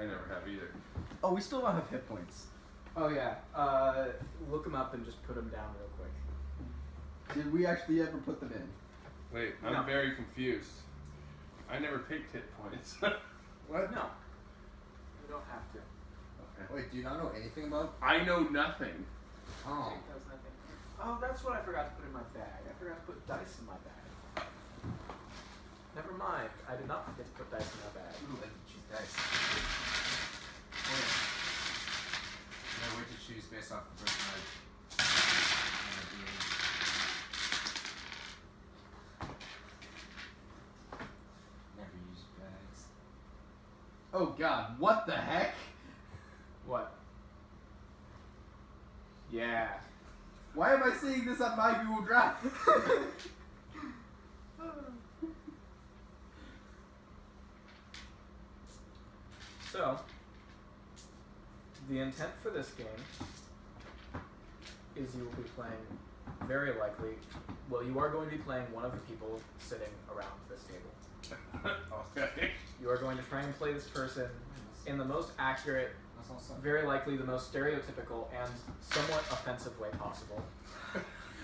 I never have either. Oh, we still don't have hit points. Oh yeah. Look them up and just put them down real quick. Did we actually ever put them in? Wait, I'm very confused. I never picked hit points. What? No. You don't have to. Okay. Wait, do you not know anything about? I know nothing. Oh. Jake does nothing. Oh, that's what I forgot to put in my bag. I forgot to put dice in my bag. Never mind. I did not forget to put dice in my bag. Ooh, I can choose dice. No way to choose based off the person I never use bags. Oh God! What the heck? What? Yeah. Why am I seeing this on my Google Drive? So, the intent for this game is you will be playing, very likely, well, you are going to be playing one of the people sitting around this table. Okay. You are going to try and play this person in the most accurate, very likely the most stereotypical and somewhat offensive way possible.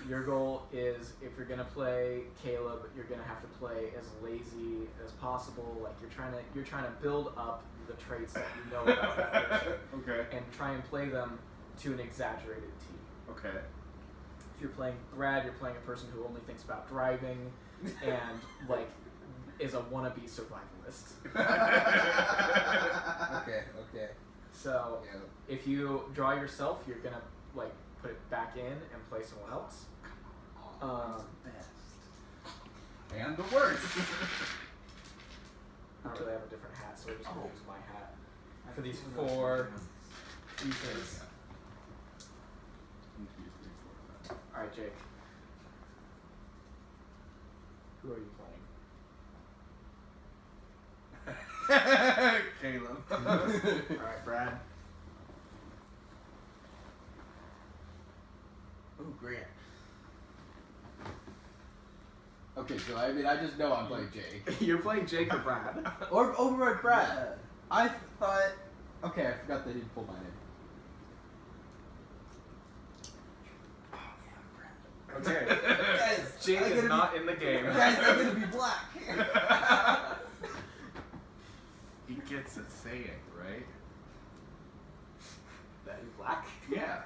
Your goal is, if you're gonna play Caleb, you're gonna have to play as lazy as possible. Like you're trying to build up the traits that you know about that person, Okay. and try and play them to an exaggerated T. Okay. If you're playing Brad, you're playing a person who only thinks about driving and like is a wannabe survivalist. Okay. So Yeah. if you draw yourself, you're gonna like put it back in and play someone else. Best. And the worst. I don't really have a different hat, so I just use my hat for these 4 pieces. All right, Jake. Who are you playing? Caleb. All right, Brad. Oh, Grant. Okay, so I mean, I just know I'm playing Jake. You're playing Jake or Brad? Or right, Brad. I thought. Okay, I forgot that he pulled my name. Okay. Guys, Jake is not in the game. Guys, I'm gonna be black. He gets to say it, right? That he's black? Yeah.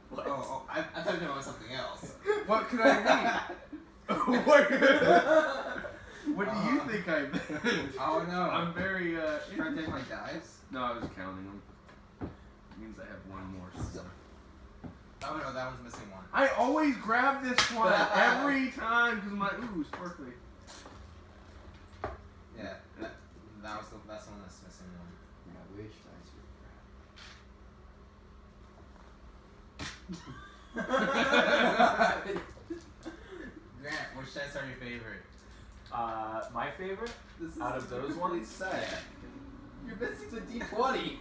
What? Oh, I thought you were talking about something else. What could I mean? What do you think I meant? Oh no. I'm very Trying to take my dice? No, I was counting them. It means I have one more. So. Oh no, that one's missing one. I always grab this one every time because I'm like, ooh, sparkly. Yeah, that's the one that's missing one. I wish dice were Grant, which dice are your favorite? My favorite This is out of those ones. sad. You're missing the D20.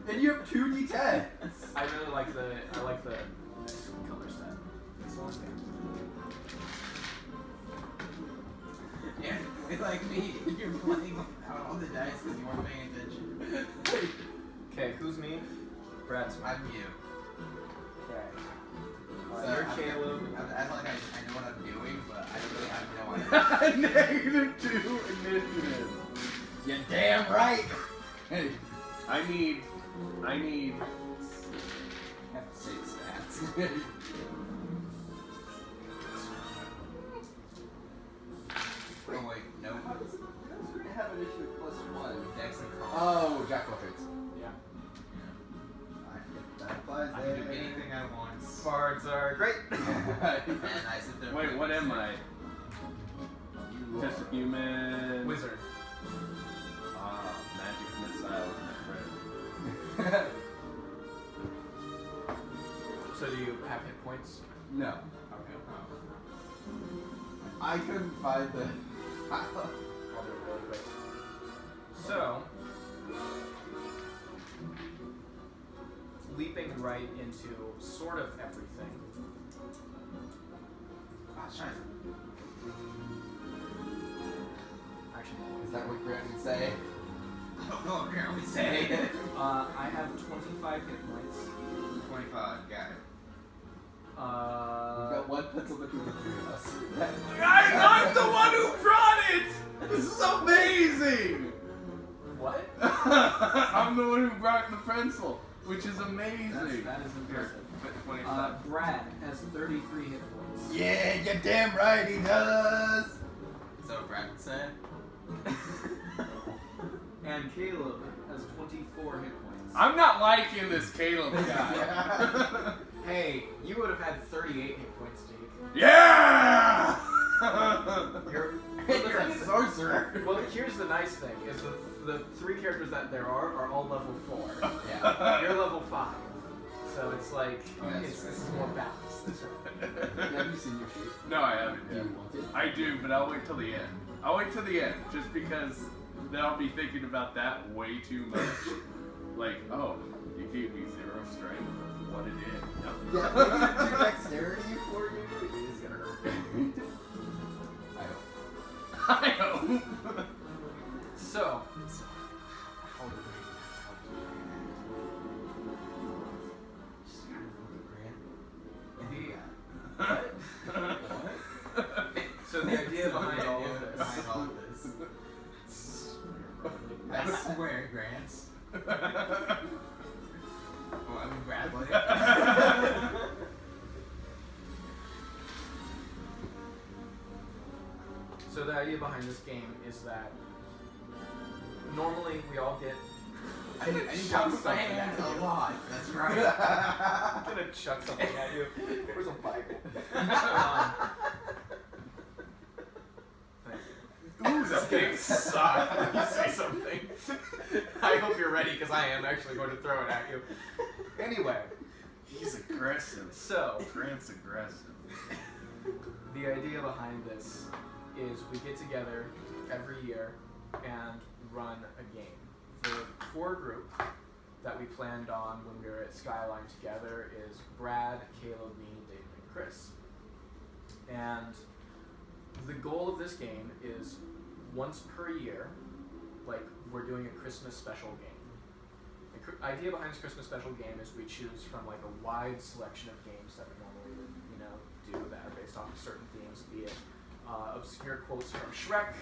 And you have 2 D10s. I really like the color set. This one's Yeah, it's like me. You're playing out all the dice because you weren't paying attention. Okay, who's me? Brad's me. I'm you. Okay. So You're Caleb. I feel like I know what I'm doing, but I really have no idea. -2 initiative. You're damn right. Hey, I need. I have to say stats. Oh wait, no. How does it have initiative +1? Dex and con. Oh, Jack Buckets. Yeah. That applies I can do anything I want. Bards are great. And I sit there. Wait, what am I? You Just human. Wizard. Magic missile is my friend. So do you have hit points? No. Okay. I couldn't find the I'll do it really quick. So, leaping right into sort of everything. Shine. Actually, Is that what Grant would say? I don't know what Grant would say. I have 25 hit points. 25, got it. We've got one pencil between the three of us. I'm the one who brought it! This is amazing! What? I'm the one who brought the pencil, which is amazing. That is impressive. 25. Brad has 33 hit points. Yeah, you're damn right he does! Is that what Brad would say? And Caleb has 24 hit points. I'm not liking this Caleb guy. Hey, you would have had 38 hit points, Jake. Yeah! You're You're a sorcerer. Well, here's the nice thing: is the 3 characters that there are all level 4. Yeah. You're level 5, so it's like Oh, that's it's right. more balanced. Have you seen your sheet? No, I haven't Do yet. you want it? I do, but I'll wait till the end. I'll wait till the end, just because then I'll be thinking about that way too much. Like, oh, you gave me 0 strength. What it is. Yeah, maybe 2 dexterity for you is gonna hurt. I hope. I know. So, so the idea behind all of this. Behind all of this. I swear, Grant. Oh, I mean Bradley. So the idea behind this game is that normally we all get. I need to hand a lot. That's right. I'm gonna chuck something at you. Where's a Bible? Thank you. Ooh, this game sucks. You say something. I hope you're ready because I am actually going to throw it at you. Anyway, He's aggressive. so Grant's aggressive. the idea behind this is we get together every year and run a game. The core group that we planned on when we were at Skyline together is Brad, Caleb, me, David, and Chris. And the goal of this game is once per year, like we're doing a Christmas special game. The idea behind this Christmas special game is we choose from like a wide selection of games that we normally would, do that are based off of certain themes, be it obscure quotes from Shrek,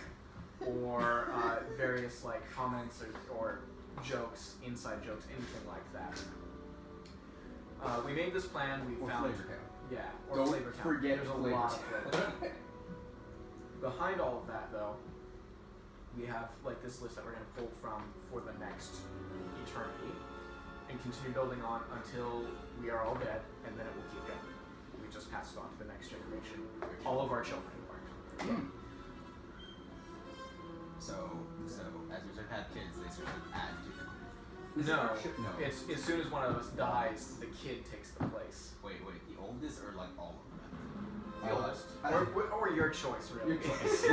or various like comments or jokes, inside jokes, anything like that. We made this plan. We Or found Flavor Town. yeah, or Don't Flavor Town. forget There's a Flavor lot of Town. Flavor Town. Behind all of that, though, we have like this list that we're going to pull from for the next eternity, and continue building on until we are all dead, and then it will keep going. We just pass it on to the next generation. All of our children. So as we start to have kids, they sort of add to them. Is it No, our ship? No. it's as soon as one of us dies, the kid takes the place. Wait, the oldest or like all of them? The oldest, or your choice, really. Your choice.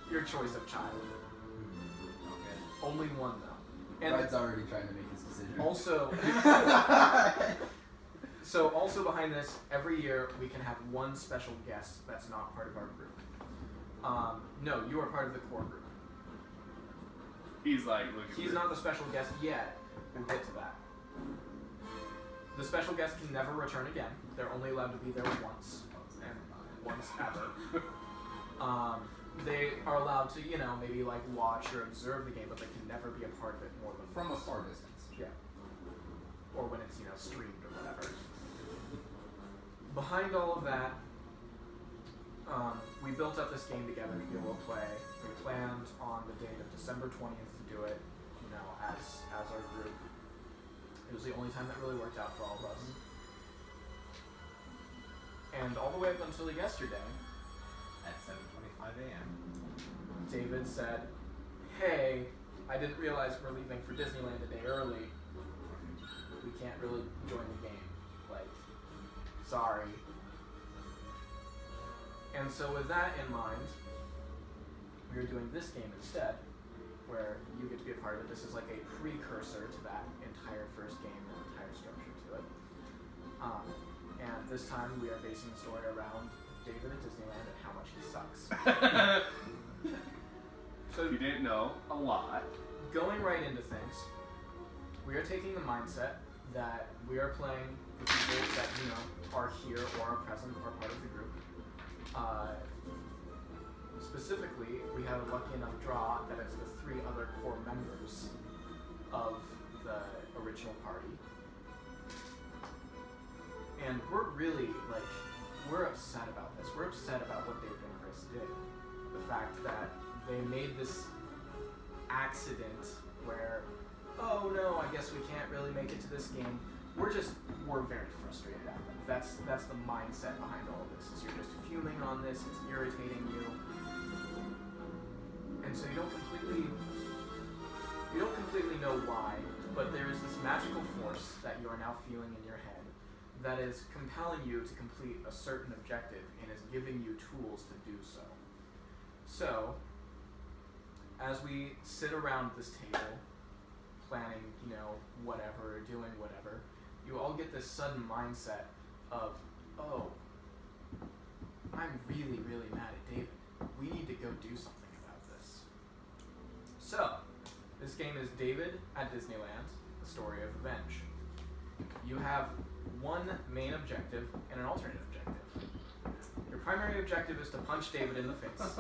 Your choice of child. Okay. Only one though. And Brad's already trying to make his decision. also, so also behind this, every year we can have one special guest that's not part of our group. No, you are part of the core group. He's like, look at He's this. not the special guest yet. We'll get to that. The special guest can never return again. They're only allowed to be there once, and once ever. They are allowed to, maybe like watch or observe the game, but they can never be a part of it more than From a once. far distance. Yeah. Or when it's, streamed or whatever. Behind all of that, we built up this game together to be able to play. We planned on the date of December 20th to do it, as our group. It was the only time that really worked out for all of us. And all the way up until yesterday, At 7:25 a.m. David said, "Hey, I didn't realize we're leaving for Disneyland a day early. We can't really join the game. Like, sorry." And so with that in mind, we are doing this game instead, where you get to be a part of it. This is like a precursor to that entire first game, the entire structure to it. And this time we are basing the story around David at Disneyland and how much he sucks. So if you didn't know, a lot. going right into things, we are taking the mindset that we are playing the people that are here or are present or part of the group. Specifically, we have a lucky enough draw that it's the 3 other core members of the original party. And we're really, we're upset about this. We're upset about what David and Chris did. The fact that they made this accident where, oh no, I guess we can't really make it to this game. We're very frustrated at them. That's the mindset behind all of this. Is you're just fuming on this, it's irritating you. And so you don't completely know why, but there is this magical force that you are now feeling in your head that is compelling you to complete a certain objective and is giving you tools to do so. So, as we sit around this table, planning, whatever, or doing whatever, you all get this sudden mindset of, oh, I'm really, really mad at David. We need to go do something about this. So, this game is David at Disneyland, the story of revenge. You have one main objective and an alternate objective. Your primary objective is to punch David in the face.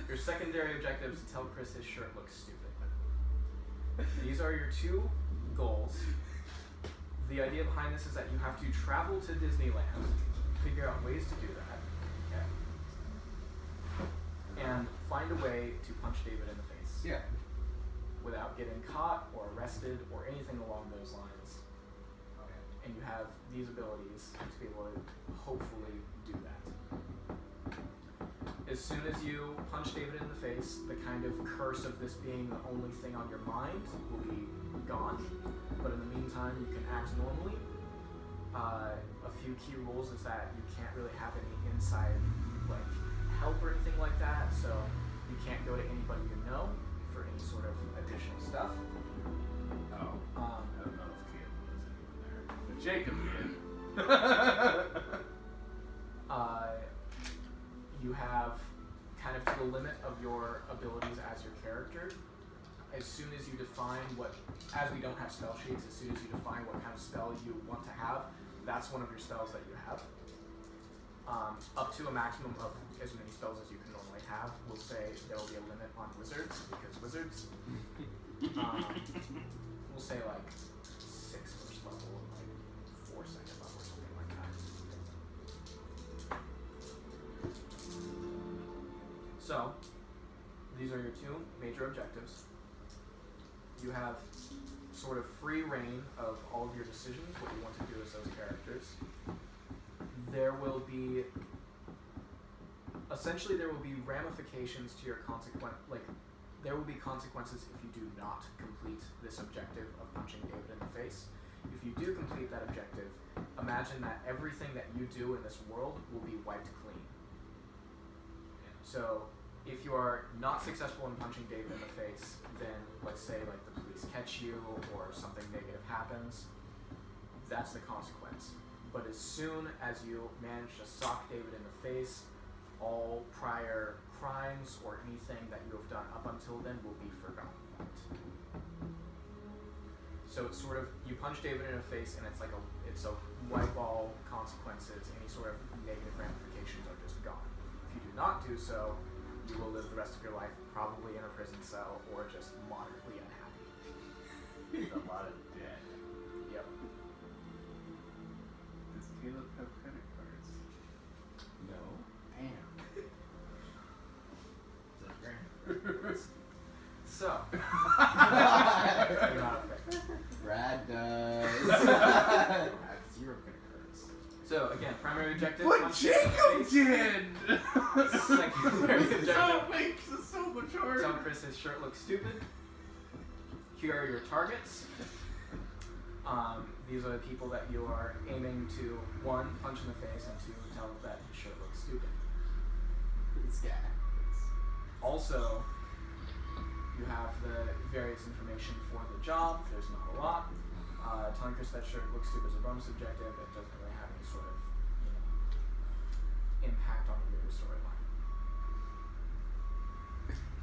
Your secondary objective is to tell Chris his shirt looks stupid. These are your 2 goals. The idea behind this is that you have to travel to Disneyland, figure out ways to do that, and find a way to punch David in the face. Yeah. Without getting caught or arrested or anything along those lines. And you have these abilities to be able to hopefully do that. As soon as you punch David in the face, the kind of curse of this being the only thing on your mind will be gone. But in the meantime, you can act normally. A few key rules is that you can't really have any inside help or anything like that, so you can't go to anybody you know for any sort of additional stuff. Oh. I don't know if Caleb was anyone there. But Jacob did. You have kind of to the limit of your abilities as your character. As soon as you define as we don't have spell sheets, as soon as you define what kind of spell you want to have, that's one of your spells that you have. Up to a maximum of as many spells as you can normally have. We'll say there will be a limit on wizards, because wizards, we'll say 6 first level and 4 second level, something like that. So, these are your 2 major objectives. You have sort of free reign of all of your decisions, what you want to do as those characters. There will be ramifications to your there will be consequences if you do not complete this objective of punching David in the face. If you do complete that objective, imagine that everything that you do in this world will be wiped clean. So, if you are not successful in punching David in the face, then let's say the police catch you or something negative happens, that's the consequence. But as soon as you manage to sock David in the face, all prior crimes or anything that you have done up until then will be forgotten about. So it's sort of, you punch David in the face and it's a wipe all consequences, any sort of negative ramifications are just gone. If you do not do so, you will live the rest of your life probably in a prison cell or just moderately unhappy. A lot of debt. Yep. Does Caleb have credit cards? No. Damn. So. You're not okay. Brad does. I have 0 credit cards. So again, primary objective. What punch David in the Jacob face. did! Secondary objective. That makes it so much harder. Tell Chris his shirt looks stupid. Here are your targets. These are the people that you are aiming to, 1, punch in the face, and 2, tell them that his shirt looks stupid. This guy. Also, you have the various information for the job. There's not a lot. Telling Chris that shirt looks stupid is a bonus objective. It doesn't really have any sort of impact on the bigger storyline.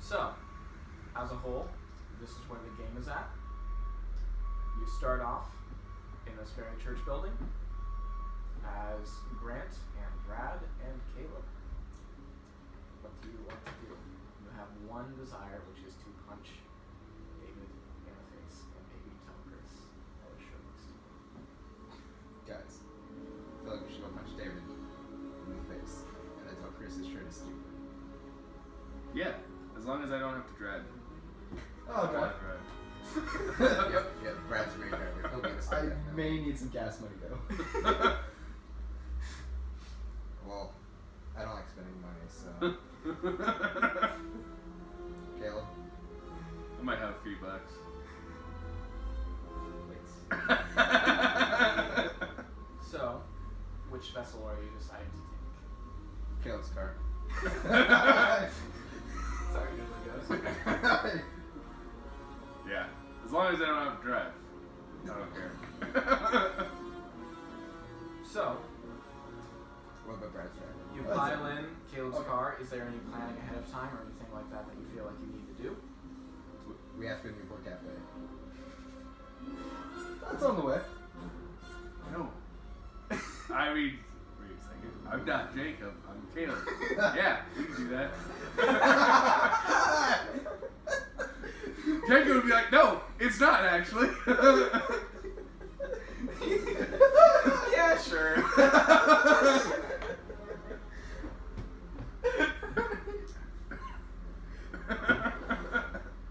So, as a whole, this is where the game is at. You start off in this very church building as Grant and Brad and Caleb. What do you want to do? You have one desire, which is to punch David in the face and maybe tell Chris how it sure looks stupid. Guys, I feel like we should go punch David in the face and then tell Chris his shirt is stupid. Yeah, as long as I don't have to drive. Oh, drive. Yep, Brad's a great driver. He'll get us I there. may need some gas money though. Well, I don't like spending money, so. Caleb? I might have a few bucks. So, which vessel are you deciding to take? Caleb's car. Sorry, usually goes. Yeah, as long as I don't have to drive. I don't care. So, What about Brad's driver? you That's pile in Caleb's Okay. car. Is there any planning ahead of time or anything like that that you feel like you need to do? We have to go to Newport Cafe. That's on the way. No. I mean, wait a second. I'm not Jacob. I'm Caleb. Yeah, we can do that. Jacob would be like, no, it's not actually. Yeah, sure.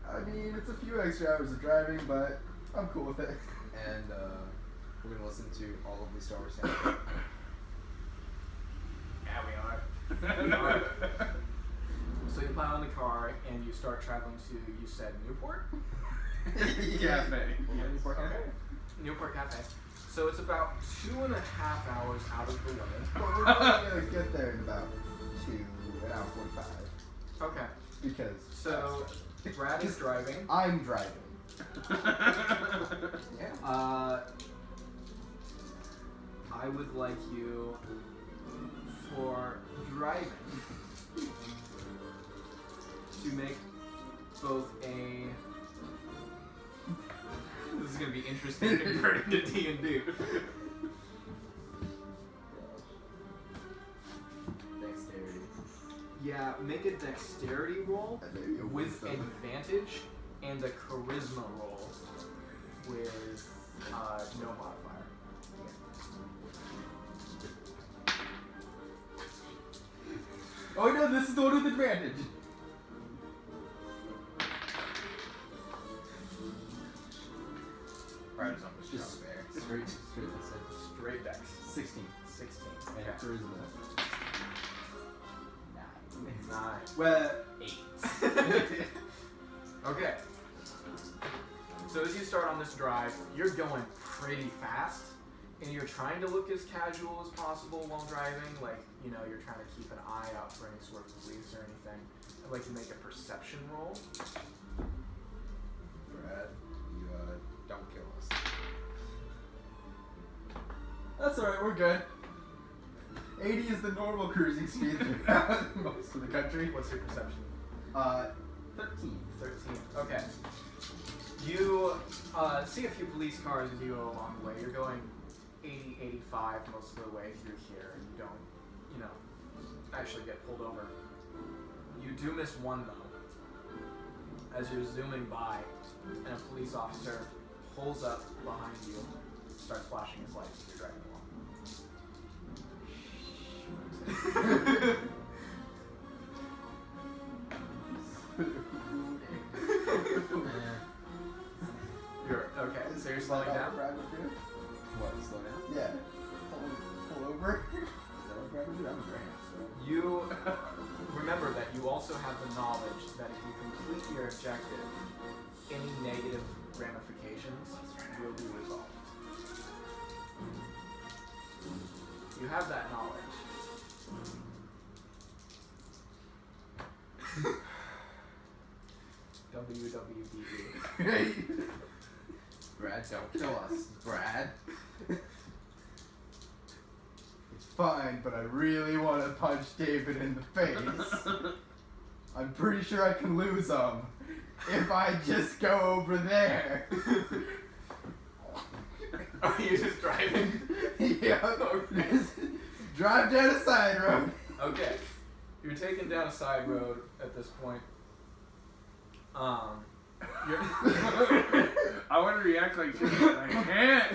I mean, it's a few extra hours of driving, but I'm cool with it. And we're going to listen to all of the Star Wars soundtrack. Yeah, we are. We are. So you pile in the car and you start traveling to, you said Newport? Cafe. Newport Cafe. Newport Cafe. So it's about 2.5 hours out of the way. But we're probably gonna get there in about 1 hour 45. Okay. Because So Brad is driving. I'm driving. Yeah. I would like you for driving to make both a. This is gonna be interesting converting to D&D. Dexterity. Yeah, make a dexterity roll And maybe a with wisdom. advantage and a charisma roll with no modifier. Oh no, this is the one with advantage. Brad is on the Just strong bear. straight listen. Straight dex. 16. 16. And Okay. charisma. 9. Well, 8. Okay. So as you start on this drive, you're going pretty fast, and you're trying to look as casual as possible while driving. Like, you know, you're trying to keep an eye out for any sort of police or anything. I'd like to make a perception roll. Brad, you don't kill us. that's alright, we're good. 80 is the normal cruising speed throughout most of the country. What's your perception? 13. 13. Okay. You see a few police cars as you go along the way. You're going 80, 85 most of the way through here, and you don't, you know, actually get pulled over. You do miss one, though. As you're zooming by, and a police officer pulls up behind you, starts flashing his lights as you're driving along. You're okay, so you're slowing down? Brad would do? What, slow down? Yeah. Pull over. Is that what Brad would do? I'm a Grant, so. You remember that you also have the knowledge that if you complete your objective, any negative ramifications will be resolved. You have that knowledge. WWDD. Brad, don't kill us. Brad. It's fine, but I really want to punch David in the face. I'm pretty sure I can lose him. if I just go over there. Are you just driving? Yeah. Just drive down a side road. Okay. You're taking down a side road at this point. You're I want to react like shit, but I can't.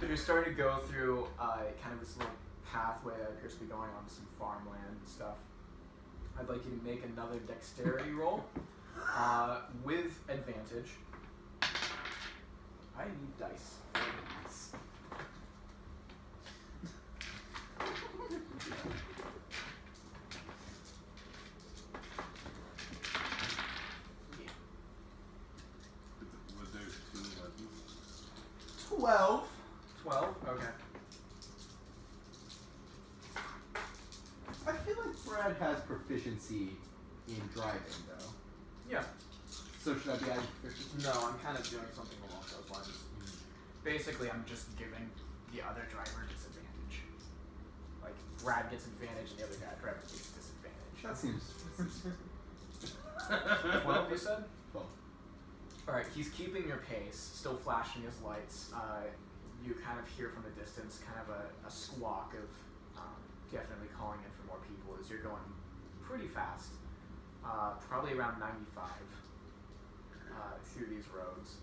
You're starting to go through kind of this little pathway that appears to be going on some farmland and stuff. I'd like you to make another dexterity roll with advantage. I need dice for this. Was there 2 buttons? 12. 12? Okay. I feel like Brad has proficiency in driving, though. Yeah. So should I be adding proficiency? No, I'm kind of doing something along those lines. Basically, I'm just giving the other driver disadvantage. Like, Brad gets advantage and the other guy driver gets disadvantage. That seems. 12, you said? 12. Alright, he's keeping your pace, still flashing his lights. You kind of hear from the distance kind of a squawk of definitely calling in for more people as you're going pretty fast. Probably around 95 through these roads.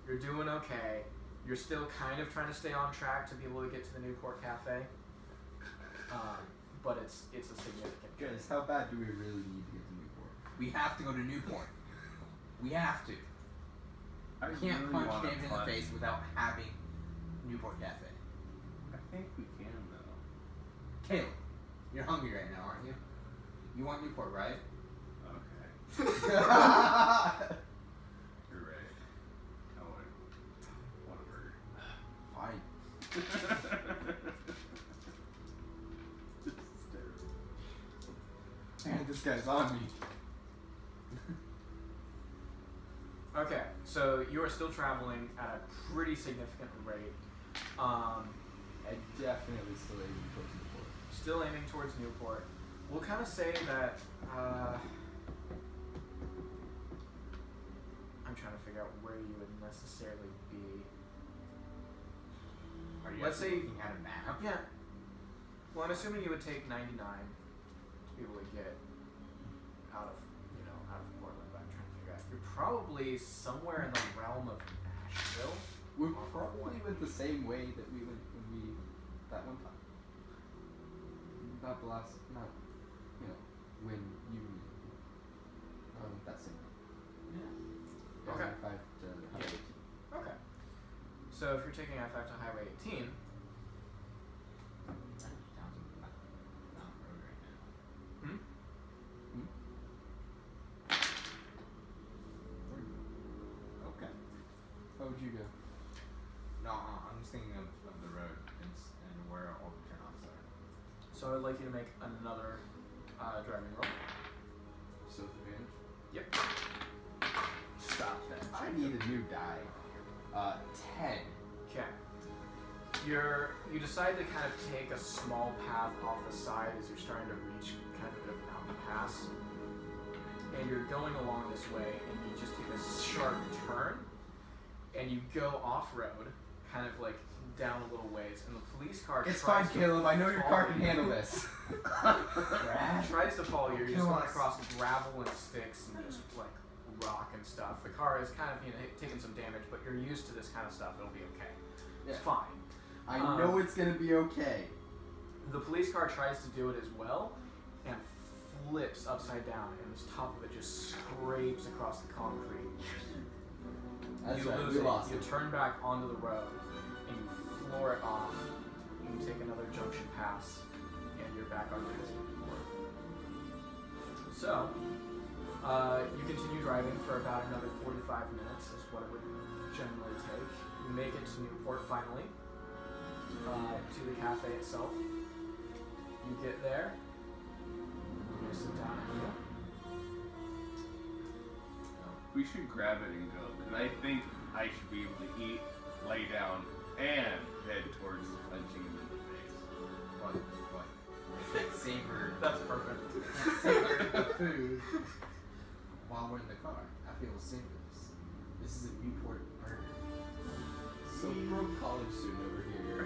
You're doing okay. You're still kind of trying to stay on track to be able to get to the Newport Cafe. But it's a significant journey. Guys, how bad do we really need to get to Newport? We have to go to Newport. We have to. I We can't really punch wanna James in the punch. face without having Newport Cafe. I think we can though. Caleb, you're hungry right now, aren't you? You want Newport, right? Okay. You're right. I want a burger. Fine. This is terrible. Man, this guy's on me. Okay, so you are still traveling at a pretty significant rate. I definitely still aiming towards Newport. Still aiming towards Newport. We'll kind of say that. I'm trying to figure out where you would necessarily be. Are you Let's say- looking at a map? Yeah. Well, I'm assuming you would take 99 to be able to get out of Portland. But I'm trying to figure out. You're probably somewhere in the realm of Nashville. We probably went the same way that we went when we that one time. Not the last, not when you that same one. Yeah. Okay. 5 to Highway 18. Okay. So if you're taking I-5 to Highway 18, Okay. How would you go? No, I'm just thinking of the road and where all the turnoffs are. so I'd like you to make another driving roll. Self-advantage? Yep. Stop that. I need a new die. 10. Okay. You decide to kind of take a small path off the side as you're starting to reach kind of a bit of a mountain pass. And you're going along this way and you just take a sharp turn and you go off-road, kind of like down a little ways, and the police car It's tries fine, to Caleb. I know your car follow can you. handle this. Tries to follow you. You're just Kill going us. across gravel and sticks and just like rock and stuff. The car is kind of taking some damage, but you're used to this kind of stuff. It'll be okay. It's Yeah. fine. I know it's gonna be okay. The police car tries to do it as well and flips upside down, and the top of it just scrapes across the concrete. That's You right. lose We it. lost You it. turn back onto the road and you floor it off. And you take another junction pass, and you're back on the board. So, you continue driving for about another 45 minutes, is what it would generally take. You make it to Newport finally, to the cafe itself. You get there. You're gonna sit down and eat. We should grab it and go, because I think I should be able to eat, lay down, and head towards punching him in the face. What? Savor. That's perfect. Savor the food. while we're in the car. I feel safe with this. This is a Newport burger. So broke college student over here.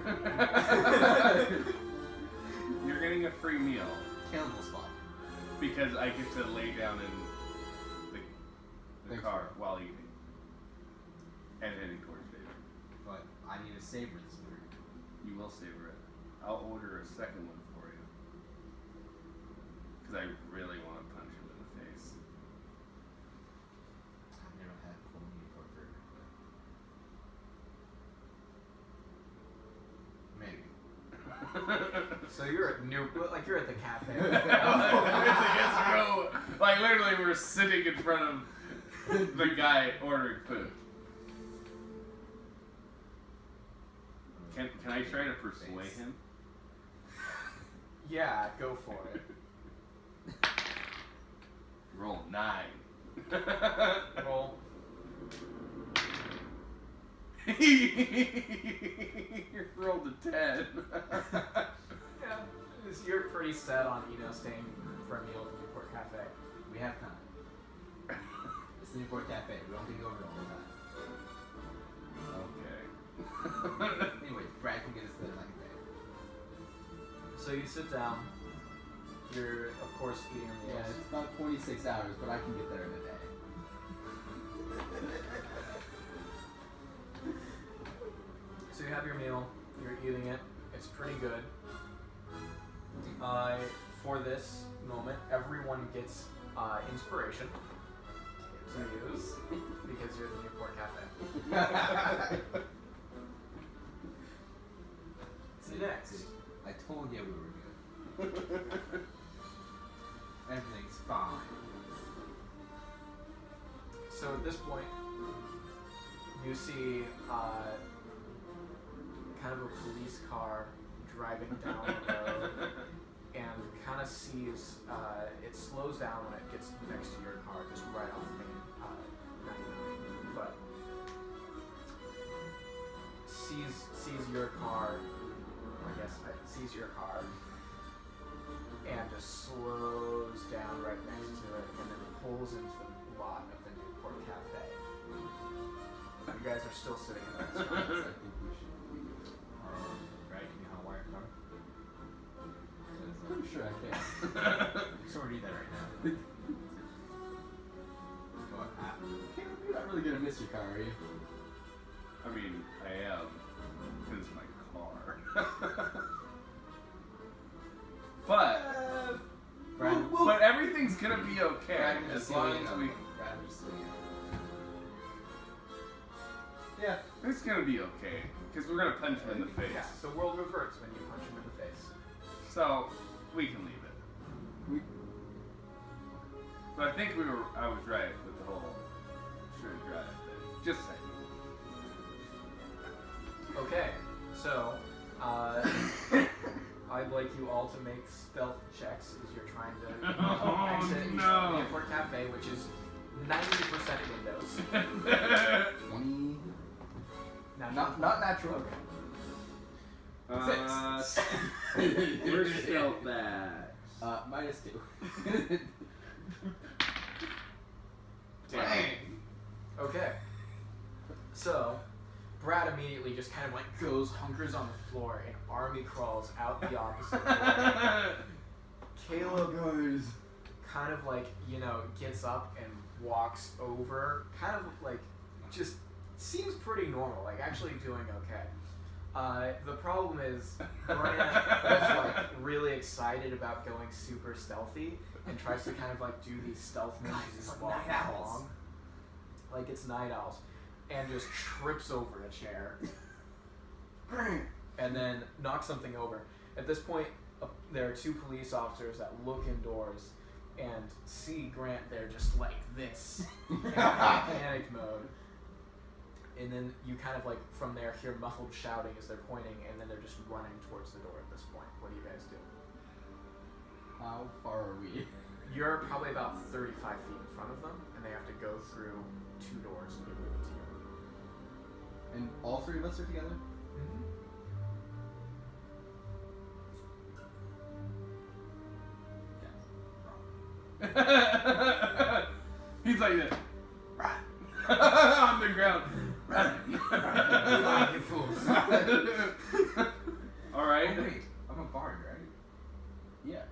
You're getting a free meal Cannibal spot. because I get to lay down in the Thanks. car while eating and heading towards David. But I need to savor this burger. You will savor it. I'll order a second one for you because I really want to punch him in the face. I've never had a full Newport burger. Maybe. So you're at you're at the cafe. Like literally, we're sitting in front of the guy ordering food. Can I try to persuade him? Yeah, go for it. Roll 9. Roll. You rolled a 10. Yeah, you're pretty set on staying for a meal at the Newport Cafe. We have time. It's the Newport Cafe. We don't think over it all the time. Okay. Anyway, Brad can get us the night day. So you sit down. You're of course eating your Yeah, meals. it's about 26 hours, but I can get there in a day. So you have your meal. You're eating it. It's pretty good. For this moment, everyone gets inspiration to use because you're at the Newport Cafe. See, Next. see, I told you we were good. Everything's fine. So at this point, you see kind of a police car driving down the road, and kind of sees it slows down when it gets next to your car, just right off the main 99, but sees your car. Sees your car and just slows down right next to it, and then pulls into the lot of the Newport Cafe. You guys are still sitting in the restaurant. I think we should. Brad, can you hotwire a car? Pretty sure I can. So we're doing that right now. What happened? You're not really gonna miss your car, are you? I mean, I am. It's my car. But Brad, but everything's gonna be okay Brad, we're as just long stealing as it. we. Brad, we're just stealing it. Yeah. It's gonna be okay because we're gonna punch him in the face. Yeah, the world reverts when you punch him in the face. So we can leave it. We. But I think I was right with the whole should drive thing. Just saying. Okay, so I'd like you all to make stealth checks as you're trying to exit the Newport Cafe, which is 90% windows. 20. Natural. Not natural. Where's stealth at? -2. Dang. Okay. So, Brad immediately just kind of hunkers on the floor and army crawls out the opposite door. Caleb kind of gets up and walks over, kind of just seems pretty normal, actually doing okay. The problem is Grant is really excited about going super stealthy and tries to kind of do these stealth moves Guys, as it's well like night owls. along. Like it's night owls. And just trips over a chair. And then knocks something over. At this point, there are two police officers that look indoors and see Grant there just like this in panic mode. And then you kind of from there hear muffled shouting as they're pointing, and then they're just running towards the door at this point. What do you guys do? How far are we? You're probably about 35 feet in front of them, and they have to go through two doors to be able to you. And all three of us are together? He's like this. On the ground. You fools. Alright. Oh, wait, I'm a bard, right? Yeah.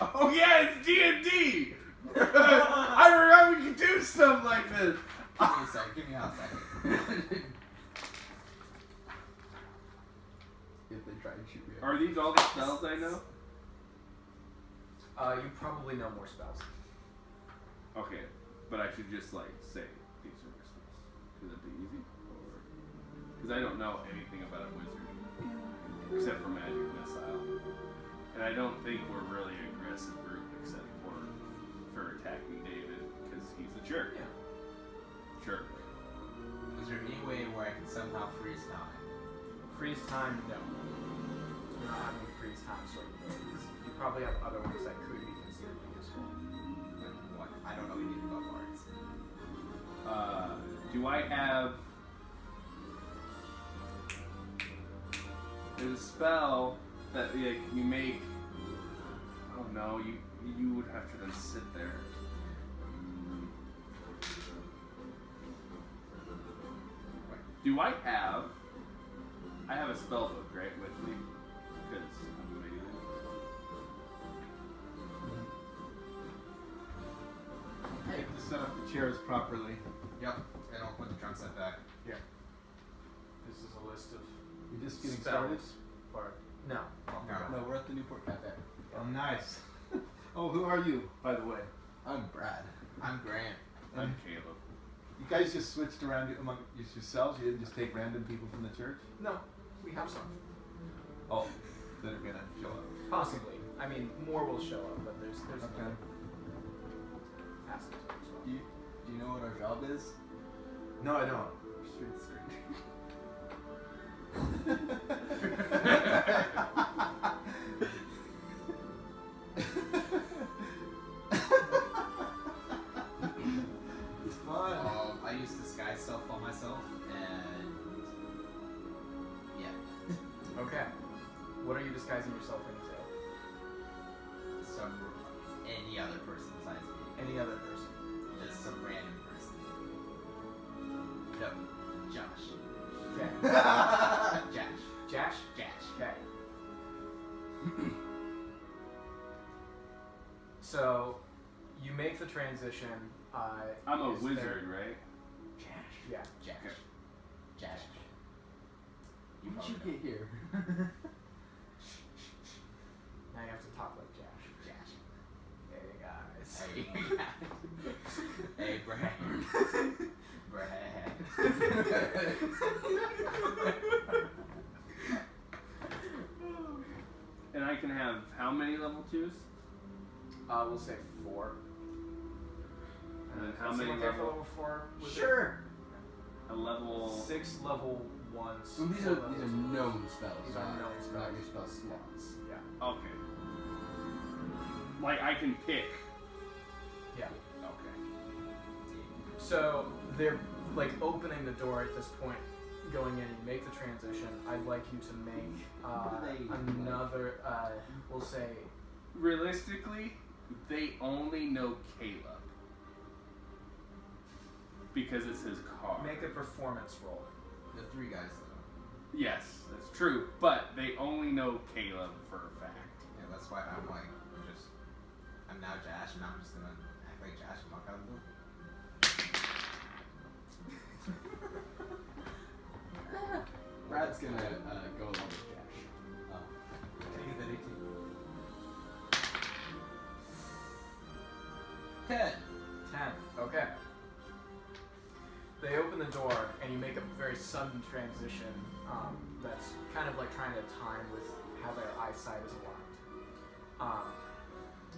Oh yeah, it's D&D! I forgot we could do stuff like this. Give me a second. If they try and shoot me. Are these all the spells I know? You probably know more spells. Okay, but I should just like say these are my spells. Could that be easy? Because I don't know anything about a wizard except for magic missile, and I don't think we're really an aggressive group except for attacking David because he's a jerk. Yeah. Jerk. Is there any way where I can somehow freeze time? Freeze time, no. You don't have any freeze time sort of abilities. You probably have other ones that could be considered useful. Like, what? I don't know anything about bards. Do I have? There's a spell that like you make. Oh no, you would have to then sit there. Do I have? I have a spell book right with me because I'm amazing. You have to set up the chairs properly. Yep, and I'll put the drum set back. This is a list of You're just getting spells. started? Or no. No, we're at the Newport Cafe. Oh, nice. Oh, who are you, by the way? I'm Brad. I'm Grant. I'm Caleb. You guys just switched around among yourselves? You didn't just take random people from the church? No, we have some. Oh, that are gonna show up. Possibly. I mean, more will show up, but there's Okay. another facet as well. Do you know what our job is? No, I don't. Shoot the screen. It's fun. I used disguise self on myself, and yeah, Okay. What are you disguising yourself into? some any other person besides me, Any other person? just some random person. No, Josh. Okay. Josh. Jash? Josh. Okay. So, you make the transition. I'm a is wizard, there- right? Josh. Yeah. Josh. Josh. When did you get here? Now you have to talk like Jash. Josh. Hey guys. Hey. Hey, Brad. Brad. And I can have how many level 2s? We'll say 4. And then how Is many someone there for level? level 4? Sure. A level. 6 level 1s. So these are known spells. These are known spells. Not your spell slots. Yeah. Okay. Like I can pick. Yeah. Okay. So they're like opening the door at this point, going in and make the transition. I'd like you to make another, we'll say, Realistically, they only know Caleb because it's his car. make a performance roll. The 3 guys though. Yes, that's true, but they only know Caleb for a fact. Yeah, that's why I'm like, I'm now Josh, and I'm just gonna act like Josh and walk out the door. Brad's gonna go along with Josh. Can I get that 18? 10. 10. Okay. They open the door and you make a very sudden transition that's kind of like trying to time with how their eyesight is aligned.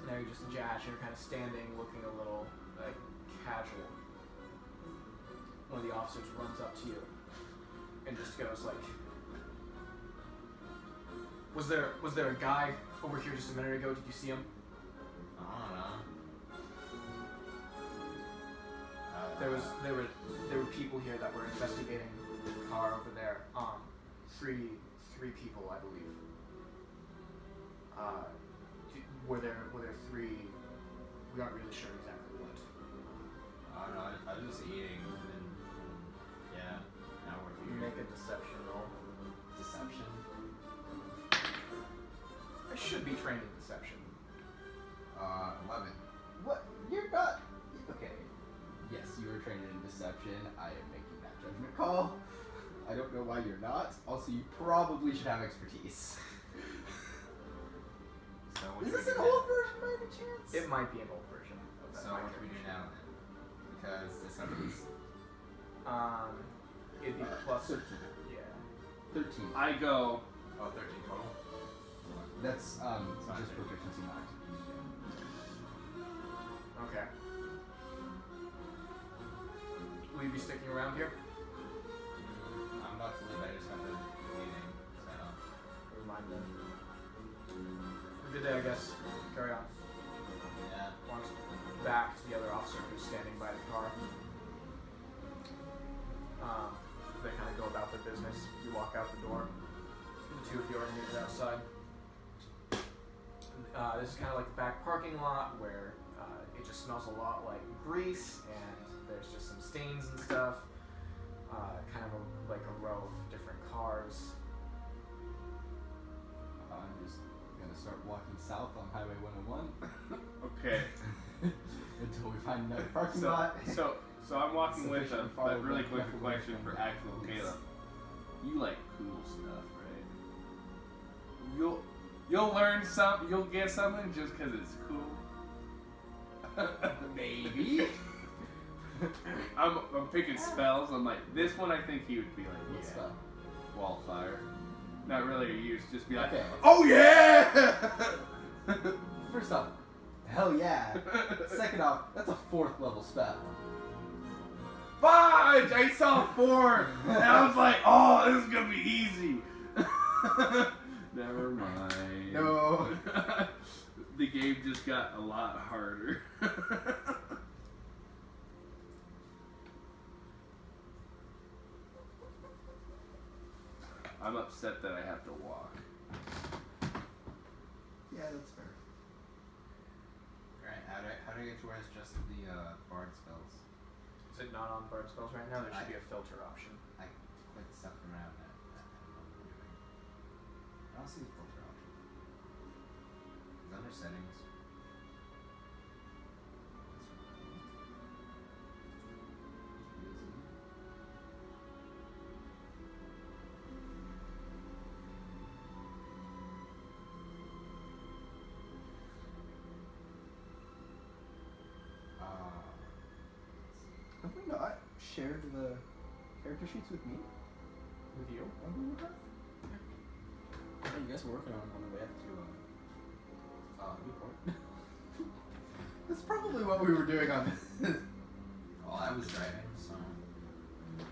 Now you're just Jash and you're kind of standing looking a little like casual. One of the officers runs up to you and just goes like, was there a guy over here just a minute ago? Did you see him? I don't know. There were people here that were investigating the car over there. Three people, I believe. Were there 3? We aren't really sure exactly what. perception. I am making that judgment call. I don't know why you're not. Also, you probably should have expertise. So what Is do we this an do old now? version by any chance? It might be an old version of that. So what do we do now then? Because this number's It'd be plus 13. Yeah. 13. I go. 13 total. That's Fine. just proficiency max. Okay. Will you be sticking around here? I'm about to leave. I just got the meeting. So Never mind then. Good day, I guess. Carry on. yeah. Walks back to the other officer who's standing by the car. They kind of go about their business. You walk out the door. The two of you are meeting outside. This is kind of like the back parking lot where it just smells a lot like grease and there's just some stains and stuff. Kind of like a row of different cars. I'm just gonna start walking south on Highway 101 Okay. until we find another parking lot. So I'm walking with Sufficient a follow really back quick left question away for from actual police. Caleb. You like cool stuff, right? You'll learn something. You'll get something just because it's cool. Maybe. I'm picking spells. I'm like, this one I think he would be like, What yeah, spell? wildfire. Not really a use, just be like, Okay. oh yeah! First off, hell yeah. Second off, that's a 4th level spell. Fudge! I saw 4! And I was like, oh, this is gonna be easy. Never mind. No. The game just got a lot harder. I'm upset that I have to walk. Yeah, that's fair. Alright, how do I get to where it's just the bard spells? Is it not on bard spells right now? There should be a filter option. I click stuff around that. I don't know what I'm doing. I don't see the filter option. It's under settings. Have we not shared the character sheets with me? With you? On Google Drive? Hey, you guys were working on the way up to Newport. That's probably what we were doing on this. Well, I was driving, so. Do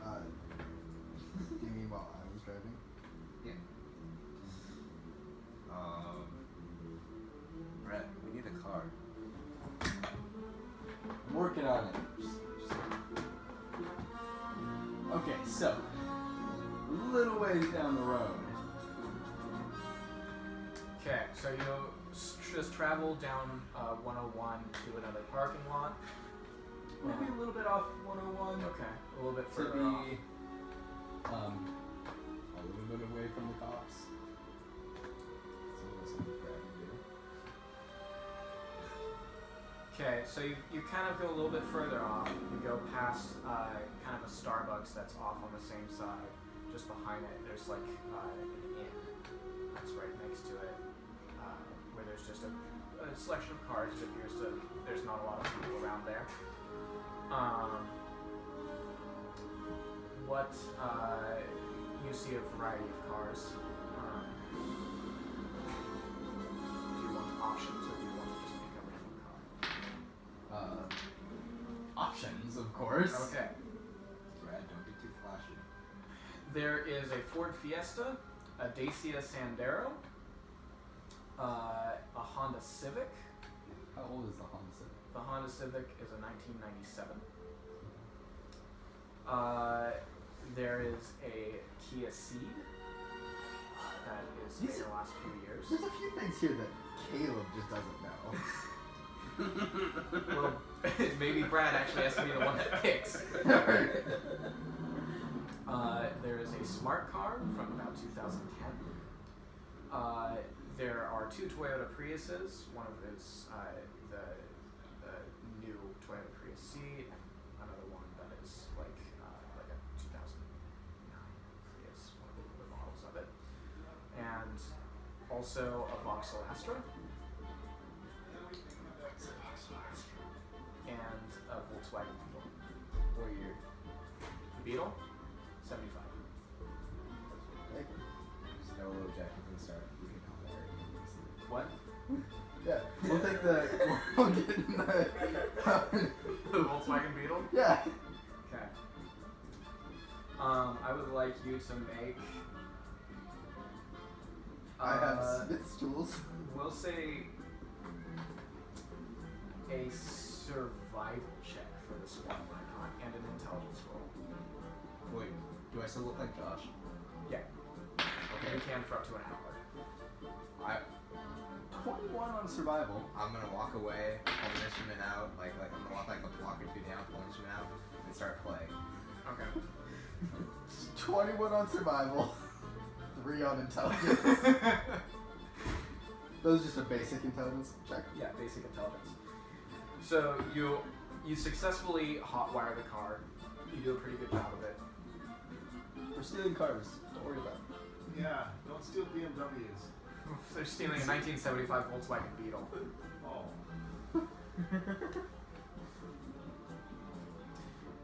you mean while I was driving? Yeah. Brett, we need a car. I'm working on it. Okay, so a little ways down the road. Okay, so you just travel down 101 to another parking lot. Maybe a little bit off 101 Okay, a little bit to further be off. a little bit away from the cops. So that's what Brad would do. Okay, so you kind of go a little bit further off. You go past kind of a Starbucks that's off on the same side. Just behind it, there's like an inn that's right next to it, where there's just a selection of cars. It appears to there's not a lot of people around there. What you see a variety of cars. Do you want options or do you want to just pick a random car? Options, of course. Okay. Brad, don't be too flashy. There is a Ford Fiesta, a Dacia Sandero, a Honda Civic. How old is the Honda Civic? The Honda Civic is a 1997. There is a Kia Ceed that is made in the last few years. There's a few things here that Caleb just doesn't know. Well, maybe Brad actually has to be the one that picks. There is a smart car from about 2010. There are 2 Toyota Priuses. One of them is the new Toyota Prius C, and another one that is also a Voxel Astra. And a Volkswagen Beetle. What year? Beetle? 75. There's no objective in start. You can call it. What? Yeah, we'll take the. We'll get in the. The Volkswagen Beetle? Yeah. Okay. I would like you to make. I have Smith's tools. We'll say a survival check for the SWAT icon and an intelligence roll. Wait, do I still look like Josh? Yeah. Okay. You can for up to an hour. 21 on survival. I'm gonna walk away, pull the instrument out, like I'm gonna walk like a block or two down, pull the instrument out, and start playing. Okay. 21 on survival. 3 on intelligence. That was just a basic intelligence check. Yeah, basic intelligence. So you successfully hotwire the car. You do a pretty good job of it. We're stealing cars. Don't worry about it. Yeah, don't steal BMWs. They're stealing a 1975 Volkswagen Beetle.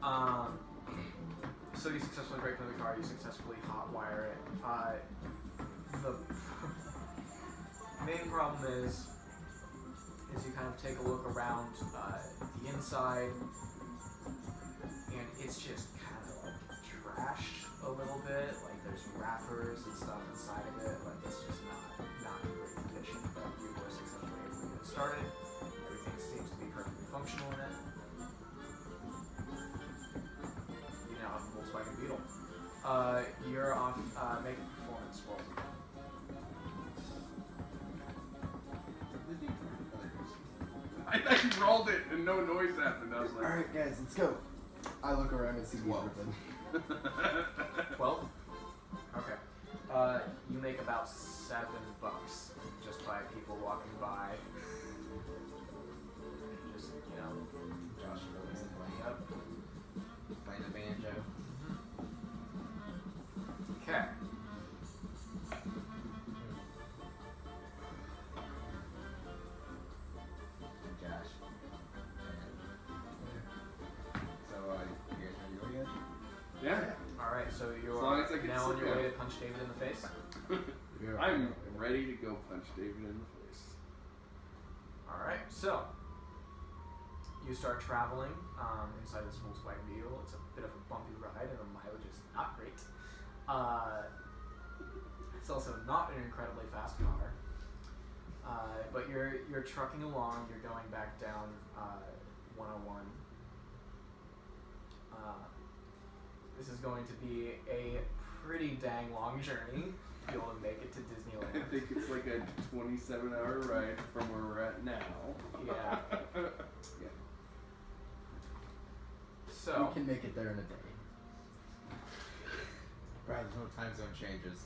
Oh. So you successfully break into the car, you successfully hotwire it. The main problem is you kind of take a look around the inside, and it's just kind of like trashed a little bit. Like there's wrappers and stuff inside of it. Like it's just not in great condition. But you were successfully able to get it started. Everything seems to be perfectly functional in it. You now have a Volkswagen Beetle. You're off. Make a performance roll. I thought you rolled it and no noise happened. I was like, Alright, guys, let's go. I look around and see Twelve. everything. 12? Okay. You make about $7 just by people walking by. Just, Josh Willis playing yep. playing the banjo. Okay. Josh. So, you guys ready to go yet? yeah. Alright, so As you're long as I can now on sit your way down. to punch David in the face. I'm ready to go punch David in the face. Alright, so you start traveling inside this Volkswagen Beetle. It's a bit of a bumpy ride and the mileage is not great. It's also not an incredibly fast car. But you're trucking along, you're going back down 101. This is going to be a pretty dang long journey. You'll make it to I Disneyland. think it's like a 27-hour ride from where we're at now. Yeah. Yeah. So We can make it there in a day. Right, there's no time zone changes.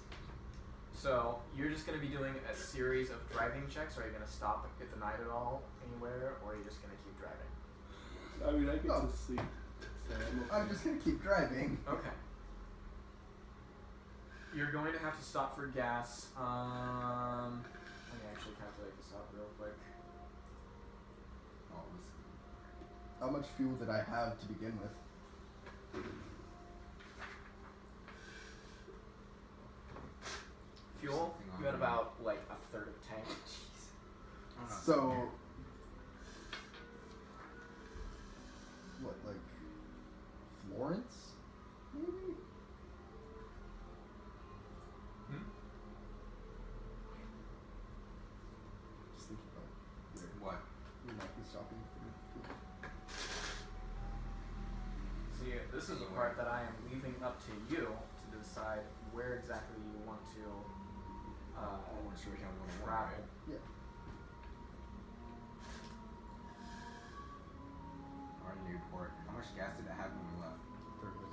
So you're just going to be doing a series of driving checks. Are you going to stop at the night at all anywhere, or are you just going to keep driving? I mean, I get Oh. to sleep. So I'm just gonna keep driving. Okay. You're going to have to stop for gas. Let me actually calculate this out real quick. How much fuel did I have to begin with? Fuel? You had about like a third of tank. So, what, like Florence, maybe? Just thinking about where What? we might be stopping for fuel. See, this is the part that I am leaving up to you to decide where exactly you want to travel. Yeah. Our Newport. How much gas did it have when we left? Third of a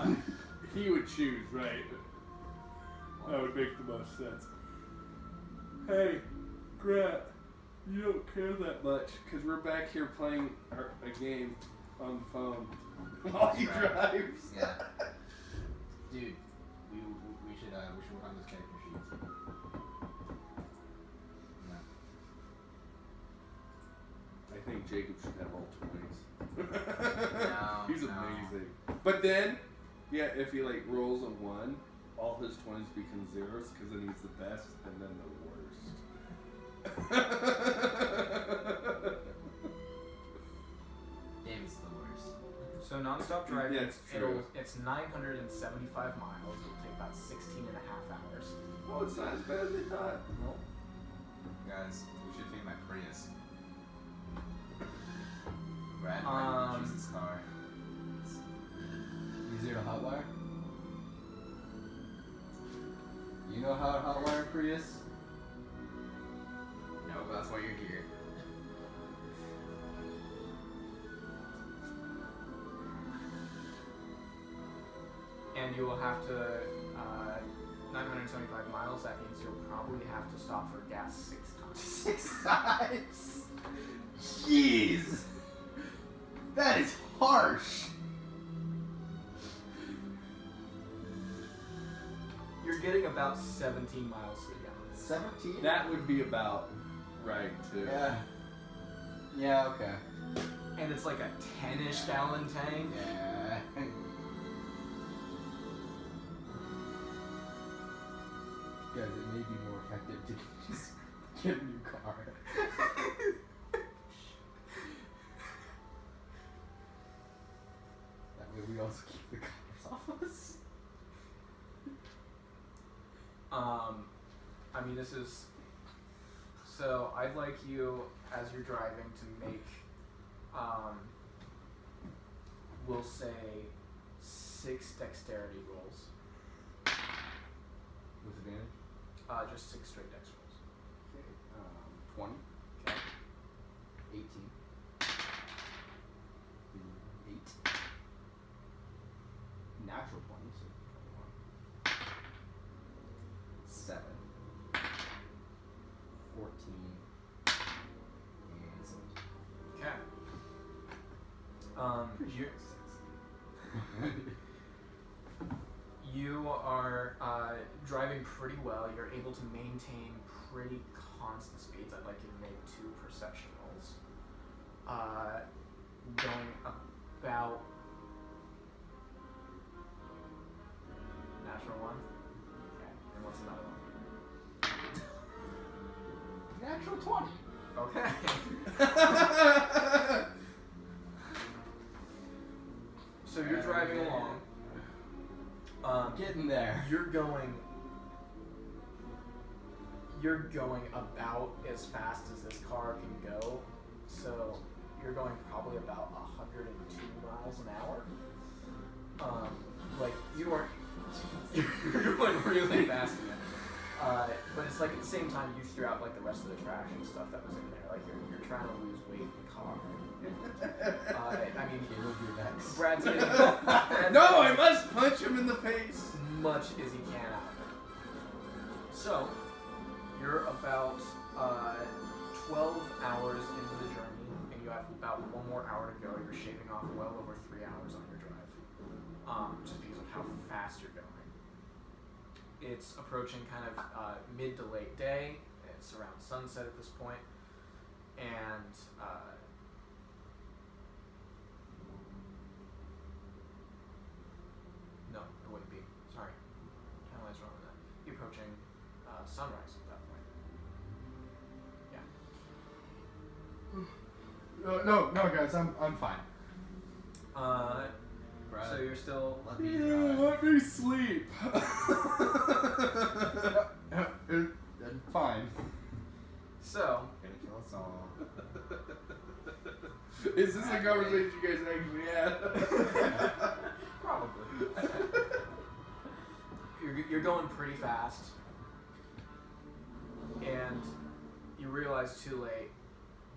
tank. He would choose, right? That would make the most sense. Hey, Grant, you don't care that much because we're back here playing a game on the phone while he Right. drives. Yeah. Dude, we should work on those character sheets. No. I think Jacob should have all 20s. No, He's no. amazing. But then, yeah, if he like rolls a 1, all his 20s become zeros because then he's the best and then the worst. David's the worst. So nonstop driving, Yeah, it's true. it's 975 miles. It'll take about 16 and a half hours. Oh, it's not as bad as I thought. Nope. Guys, we should take my Prius. Brad might choose his car. Easier to hotwire? You know how to hotwire a Prius? No, but that's why you're here. And you will have to 975 miles. That means you'll probably have to stop for gas 6 times. 6 times? Jeez! That is harsh! You're getting about 17 miles to the gallon. 17? That would be about right too. Yeah. Yeah, okay. And it's like a 10-ish gallon tank. Yeah. Guys, it may be more effective to just get a new car. That way we also keep the coppers off us. I mean, this is. So I'd like you, as you're driving, to make, we'll say, 6 dexterity rolls. With advantage? Just 6 straight dex rolls. Okay. 20. Okay. 18. 8. Natural 20, so 21. 7. 14. And 17. Okay. You are driving pretty well. You're able to maintain pretty constant speeds. I'd like you to make 2 perception rolls. Going about natural 1. Okay. And what's another one? Natural 20. Okay. So you're driving along. Getting there. You're going about as fast as this car can go. So you're going probably about 102 miles an hour. Like you're going really fast again. But it's like at the same time you threw out like the rest of the trash and stuff that was in there. Like you're trying to lose weight in the car. I mean, Brad's getting No, I must punch him in the face. much as he can out of it. So, you're about 12 hours into the journey, and you have about 1 more hour to go. You're shaving off well over 3 hours on your drive, just because of how fast you're going. It's approaching kind of mid to late day. It's around sunset at this point, and no, it wouldn't be. Sorry. Kind of wrong with that. You're approaching sunrise at that point. Yeah. No, guys, I'm fine. So you're still. Let me Yeah, drive. let me sleep. Fine. So. Gonna kill us all. Is this a conversation you guys actually had? Probably. You're going pretty fast, and you realize too late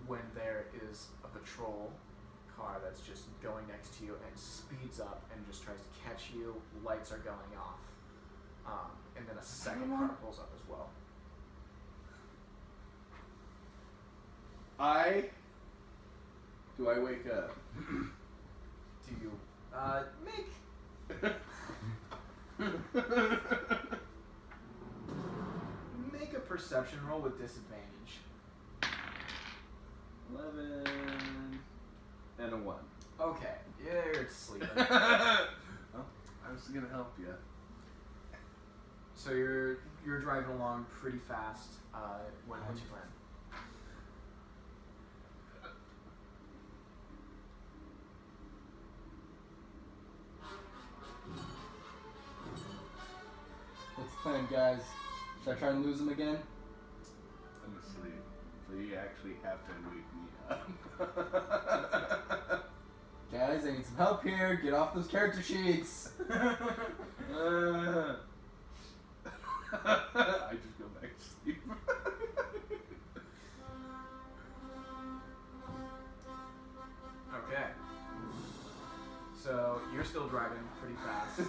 when there is a patrol car that's just going next to you and speeds up and just tries to catch you. Lights are going off, and then a second car pulls up as well. Do I wake up? Do you make Make a perception roll with disadvantage. 11 and a 1. Okay, you're sleeping. Oh, I was gonna help you. So you're driving along pretty fast. What's your plan? What's the plan, guys? Should I try and lose him again? I'm asleep, so you actually have to wake me up. Guys, I need some help here. Get off those character sheets. I just go back to sleep. Okay. So you're still driving pretty fast. Yo.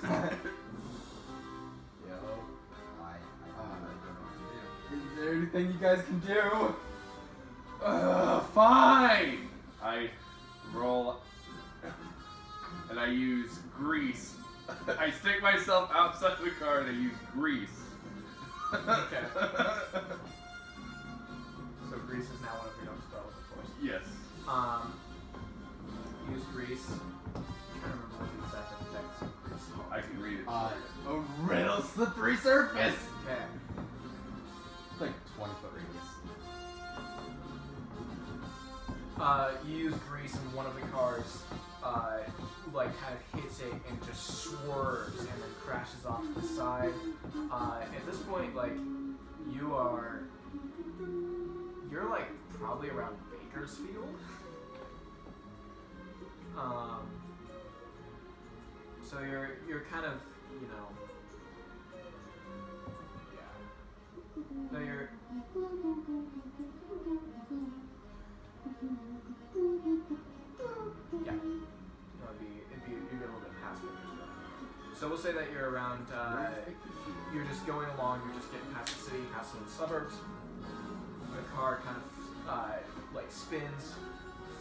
I don't know what to do. Is there anything you guys can do? Fine! I roll and I use grease. I stick myself outside the car and I use grease. Okay. So grease is now one of your known spells, of course. Yes. Use grease. I'm trying to remember what the exact effects of grease are. I can read it. A real slippery surface. Okay. It's like 20-foot radius. You use grease and one of the cars, like kind of hits it and just swerves and then crashes off to the side. At this point, like, you're like probably around Bakersfield. So you're kind of, you know, yeah. No, you're. Yeah. No, it'd be a little bit past Bakersfield. So we'll say that you're around. You're just going along. You're just getting past the city, past some of the suburbs. The car kind of like spins,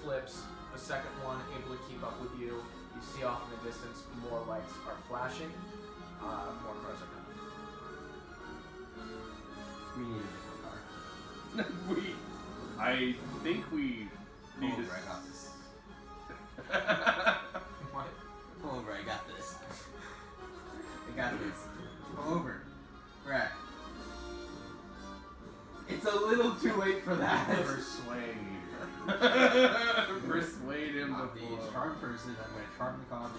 flips. The second one able to keep up with you. You see off in the distance more lights are flashing. More cars are coming. We need a different car. I think we need to. I got this. What? Pull over, I got this. I got this. Pull over. Brad. It's a little too late for that. Persuade. Persuade him I'm to the pull over. charm person. I'm going to charm the car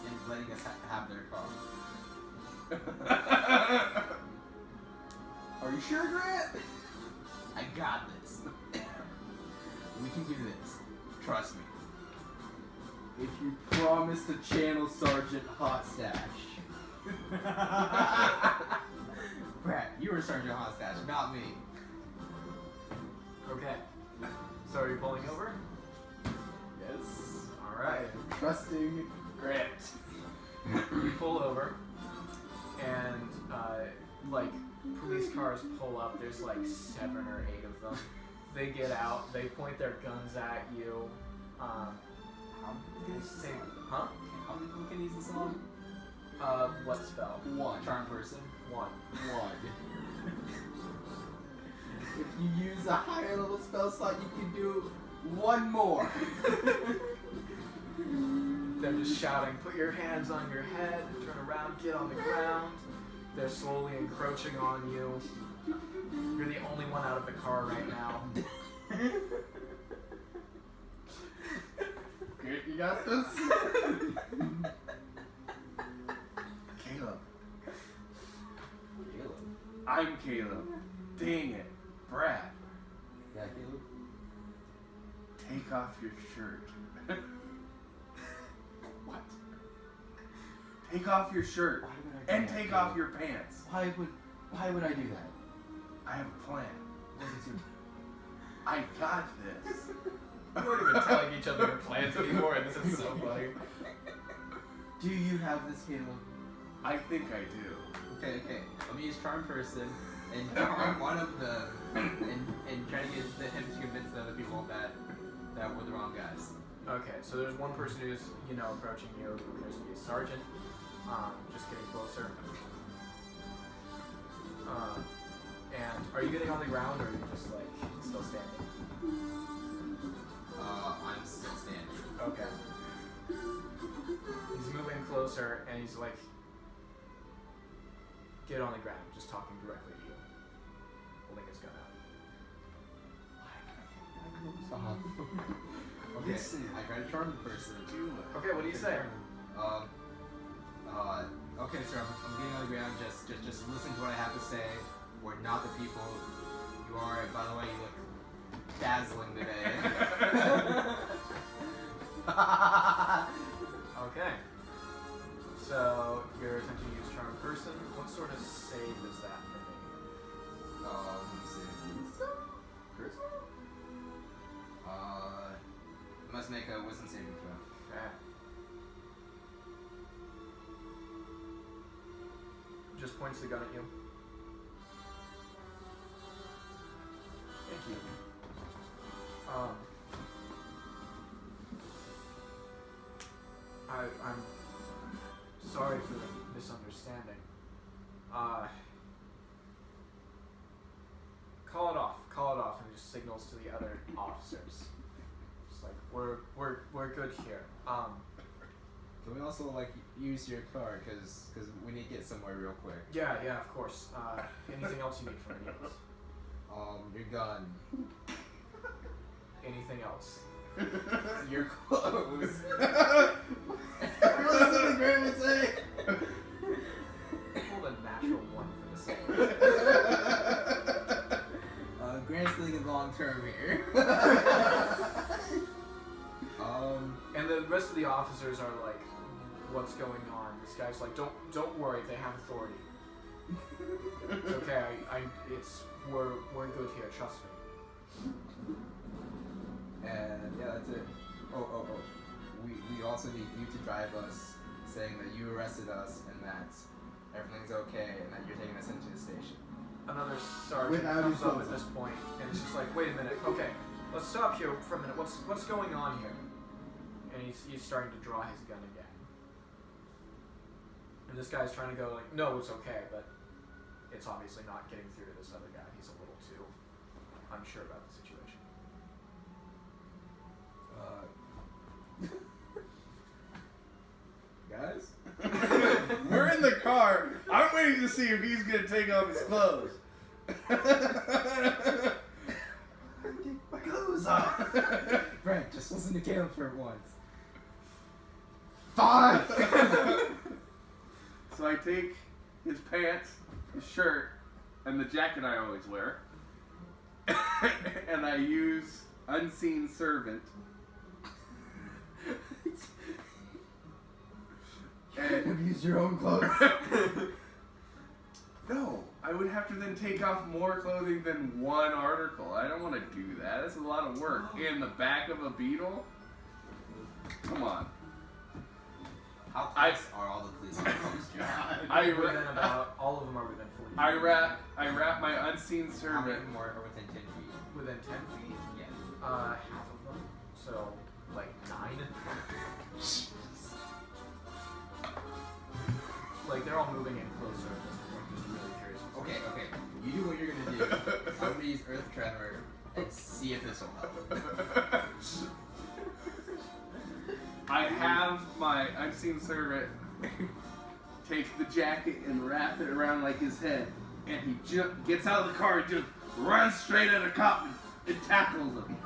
into letting us have their car. Are you sure, Grant? I got this. We can do this. Trust me. If you promise to channel Sergeant Hot Stash. Brad, you were Sergeant Hotstash, not me. Okay. So are you pulling over? Yes. All right. Trusting Grant. You pull over, and like police cars pull up. There's like 7 or 8 of them. They get out. They point their guns at you. They say, huh? How many people can use the song? What spell? One. Charm person. 1. If you use a higher level spell slot, you can do one more. They're just shouting, "Put your hands on your head, turn around, get on the ground." They're slowly encroaching on you. You're the only one out of the car right now. Okay, you got this? Caleb. I'm Caleb. Dang it. Brad. Yeah, Caleb. Take off your shirt. What? Take off your shirt. Why would I do And that, take Caleb? off your pants. Why would I do that? I have a plan. What is your... I got this. We weren't even telling each other our plans anymore, and this is so funny. Do you have this, Caleb? I think I do. Okay. Let me use charm person and charm one of the and try to get him to convince the other people that we're the wrong guys. Okay, so there's one person who's, you know, approaching you, who appears to be a sergeant. just getting closer. And are you getting on the ground, or are you just like still standing? I'm still standing. Okay. He's moving closer, and he's like, get on the ground, just talking directly to you, holding his gun out. Okay, I try to charm the person. Okay, what do you say? Okay, sir, I'm getting on the ground. Just listen to what I have to say. We're not the people you are. And by the way, you look dazzling today. Okay. So you're attempting to use charm person. What sort of save is that for me? Let me see. Charisma? Must make a wisdom saving throw. Okay. Just points the gun at you. Thank you. I'm sorry for the misunderstanding. Call it off, and just signals to the other officers. Just like we're good here. Can we also like use your car because we need to get somewhere real quick? Yeah, of course. Anything else you need from me? Your gun. Anything else? Your clothes. That's what Graham would say. Rolled a natural 1 for the same. Grant's thinking long term here. And the rest of the officers are like, "What's going on?" This guy's like, "Don't worry, they have authority. It's okay. We're good here. Trust me." And yeah, that's it. Oh. We also need you to drive us, saying that you arrested us and that everything's okay and that you're taking us into the station. Another sergeant Without comes his up clothes at this point, and it's just like, "Wait a minute. Okay, let's stop here for a minute. What's going on here?" And he's starting to draw his gun again. And this guy's trying to go like, "No, it's okay," but it's obviously not getting through to this other guy. He's a little too unsure about the situation. Guys? We're in the car. I'm waiting to see if he's gonna take off his clothes. Take my clothes off! Brent, just listen to Caleb for once. Fine. So I take his pants, his shirt, and the jacket I always wear, and I use unseen servant. And Use your own clothes. no, I would have to then take off more clothing than one article. I don't want to do that. That's a lot of work. In the back of a Beetle? Come on. How close are all the police officers? Within about all of them are within 40 feet. I wrap my unseen How many servant. more are within 10 feet? Within 10 feet. Yeah. Half of them. So like 9. Like they're all moving in closer at this point. Just really curious. Okay. You do what you're gonna do. I'm gonna use Earth Tremor and see if this will help. I have my unseen servant take the jacket and wrap it around like his head, and he gets out of the car and just runs straight at a cop and tackles him.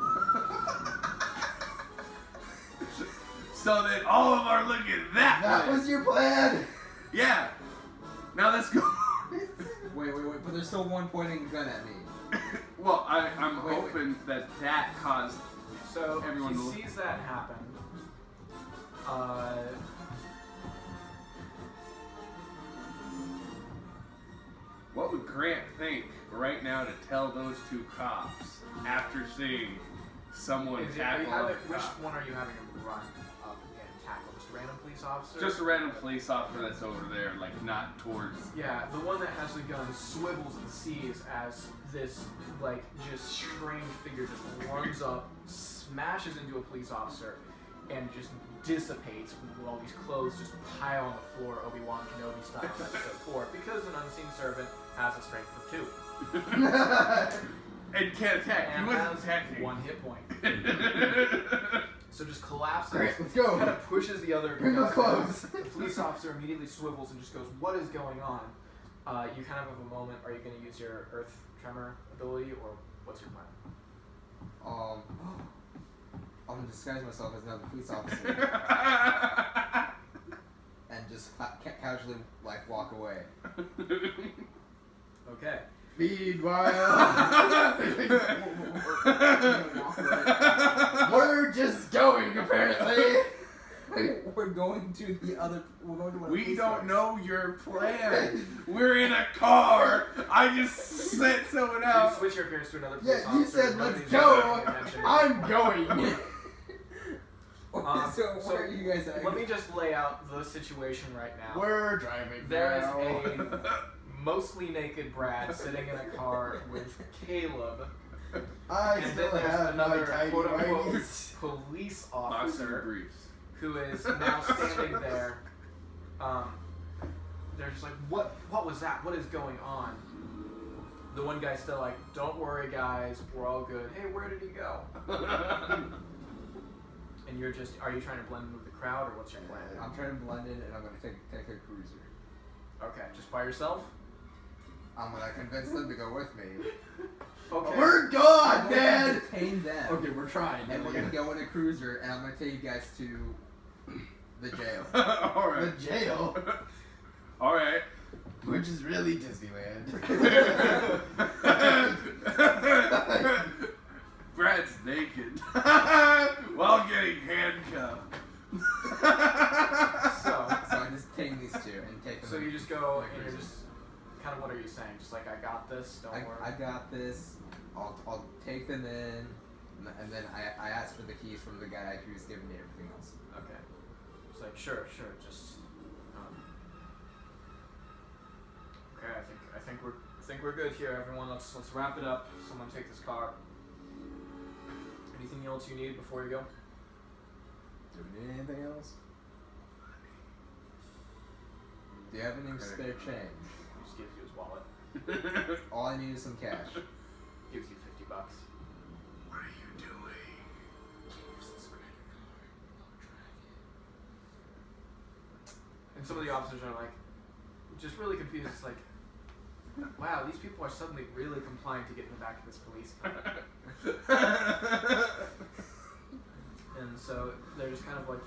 So that all of them are looking that way. was your plan! Yeah. Now let's go. Wait, but there's still one pointing a gun at me. Well, I'm hoping that caused So everyone to he look. sees that happen. What would Grant think right now to tell those two cops after seeing someone tackle a which cop? one are you having him run up and tackle? Just a random police officer? Just a random police officer that's over there, like not towards. Yeah, the one that has the gun swivels and sees as this, like, just strange figure just runs up, smashes into a police officer, and it just dissipates while these clothes just pile on the floor, Obi-Wan Kenobi style in episode 4, because an unseen servant has a strength of 2. And can't attack. And He wasn't has attacking. 1 hit point. So just collapses. Great, let's go. Kind of pushes the other Bring those guy. clothes. The police officer immediately swivels and just goes, "What is going on?" You kind of have a moment. Are you going to use your Earth Tremor ability, or what's your plan? I'm gonna disguise myself as another police officer and just casually like walk away. Okay. Meanwhile, we're just going apparently. We're going to the other. We're going to one of the We police don't cars. know your plan. We're in a car. I just sent someone You out. switch your appearance to another police Yeah, you officer. said let's Nobody's go. paying attention. I'm going. So where are you guys at? Let me just lay out the situation right now. We're driving There is now. a mostly naked Brad sitting in a car with Caleb, I and still then there's have my another tiny quote-unquote whities. police Boxer officer briefs. who is now standing there. They're just like, what was that? What is going on? The one guy's still like, don't worry guys, we're all good. Hey, where did he go? And you're just, are you trying to blend in with the crowd, or what's your plan? I'm trying to blend in, and I'm gonna take a cruiser. Okay, just by yourself? I'm gonna convince them to go with me. Okay. We're I'm gone, gonna man. detain them. Okay, we're trying. And we're gonna go in a cruiser, and I'm gonna take you guys to the jail. All right. The jail, All right. which is really Disneyland. Brad's naked while getting handcuffed. So I just tame these two and take them. So you just go and you're just kind of, what are you saying? Just like, I got this, don't worry. I got this. I'll take them in, and then I ask for the keys from the guy who's giving me everything else. Okay. It's like, sure, just. Okay, I think we're good here, everyone. Let's wrap it up. Someone take this car. Anything else you need before you go? Do we need anything else? Do you have any spare change? He just gives you his wallet. All I need is some cash. Gives you $50. What are you doing? And some of the officers are like, just really confused. It's like, wow, these people are suddenly really compliant to get in the back of this police car. And so they're just kind of like,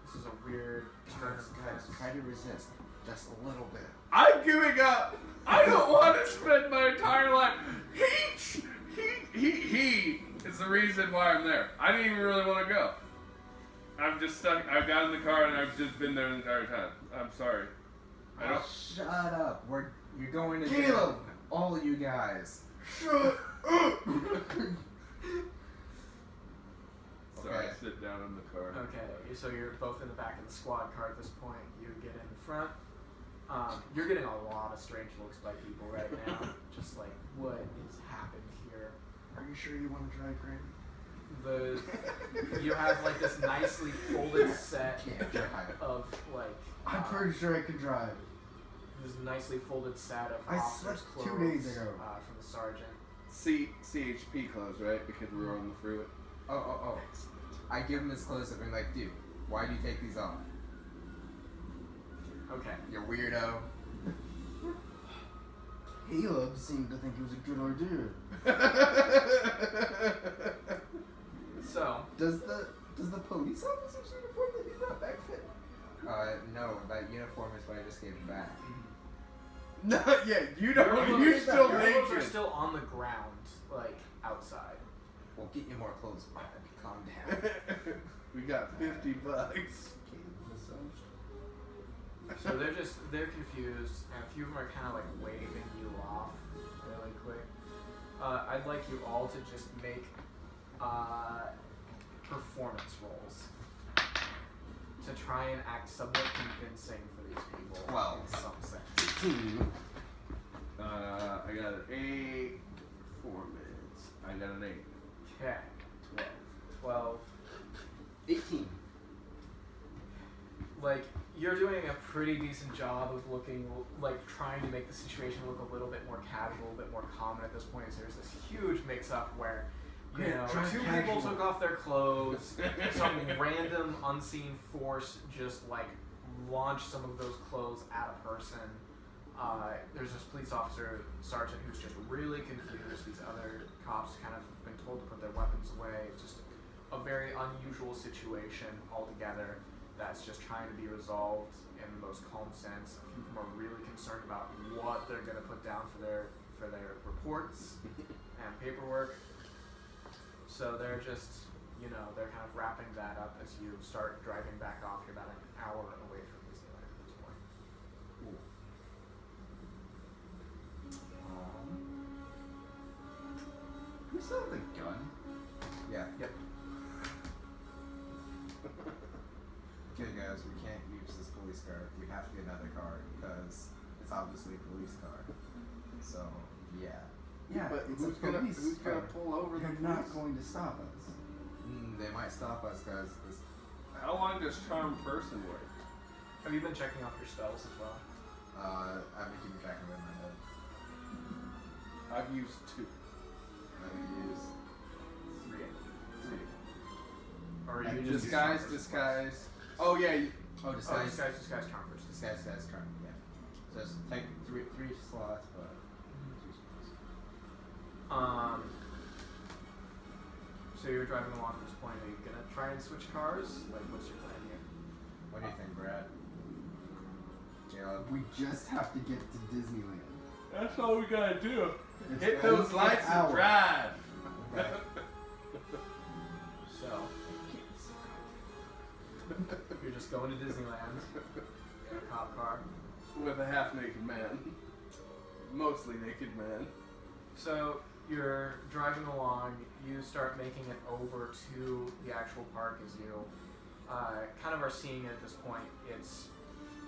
this is a weird turn of events. Try to resist just a little bit. I'm giving up. I don't want to spend my entire life. He is the reason why I'm there. I didn't even really want to go. I'm just stuck. I got in the car and I've just been there the entire time. I'm sorry. I don't. Shut up. You're going to Caleb! jail. All of you guys. Shut up. So I sit down in the car. Okay, so you're both in the back of the squad car at this point. You get in front. You're getting a lot of strange looks by people right now. Just like, what is happened here? Are you sure you want to drive, Grant? You have like this nicely folded set Can't drive. of like. I'm pretty sure I can drive. This nicely folded set of I officers' slept 2 clothes days ago. From the sergeant. CHP clothes, right? Because we were on the freeway. Oh. I give him his clothes and I'm like, dude, why do you take these off? Okay. You weirdo. Caleb seemed to think it was a good idea. So. Does the police officer's uniform that you brought back fit? No, that uniform is what I just gave him back. No, yeah, you don't. You're still Your clothes are naked. still on the ground, like outside. We'll get you more clothes, Brad. Calm down. We got $50. So they're confused, and a few of them are kind of like waving you off really quick. I'd like you all to just make performance rolls to try and act somewhat convincing for these people. Well, in some sense. I got an 8. 4 minutes. I got an 8. Okay. 12. 18. like you're doing a pretty decent job of looking like trying to make the situation look a little bit more casual, a bit more common at this point. Is there's this huge mix-up where you know two people took off their clothes, some random unseen force just like launched some of those clothes at a person. There's this police officer, sergeant, who's just really confused. These other cops kind of have been told to put their weapons away. It's just a very unusual situation altogether that's just trying to be resolved in the most calm sense. A few of them are really concerned about what they're going to put down for their reports and paperwork. So they're just, you know, they're kind of wrapping that up as you start driving back off. You're about an hour away from Disneyland at this point. We still have the gun. Yeah. Yep. Okay, guys, we can't use this police car. We have to get another car because it's obviously a police car. So, yeah. Yeah, But it's who's a gonna police car. pull over the They're police? not going to stop us. They might stop us because this. How long does charm person work? Have you been checking off your spells as well? I've been keeping track of it in my head. I've used 2. Let me use 3. Or Like you just Disguise. Oh yeah. Oh, disguise. disguise charm first. Disguise, turn. Yeah. So just take three slots, but 2 slots. So you're driving along at this point. Are you gonna try and switch cars? Like, what's your plan here? What do you think, Brad? Caleb? We just have to get to Disneyland. That's all we gotta do. It's Hit only those an lights and hour. drive. Okay. So you're just going to Disneyland in a cop car. With a half-naked man. Mostly naked man. So you're driving along. You start making it over to the actual park as you kind of are seeing it at this point. It's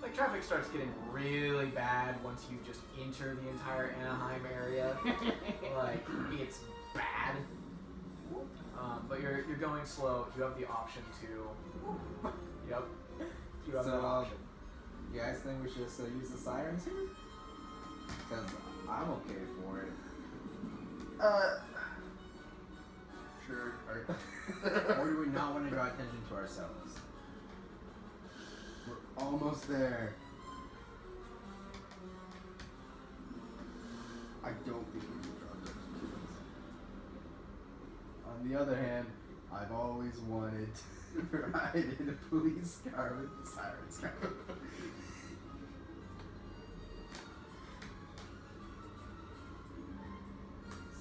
like traffic starts getting really bad once you just enter the entire Anaheim area. Like it's bad. But you're going slow. You have the option to. Yep. You have that option. You guys think we should just use the sirens here? Because I'm okay for it. Sure. Or do we not want to draw attention to ourselves? We're almost there. I don't think we can draw attention to us. On the other hand, I've always wanted to ride in a police car with the sirens going.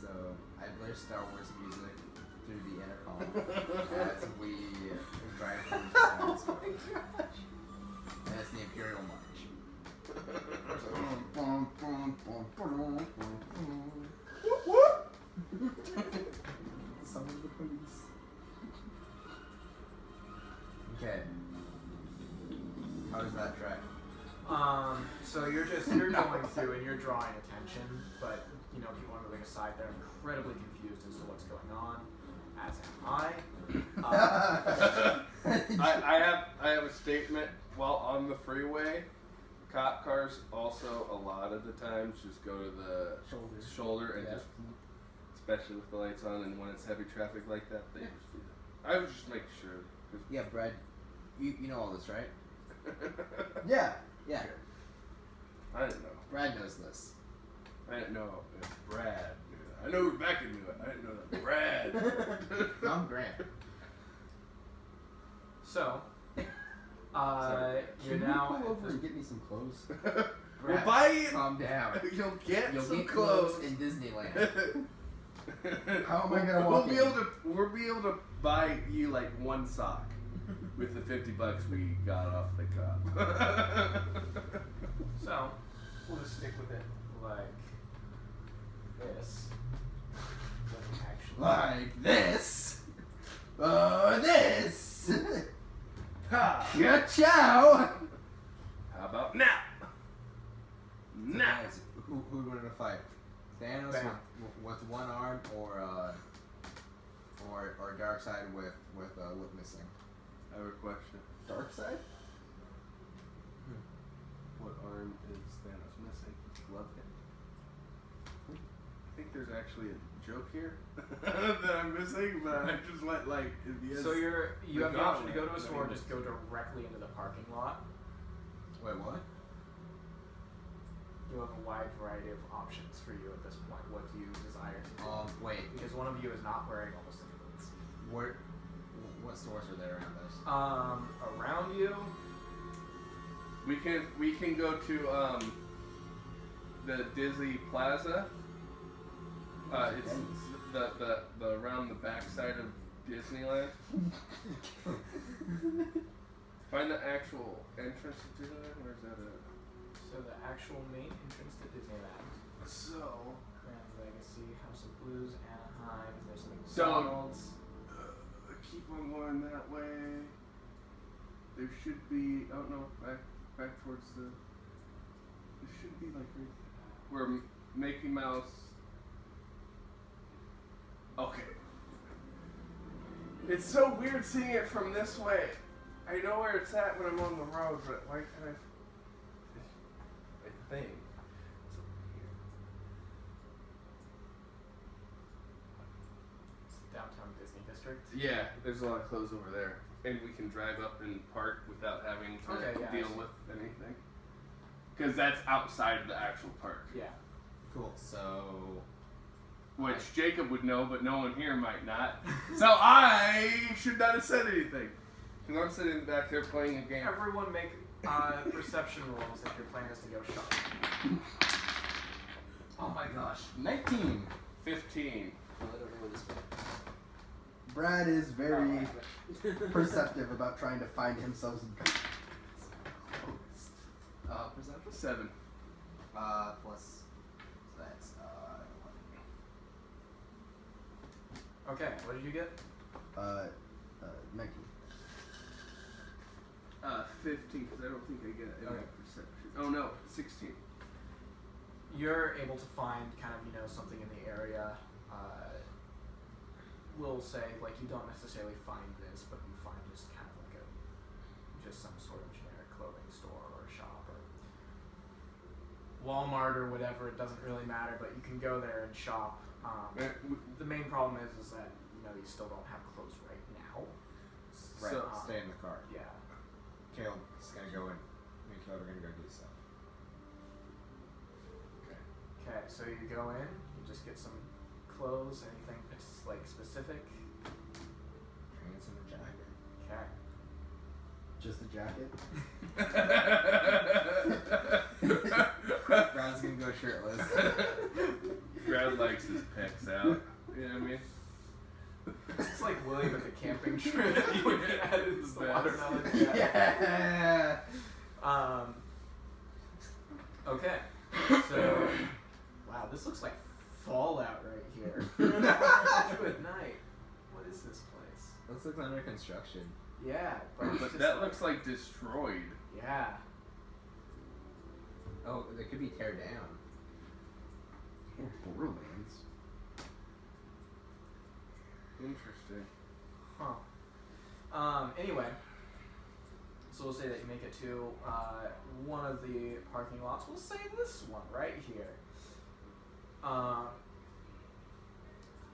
So I play Star Wars music through the intercom as we drive through the sirens. Oh my gosh. And it's the Imperial March. Summon the police. Okay. How does that track? So you're going through and you're drawing attention, but you know people on the other side they're incredibly confused as to what's going on, as am I. I have a statement. While on the freeway, cop cars also a lot of the times just go to the shoulder and Yeah. just, especially with the lights on and when it's heavy traffic like that, they just do that. I was just making sure. Yeah, Brad, you know all this, right? Yeah. Yeah. I didn't know. Brad knows this. I didn't know if Brad knew that. I know Rebecca knew it. I didn't know that Brad. I'm Grant. So, Can you're you now. pull over and get me some clothes? We'll buy you. Calm down. You'll get You'll some get clothes. clothes in Disneyland. How am I gonna walk in? We'll be able to buy you like one sock with the $50 we got off the cop. So, we'll just stick with it like this. Doesn't actually. Like this. This. Ha! Ka-chow. How about now? So Now. guys, who would want to fight? Thanos Bam. with one arm, or Darkseid with lip missing? I have a question. Dark side? arm is Thanos missing? Glove him. I think there's actually a joke here that I'm missing, but I just let if he has So you have the option to go to a gauntlet, store, then just go directly into the parking lot. Wait, what? You have a wide variety of options for you at this point. What do you desire to do? Wait. Because one of you is not wearing almost any boots. What stores are there around us? Around you, we can go to the Disney Plaza. It's the around the backside of Disneyland. Find the actual entrance to Disneyland. Where's that at? so the actual main entrance to Disneyland. So Grand Legacy, House of Blues, Anaheim. There's some So- McDonald's. keep on going that way. There should be. Oh no, back towards the. There should be right where Mickey Mouse. Okay. It's so weird seeing it from this way. I know where it's at when I'm on the road, but why can't I? I think. It's over here. It's the downtown Disney district. Yeah, there's a lot of clothes over there, and we can drive up and park without having to Okay, yeah, I deal see. with anything. Because that's outside of the actual park, Yeah. Cool. So. which Jacob would know, but no one here might not. So I should not have said anything. Because I'm sitting back there playing a game. Everyone make perception rolls if your plan is to go shopping. Oh my gosh. 19. 15. I don't know where this went. Brad is very perceptive about trying to find himself some clothes. Perception? 7. Plus. So that's 11. Okay, what did you get? 19. 15, because I don't think I get any Okay. perception. Oh no, 16. You're able to find kind of, something in the area. We'll say, you don't necessarily find this, but you find just kind of just some sort of generic clothing store or shop or Walmart or whatever. It doesn't really matter, but you can go there and shop. The main problem is that, you still don't have clothes right now. Right. So- Stay in the car. Yeah. Caleb's gonna go in. Me and Caleb are gonna go do stuff. Okay, so you go in, you just get some clothes, anything specific. Pants and a jacket. Okay. Just a jacket? Brown's gonna go shirtless. Brad likes his pecs out. You know what I mean? It's like William at the camping trip. You added the watermelon. Yeah. Okay. So, wow, this looks like Fallout right here. Good night. What is this place? This looks under construction. Yeah, but it's But just that looks like destroyed. Yeah. Oh, they could be tear down. Oh, Borderlands. Interesting. Huh. Anyway, so we'll say that you make it to one of the parking lots. We'll say this one right here.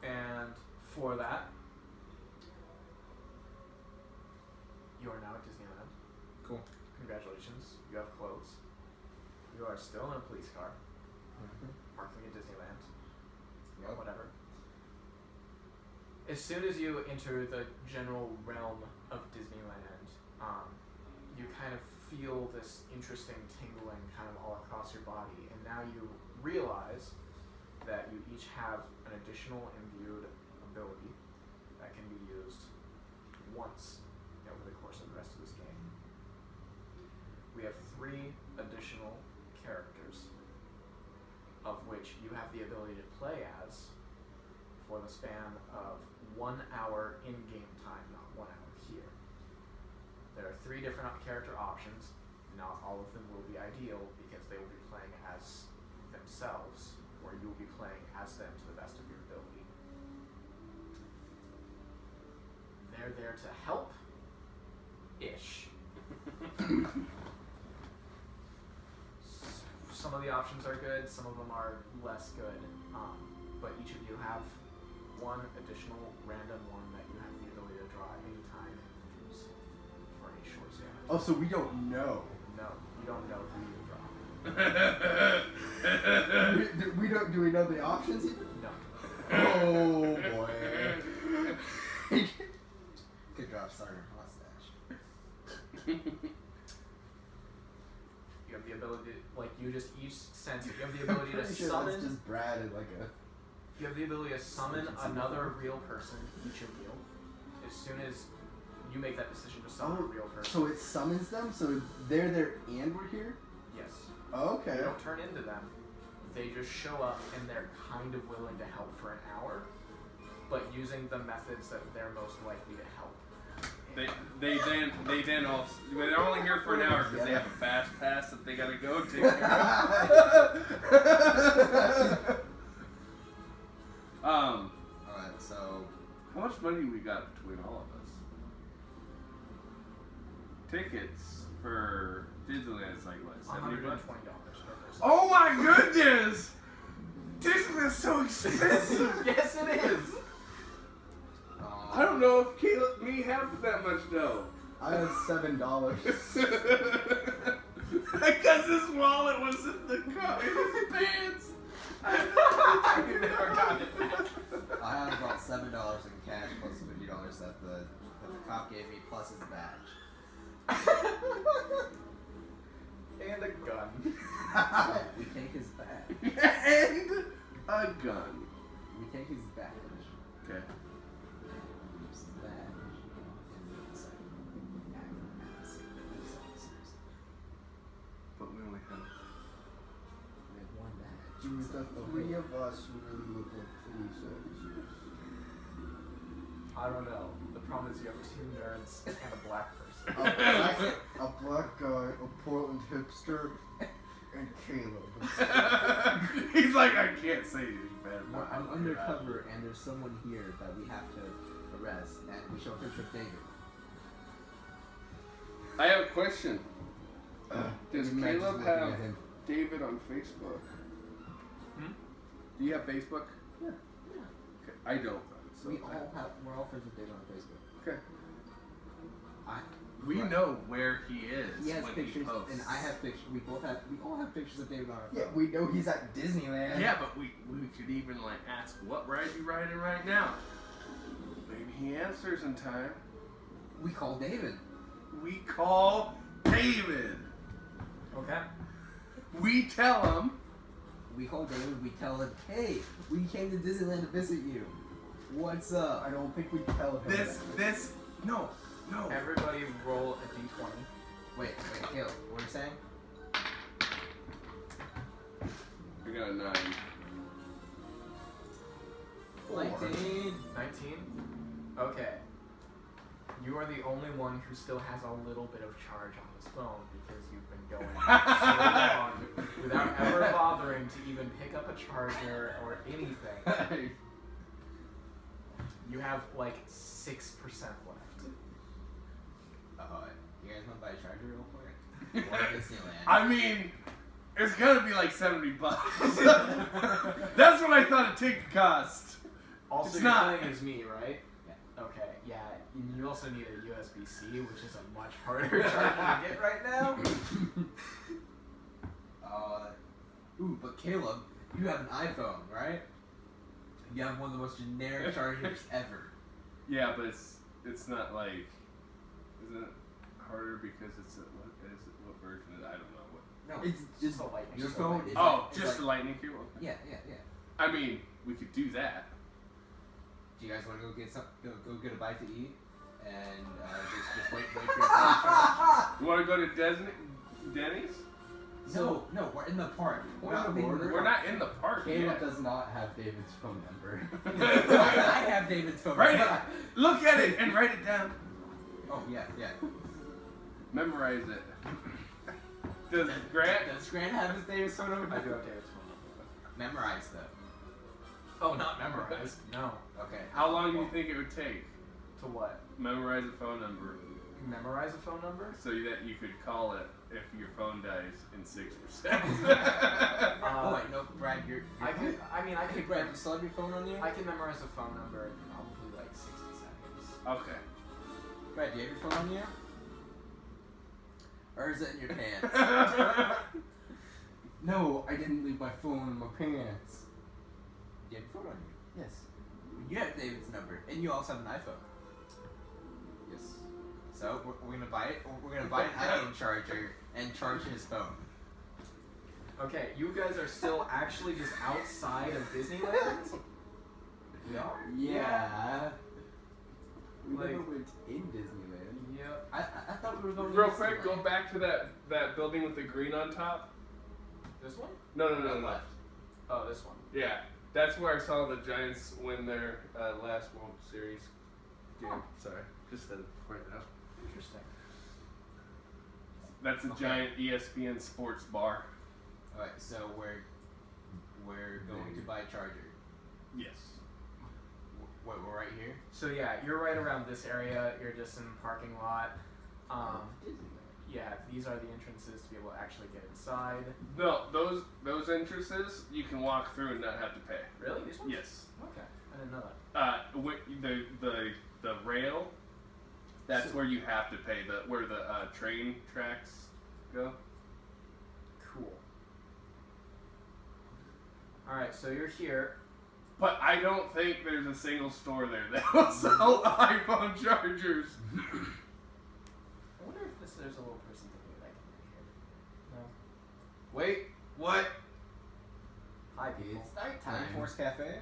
And for that, you are now at Disneyland. Cool. Congratulations, you have clothes. You are still in a police car, parking at Disneyland. Yep. Whatever. As soon as you enter the general realm of Disneyland, you kind of feel this interesting tingling kind of all across your body, and now you realize that you each have an additional imbued ability that can be used once over the course of the rest of this game. We have 3 additional characters, of which you have the ability to play as for the span of 1 hour in-game time, not 1 hour here. There are 3 different character options. Not all of them will be ideal because they will be playing as themselves, or you will be playing as them to the best of your ability. They're there to help, ish. some of the options are good, some of them are less good. But each of you have one additional random one that you have the ability to draw anytime and use for a short stand. Oh, so we don't know. No, you don't know who you draw. We don't. Do we know the options even? No. Oh boy. Good job, starter mustache. You have the ability, like you just each sense. You have the ability to Pretty sure summon. that's just Brad and like a. You have the ability to summon another real person, each of you, as soon as you make that decision to summon a real person. So it summons them. So they're there and we're here. Yes. Oh, okay. You don't turn into them. They just show up and they're kind of willing to help for an hour, but using the methods that they're most likely to help. They're only here for an hour because they have a fast pass that they gotta go to. Alright, so How much money we got between all of us? Tickets for Disneyland is like what, $70? $120 per person. Oh my goodness! Disneyland's so expensive! Yes, it is! I don't know if Caleb me have that much dough. I have $7. Because his wallet was in the car, in his pants. I never got it back. I have about $7 in cash plus $50 that the cop gave me plus his badge. And a gun. We take his badge. And a gun. We take his badge. Okay. Use the badge. And it's like, act as police officers. But we only have. We have one badge. Dude, the three of us really look like police officers. I don't know. The problem is you have 2 nerds and a black person. A black guy, a Portland hipster, and Caleb. He's like, I can't say anything bad. No, I'm undercover and there's someone here that we have to arrest and we show a picture of David. I have a question. Does You're not just Caleb looking have at him. David on Facebook? Hmm? Do you have Facebook? Yeah. Okay. I don't. So We're all friends with David on Facebook. Okay. We know where he is. He has when pictures, he posts. and I have pictures. We all have pictures of David on our phone. Yeah, we know he's at Disneyland. Yeah, but we could even like ask, what ride you riding right now? Maybe he answers in time. We call David. We call David. Okay. We tell him. We call David. We tell him, hey, we came to Disneyland to visit you. What's up? I don't think we tell him No. Everybody roll a d20. Wait, Caleb, what are you saying? I got a 9. 19. 19? Okay. You are the only one who still has a little bit of charge on this phone because you've been going so long without ever bothering to even pick up a charger or anything. You have like 6% left. You guys want to buy a charger real quick? Or Disneyland? I mean, it's gonna be like $70. That's what I thought a ticket cost. Also, It's you're not. playing as me, right? Yeah. Okay, yeah. You also need a USB-C, which is a much harder charger to get right now. But Caleb, you have an iPhone, right? You have one of the most generic chargers ever. Yeah, but it's not like. Isn't it harder because it's what version is it? I don't know what. No, it's just a lightning. your Just a phone. lightning. Is Oh, it's just like, the lightning cable. yeah. I mean, we could do that. Do you guys want to go get go get a bite to eat and just wait for your phone to charge? You want to go to Denny's? No, we're in the park. We're not in the We're not in the park Caleb yet. does not have David's phone number. I have David's phone. Write it. Look at it and write it down. Oh yeah. Memorize it. Does Grant? Does Grant have his David's phone number? I do have David's phone number. Memorize though. Oh, not memorized. No. Okay. How long do you think it would take? To what? Memorize a phone number. memorize a phone number. So that you could call it if your phone dies in 6%. Oh wait, no, Brad, I could. I mean, I Hey could. Brad, you still have your phone on you? I can memorize a phone number in probably like 60 seconds. Okay. Brad, do you have your phone on you? Or is it in your pants? No, I didn't leave my phone in my pants. Do you have your phone on you? Yes. You have David's number, and you also have an iPhone. Yes. So we're gonna buy it. We're gonna buy an iPhone charger and charge his phone. Okay, you guys are still actually just outside of Disneyland. We are. Yeah. We Like- never went in Disneyland. Yep. I thought we were going. Real to quick, go Disneyland. back to that building with the green on top. This one? No. Left. Oh, this one. Yeah, that's where I saw the Giants win their last World Series game. Oh. Sorry, just to point it out. Interesting. That's a Okay. giant ESPN sports bar. All right, so we're going to buy a charger. Yes. We're right here. So yeah, you're right around this area. You're just in the parking lot. Disneyland. Yeah, these are the entrances to be able to actually get inside. No, those entrances you can walk through and not have to pay. Really? These ones? Yes. Okay, I didn't know that. The rail. That's So- where you have to pay. Where the train tracks go. Cool. All right, so you're here. But I don't think there's a single store there that will sell iPhone chargers. I wonder if there's a little person thinking that I can make here. No. Wait, what? Hi, people. It's nighttime. Rainforest Cafe.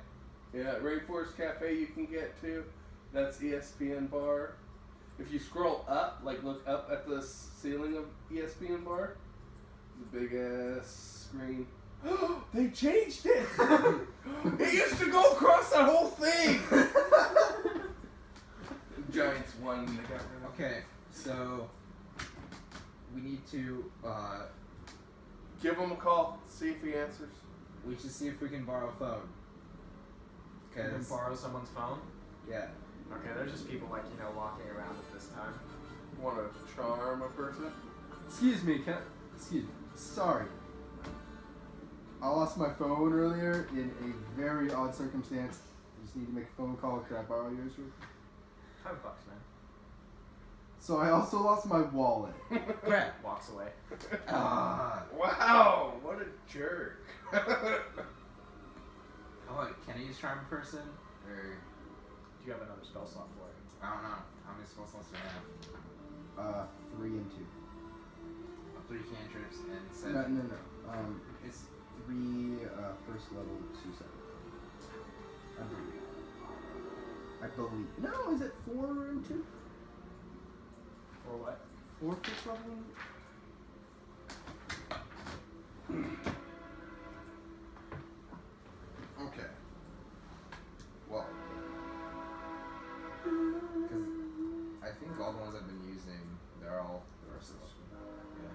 Yeah, Rainforest Cafe you can get to. That's ESPN Bar. If you scroll up, like look up at the ceiling of ESPN Bar, there's a big ass screen. They changed it! It used to go across that whole thing! Giants won. They got rid of it. Okay, so we need to. Give him a call, see if he answers. We should see if we can borrow a phone. You can 'Cause- borrow someone's phone. yeah. Okay, there's just people like walking around at this time. Want to charm a person? Excuse me, excuse me. Sorry. I lost my phone earlier in a very odd circumstance. I just need to make a phone call. Could I borrow yours real quick? $5, man. So I also lost my wallet. Brad. Walks away. Wow, what a jerk. How about can I use charm person or Do you have another spell slot for it? I don't know how many spell slots do I have? 3 and 2. 3 cantrips and No, 7. no. It's 3 first level, 2 second. I believe. No, is it 4 and 2? For what? 4 first level? Okay. Well, because I think all the ones I've been using, they're all first level. Yeah.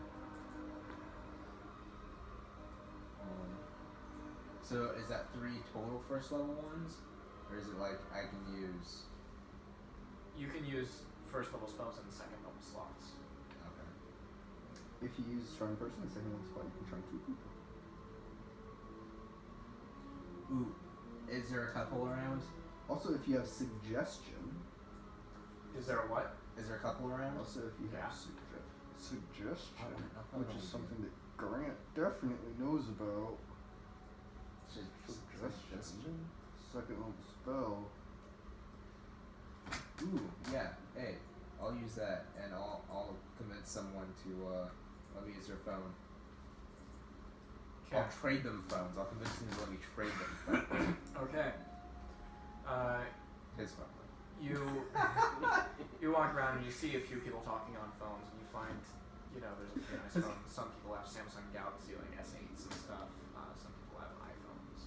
So is that 3 total first level ones, or is it like I can use? You can use first level spells in the second level slots. Okay. If you use charm person, the second level spot, you can charm 2 people. Ooh, is there a couple around? Also, if you have suggestion. Is there a what? Is there a couple around? Also, if you have Yeah. suggestion, I'll probably which is do something that Grant definitely knows about. Suggestion? Second level spell. Ooh, yeah. Hey, I'll use that, and I'll convince someone to let me use their phone. I'll trade them phones. I'll convince them to let me trade them phones. Okay. His phone. You walk around and you see a few people talking on phones, and you find, there's a few nice phones. Some people have Samsung Galaxy like S8s and stuff. Some people have iPhones.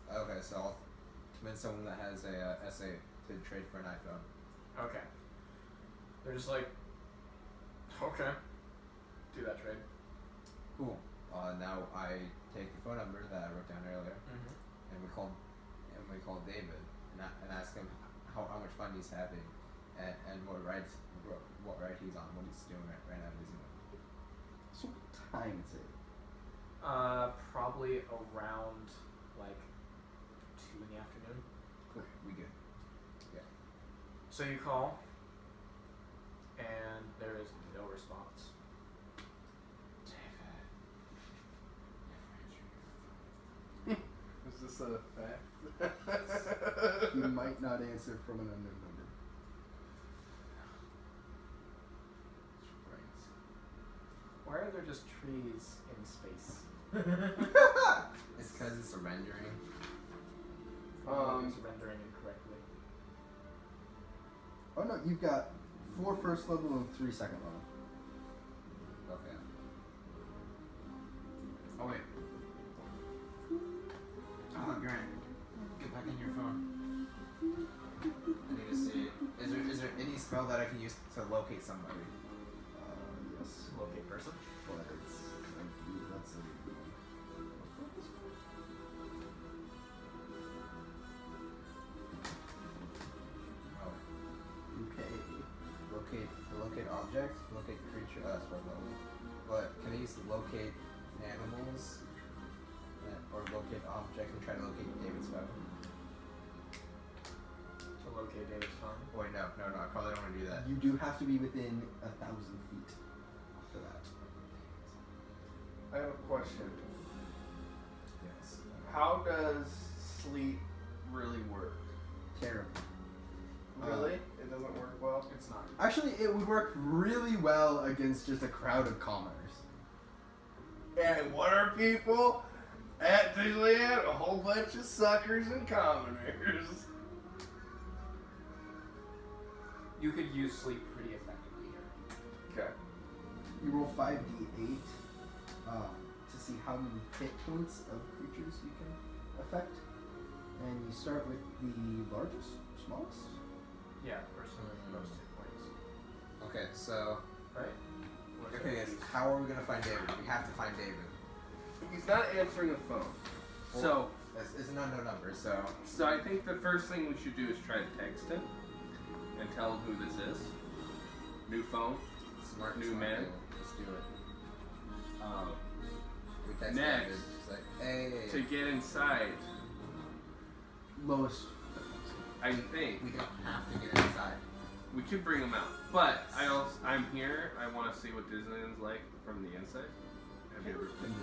Okay, so I'll convince someone that has a S8 to trade for an iPhone. Okay. They're just like, okay, do that trade. Cool. Now I take the phone number that I wrote down earlier, Mm-hmm. and we call David, and ask him how much fun he's having, and what ride he's on, what he's doing right now at Disneyland. So what time is it? Probably around like 2 in the afternoon. Cool, we good. So you call, and there is no response. Is this a fact? You might not answer from an unknown number. Why are there just trees in space? It's because it's a rendering. It's rendering incorrectly. Oh no, you've got 4 first level and 3 second level. Okay. Oh wait. Oh, Grant, get back in your phone. I need to see. Is there any spell that I can use to locate somebody? Yes. Locate person. But it's, I believe that's a Oh, okay. locate object, locate creature. That's what level. But can I use locate animals, or locate object and try to locate David's phone? To locate David's phone. Oh wait, no, I probably don't want to do that. You do have to be within 1,000 feet for that. I have a question. Yes. How does sleep really work? Terrible. Really? It doesn't work well? It's not. Actually, it would work really well against just a crowd of commoners. And what are people at Disneyland? A whole bunch of suckers and commoners. You could use sleep pretty effectively here. Okay. You roll 5d8 to see how many hit points of creatures you can affect. And you start with the largest, smallest. Yeah, person with the most hit points. Okay, so. Right? What's Okay, your guys, use? how are we gonna find David? We have to find David. He's not answering the phone. Well, it's an unknown number, so. So I think the first thing we should do is try to text him and tell him who this is. New phone. Smart New man. deal. Let's do it. We text Next. David. It's like, hey. To get inside, Lowest. I think We don't have to get inside. we could bring him out. But I'm here. I want to see what Disneyland's like from the inside. Have you ever been?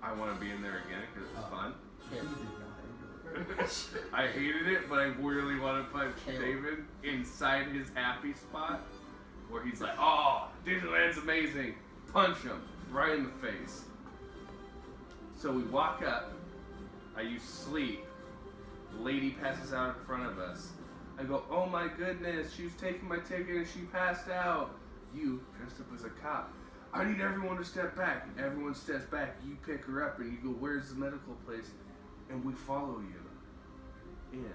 I want to be in there again because it's fun. You did not enjoy it. I hated it, but I really want to punch Caleb. David inside his happy spot where he's like, "Oh, Disneyland's amazing." Punch him right in the face. So we walk up. I use sleep. The lady passes out in front of us. I go, "Oh my goodness, she was taking my ticket and she passed out." You, dressed up as a cop, "I need everyone to step back." Everyone steps back. You pick her up and you go, "Where's the medical place?" And we follow you in.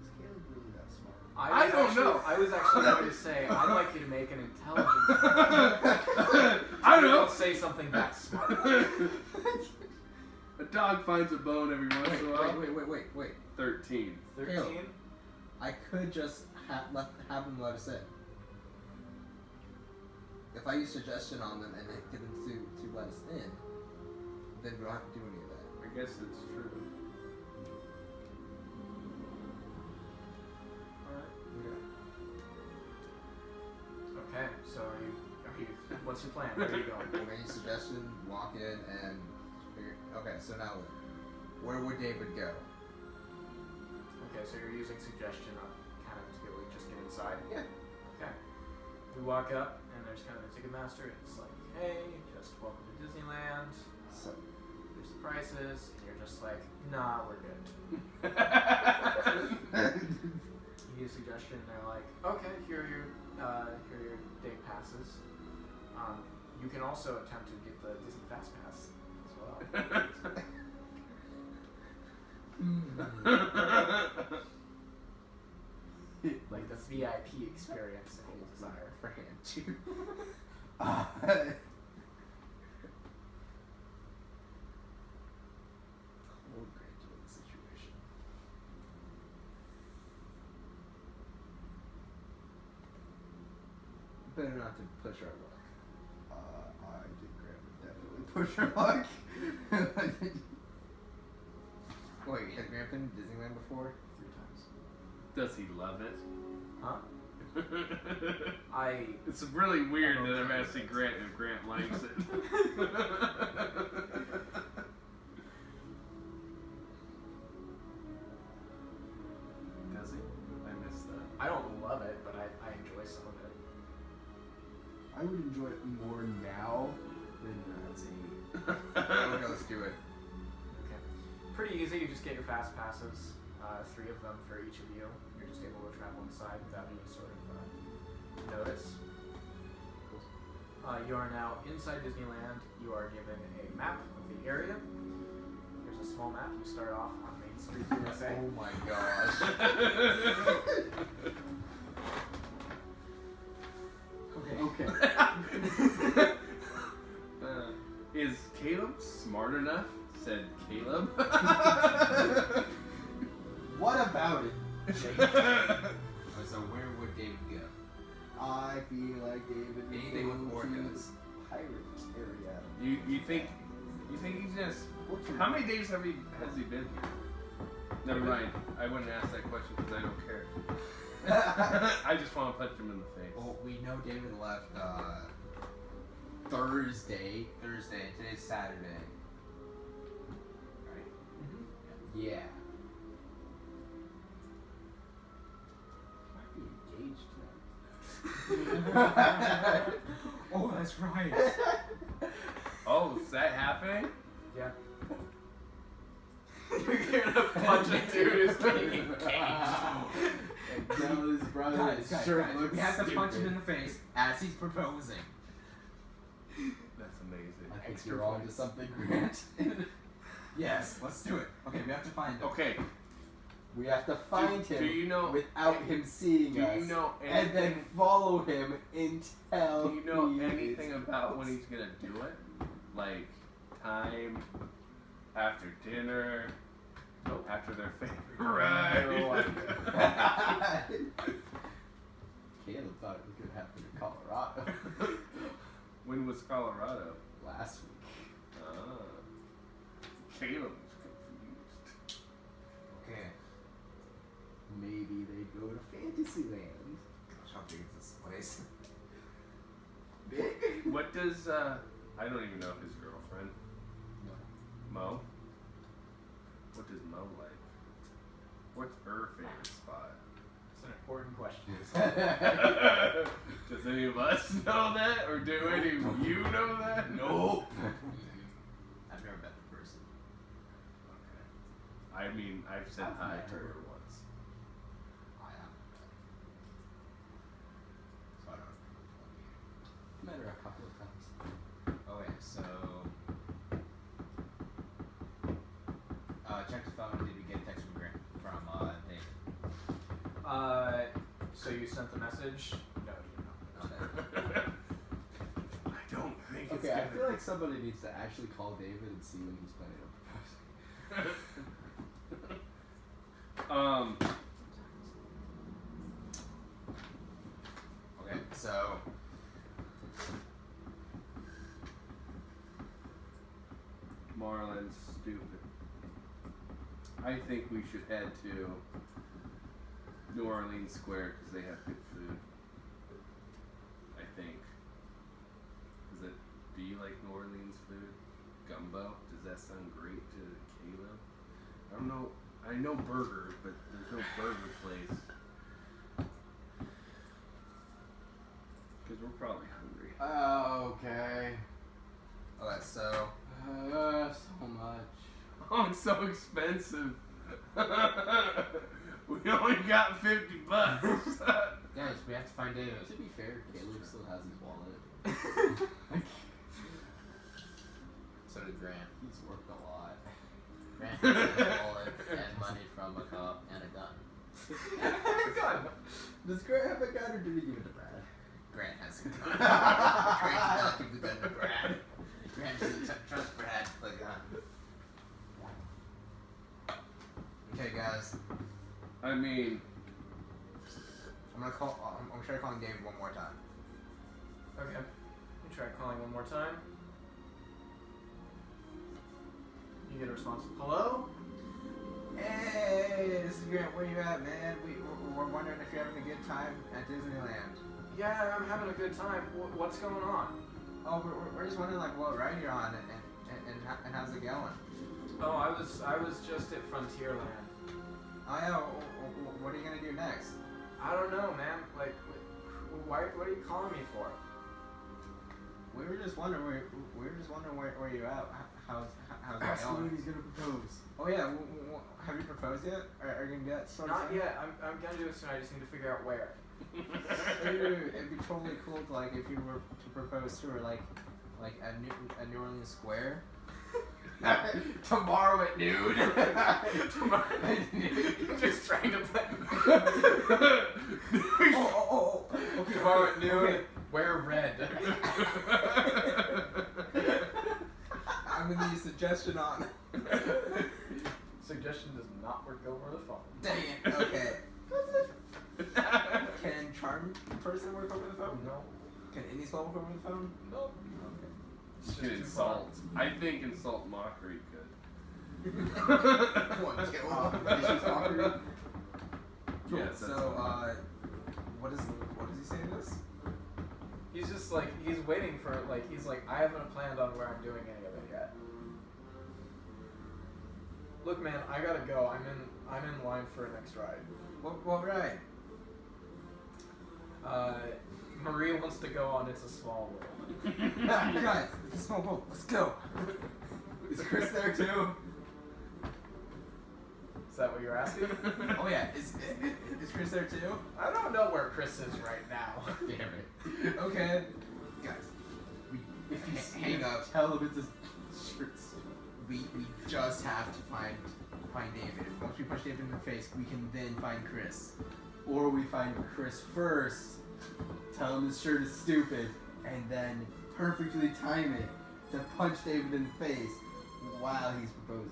Is Caleb really that smart? I don't know. I was actually going to say, I'd like you to make an intelligence check. I don't know. Don't say something that smart. A dog finds a bone every once in a while. Wait. 13. 13? I could just have them let us in. If I use suggestion on them and get them to let us in, then we don't have to do any of that. I guess it's true. Okay, so are you, what's your plan? Where are you going? Any suggestion, walk in and figure. Okay, so now where would David go? Okay, so you're using suggestion on kind of to be able to just get inside? Yeah. Okay. We walk up, and there's kind of a Ticketmaster, and it's like, "Hey, just welcome to Disneyland. So Here's the prices." And you're just like, "Nah, we're good." You use suggestion, and they're like, "Okay, here are your day passes. You can also attempt to get the Disney Fast Pass as well." Like the VIP experience if you desire. for him too. better not to push our luck. I think Grant would definitely push our luck. Wait, has Grant been to Disneyland before? 3 times. Does he love it? Huh? It's really weird I don't that I'm think asking it is. Grant if Grant likes it. Does he? I missed that. I don't love it, but I enjoy some of it. I would enjoy it more now than as a. Okay, let's do it. Okay. Pretty easy. You just get your fast passes. 3 of them for each of you. You're just able to travel inside without any sort of notice. You are now inside Disneyland. You are given a map of the area. Here's a small map. You start off on Main Street, USA. Oh my gosh. Okay. Is Caleb smart enough? Said Caleb. What about it? So where would David go? I feel like David would Anything go with to orcas. pirate area. You think he's just? How many days has he been here? Never mind. I wouldn't ask that question because I don't care. I just want to punch him in the face. Well, we know David left Thursday. Today's Saturday. Right? Yeah. Might be engaged then. Oh, that's right. Oh, is that happening? Yeah. You're gonna punch a dude who's getting engaged. And tell his brother his Guys, shirt guys, looks we have to punch him in stupid. the face as he's proposing. That's amazing. I think you're on to something, Grant. Yes, let's do it. Okay, we have to find him. Okay. We have to find Do him you know? without him seeing Do us. you know and anything? then follow him until Do you know he anything is about when close. he's gonna do it? Like time after dinner, after their favorite ride. Caleb thought it was gonna happen in Colorado When was Colorado? last week. Caleb was confused. Okay. Maybe they go to Fantasyland. Gosh, how big is this place? Big. What does I don't even know his girlfriend. Mo? What does Mo like? What's her favorite spot? It's an important question. Does any of us know that? Or do any of you know that? Nope. I've never met the person. Okay. I mean, I've said I've hi met to her. her once. I haven't met. So I don't know. Met her a couple of times. Okay, so check the phone. Did we get a text from Grant from David? So you sent the message? No, you did not. Okay. I don't think it's Okay, I gonna feel like somebody needs to actually call David and see when he's planning on proposing. Okay, so Marlin's stupid. I think we should head to New Orleans Square because they have good food. I think. Is it? Do you like New Orleans food? Gumbo? Does that sound great to Caleb? I don't know. I know burgers, but there's no burger place. Because we're probably hungry. Okay. okay, so So much. Oh, it's so expensive. We only got $50. guys, we have to find David. To be fair, Caleb still has his wallet. So did Grant. He's worked a lot. Grant has a wallet and money from a cop and a gun. gun. Does Grant have a gun or did he give it to Brad? Grant has a gun. Grant did not give the gun to Brad. Grant doesn't trust Brad with a gun. Okay, guys. I mean, I'm gonna try calling David one more time. Okay. Let me try calling one more time. You get a response. Hello? Hey, this is Grant. Where you at, man? We're wondering if you're having a good time at Disneyland. Yeah, I'm having a good time. What's going on? Oh, we're just wondering like what ride you're on and how's it going? Oh, I was just at Frontierland. Oh yeah, what are you gonna do next? I don't know, man. Like, what are you calling me for? We were just wondering where you're at. How's it Ask him going? when he's gonna propose. Oh yeah, have you proposed yet? Are you gonna do that sort of Not thing? yet. I'm gonna do it soon. I just need to figure out where. It'd be totally cool to like if you were to propose to her like at New Orleans Square. Tomorrow at noon. Tomorrow at noon. Just trying to play. Oh. Okay. Tomorrow at noon. Okay. Wear red. I'm gonna need a suggestion on. Suggestion does not work over the phone. Dang it. Okay. Can charm person work over the phone? No. Can any spell work over the phone? No. You can insult. I think insult mockery could. One kill. Vicious mockery. Yes, that's So, what does he say to this? He's just like, he's waiting for, like, he's like, I haven't planned on where I'm doing any of it yet. Look, man, I gotta go. I'm in line for a next ride. What ride? Marie wants to go on It's a Small World. Guys, it's a small world. Let's go. Is Chris there too? Is that what you're asking? Oh yeah. Is Chris there too? I don't know where Chris is right now. Damn it. Okay. Guys, if you hang up, Tell him it's a shirt. we just have to find David. Once we punch David in the face, we can then find Chris. Or we find Chris first, tell him his shirt is stupid, and then perfectly time it to punch David in the face while he's proposing.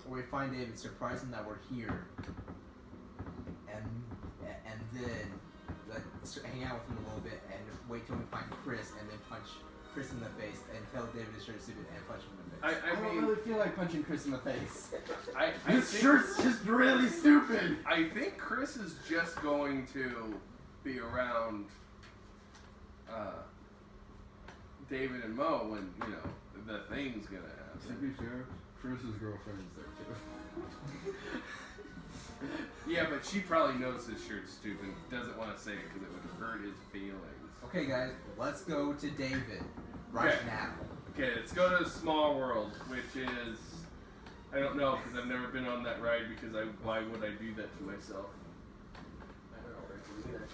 Or we find David, surprise him that we're here, and then like hang out with him a little bit, and wait till we find Chris, and then punch Chris in the face, and tell David his shirt is stupid, and punch him in the face. I don't mean, really feel like punching Chris in the face. I His think, shirt's just really stupid. I think Chris is just going to be around David and Mo when, you know, the thing's gonna To happen. be fair, Chris's girlfriend is there too. Yeah, but she probably knows his shirt's stupid. Doesn't want to say it because it would hurt his feelings. Okay, guys, let's go to David right Okay. now. Okay, let's go to Small World, which is, I don't know because I've never been on that ride because why would I do that to myself? I don't know where it is either.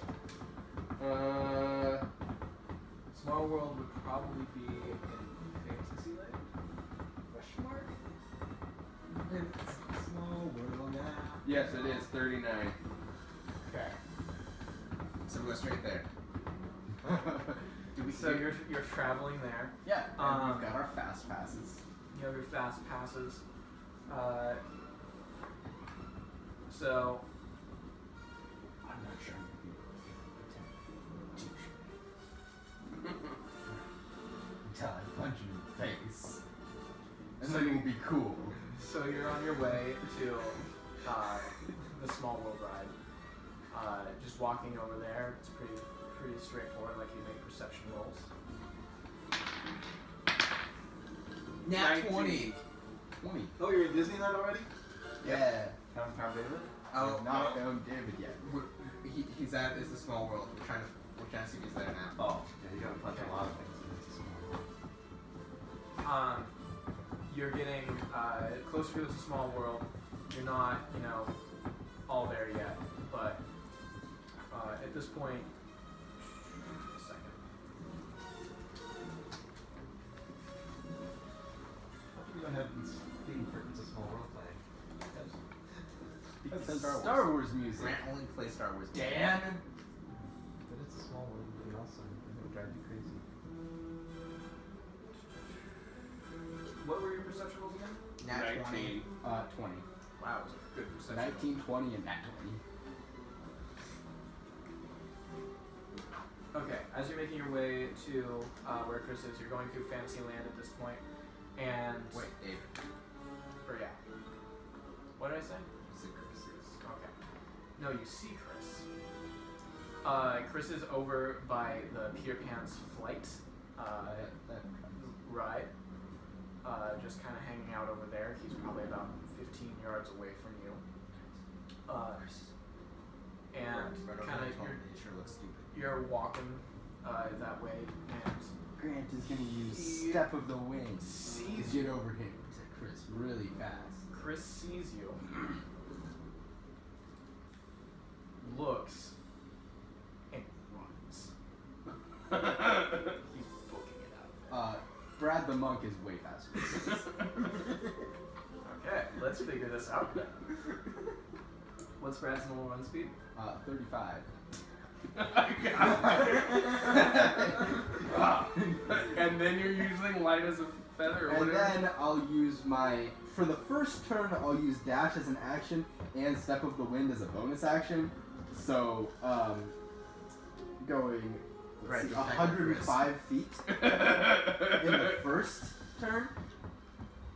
Small World would probably be in Fantasyland? Question mark? It's a small world now. Yes, it is 39. Okay. So we go straight there. So you're traveling there. Yeah, and Um, we've got our fast passes. You have your fast passes. So I'm not sure I'm gonna be able to teach me. Until I punch him in the face. And then we'll be cool. So you're on your way to the Small World ride. Just walking over there, it's pretty straightforward. Like you make perception rolls. Nat 20. 20. Oh, you're in Disneyland already? Yeah. Haven't found David? Oh, I've not found David yet. he's at It's a Small World. We're trying to see if he's there now. Oh, yeah, you gotta punch a lot of things. You're getting closer to It's a Small World. You're not, all there yet, but at this point, a second. How come you don't have these theme for It's a Small World playing? Because Star Wars music. Grant only plays Star Wars. Dan? But It's a Small World would be awesome. It would drive you crazy. What were your perception rolls again? Nat 20. 19. 20. Wow, it was a good perception. 19, 20, and nat 20. Okay, as you're making your way to where Chris is, you're going through Fantasyland at this point, and Wait, David. or yeah, what did I say? Is it Chris? Okay. No, you see Chris. Chris is over by the Peter Pan's flight ride. Just kind of hanging out over there. He's probably about 15 yards away from you. And kind of sure looks stupid. you're walking that way, and Grant is gonna use He Step of the Wind to sees get over him to Chris really fast. Chris sees you, looks, and runs. He's booking it out. Brad the Monk is way faster. Okay, let's figure this out then. What's Brad's normal run speed? 35. And then you're using light as a feather or And whatever. then I'll use for the first turn, I'll use Dash as an action and Step of the Wind as a bonus action. So, going Right, let's see, you're attacking 105 feet in the first turn.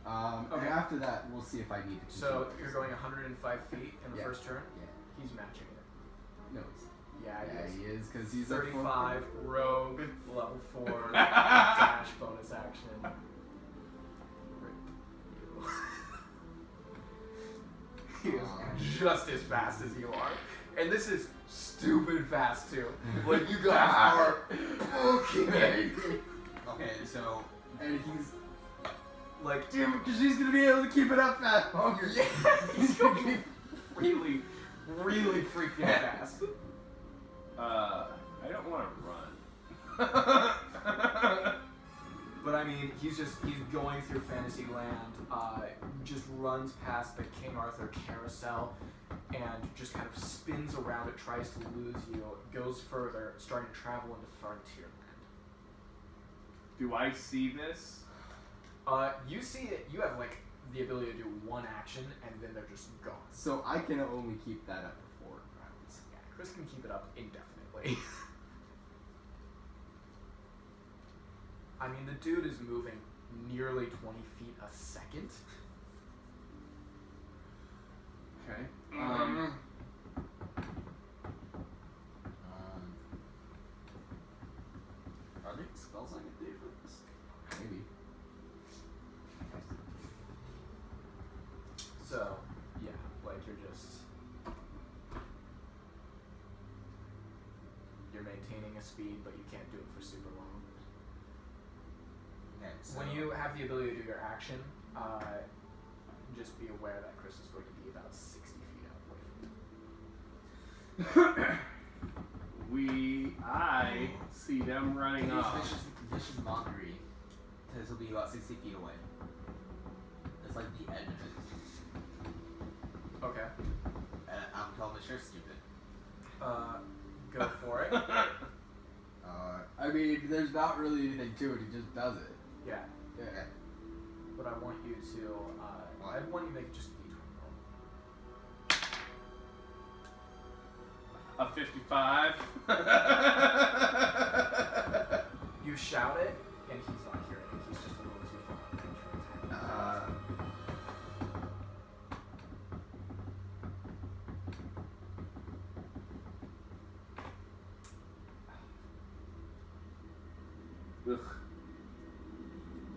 Okay. And after that, we'll see if I need to. So continue. you're going 105 feet in the Yeah. first turn? Yeah. He's matching it. No, he's Yeah, he is because he's a 35, rogue, level 4, dash, bonus action. He is just as fast as you are. And this is stupid fast too. Like you guys are booking it. Okay, so And he's Like, damn it, because she's gonna be able to keep it up that longer. yeah, he's going to be really, really freaking fast. I don't want to run. But I mean, he's going through Fantasyland, just runs past the King Arthur carousel, and just kind of spins around it, tries to lose you, goes further, starting to travel into Frontierland. Do I see this? You see it, you have like the ability to do one action, and then they're just gone. So I can only keep that up for 4 rounds. Yeah, Chris can keep it up indefinitely. I mean, the dude is moving nearly 20 feet a second. Okay. are there spells I can do for this? Maybe. So, yeah, like you're maintaining a speed, but you can't do it for super long. Okay, so When you have the ability to do your action, just be aware that Chris is going to be about 60 feet out away from you. I see them running off. Vicious mockery. This will be about 60 feet away. It's like the edge of it. Okay. And I'm telling the shirt stupid. Go for it. I mean, there's not really anything to it. He just does it. Yeah, Yeah. Okay. but I want you to, I want you to make just a D20 roll. A 55. You shout it, and he's not hearing it. He's just a little too far in range for attack. Ugh.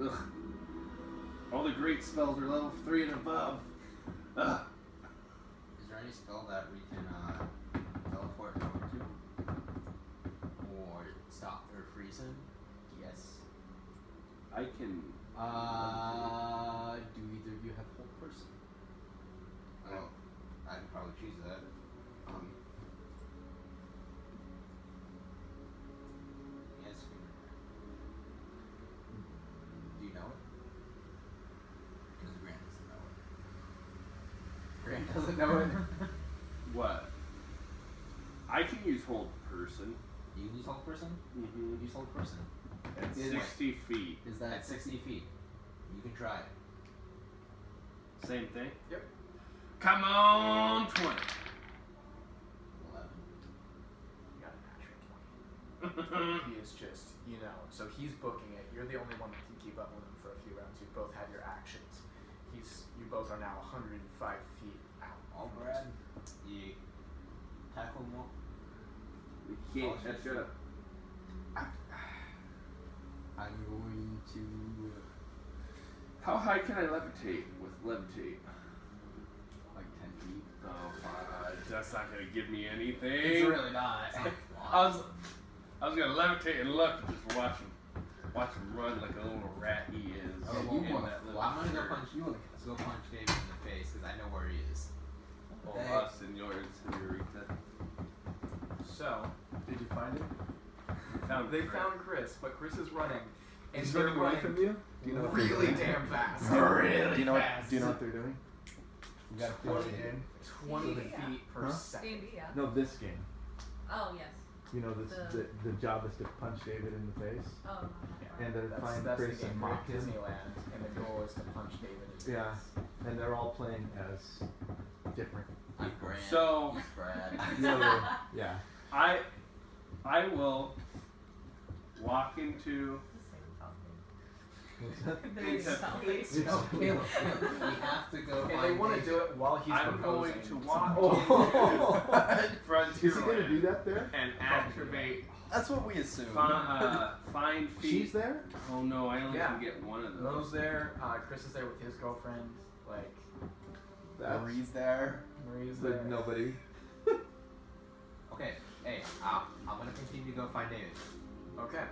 Ugh. All the great spells are level 3 and above. Ugh. Is there any spell that we can teleport over to? Or stop or freeze him? Yes. I can. Do either of you have hold person? Oh, I could probably choose that. Yes. Do you know it? Because Grant doesn't know it. Grant doesn't know it. What? I can use hold person. You use hold person? Mm-hmm. Use hold person. At Is- 60 feet. Is that At 60 feet. You can try it. Same thing? Yep. Come on, 20. 11. You got a natural he is just, so he's booking it. You're the only one that can keep up with him for a few rounds. You both have your actions. You both are now 105 feet out. All Brad, you tackle him all. We can't catch up. I'm going to. How high can I levitate with levitate? Like 10 feet. Oh, fine. That's not gonna give me anything. It's really not. I was gonna levitate and look and just watch him run like a little rat he is. Oh, in you want that to? little I'm gonna go shirt. punch you. Go punch David in the face because I know where he is. Oh, Dang. us and yours, señorita. So, Did you find him? they found Chris, but Chris is running. And He's they're running away from you? Do you know what they're really doing? damn fast. Do you know what they're doing? You gotta feel it in. 20 Yeah. feet per Huh? second. D&D, yeah. No, this game. Oh, yes. You know, the job is to punch David in the face Oh, no, no. and then That's find the Chris game and for mock him. Disneyland, and the goal is to punch David in the Yeah, face. and they're all playing as different. I'm Grant. So- He's Brad. Yeah. I will walk into. The same topic. What's that? Caleb, we have to go And find they want to David. do it while he's I'm going proposing. to walk Oh. into Frontierland Is he gonna do that there? and activate That's what we assume. find feet. She's there? Oh no, I only Yeah. can get one of those. Mo's there, Chris is there with his girlfriend, like, That's Marie's there. Marie's there. like nobody. Okay, hey, I'm gonna continue to go find David. Okay.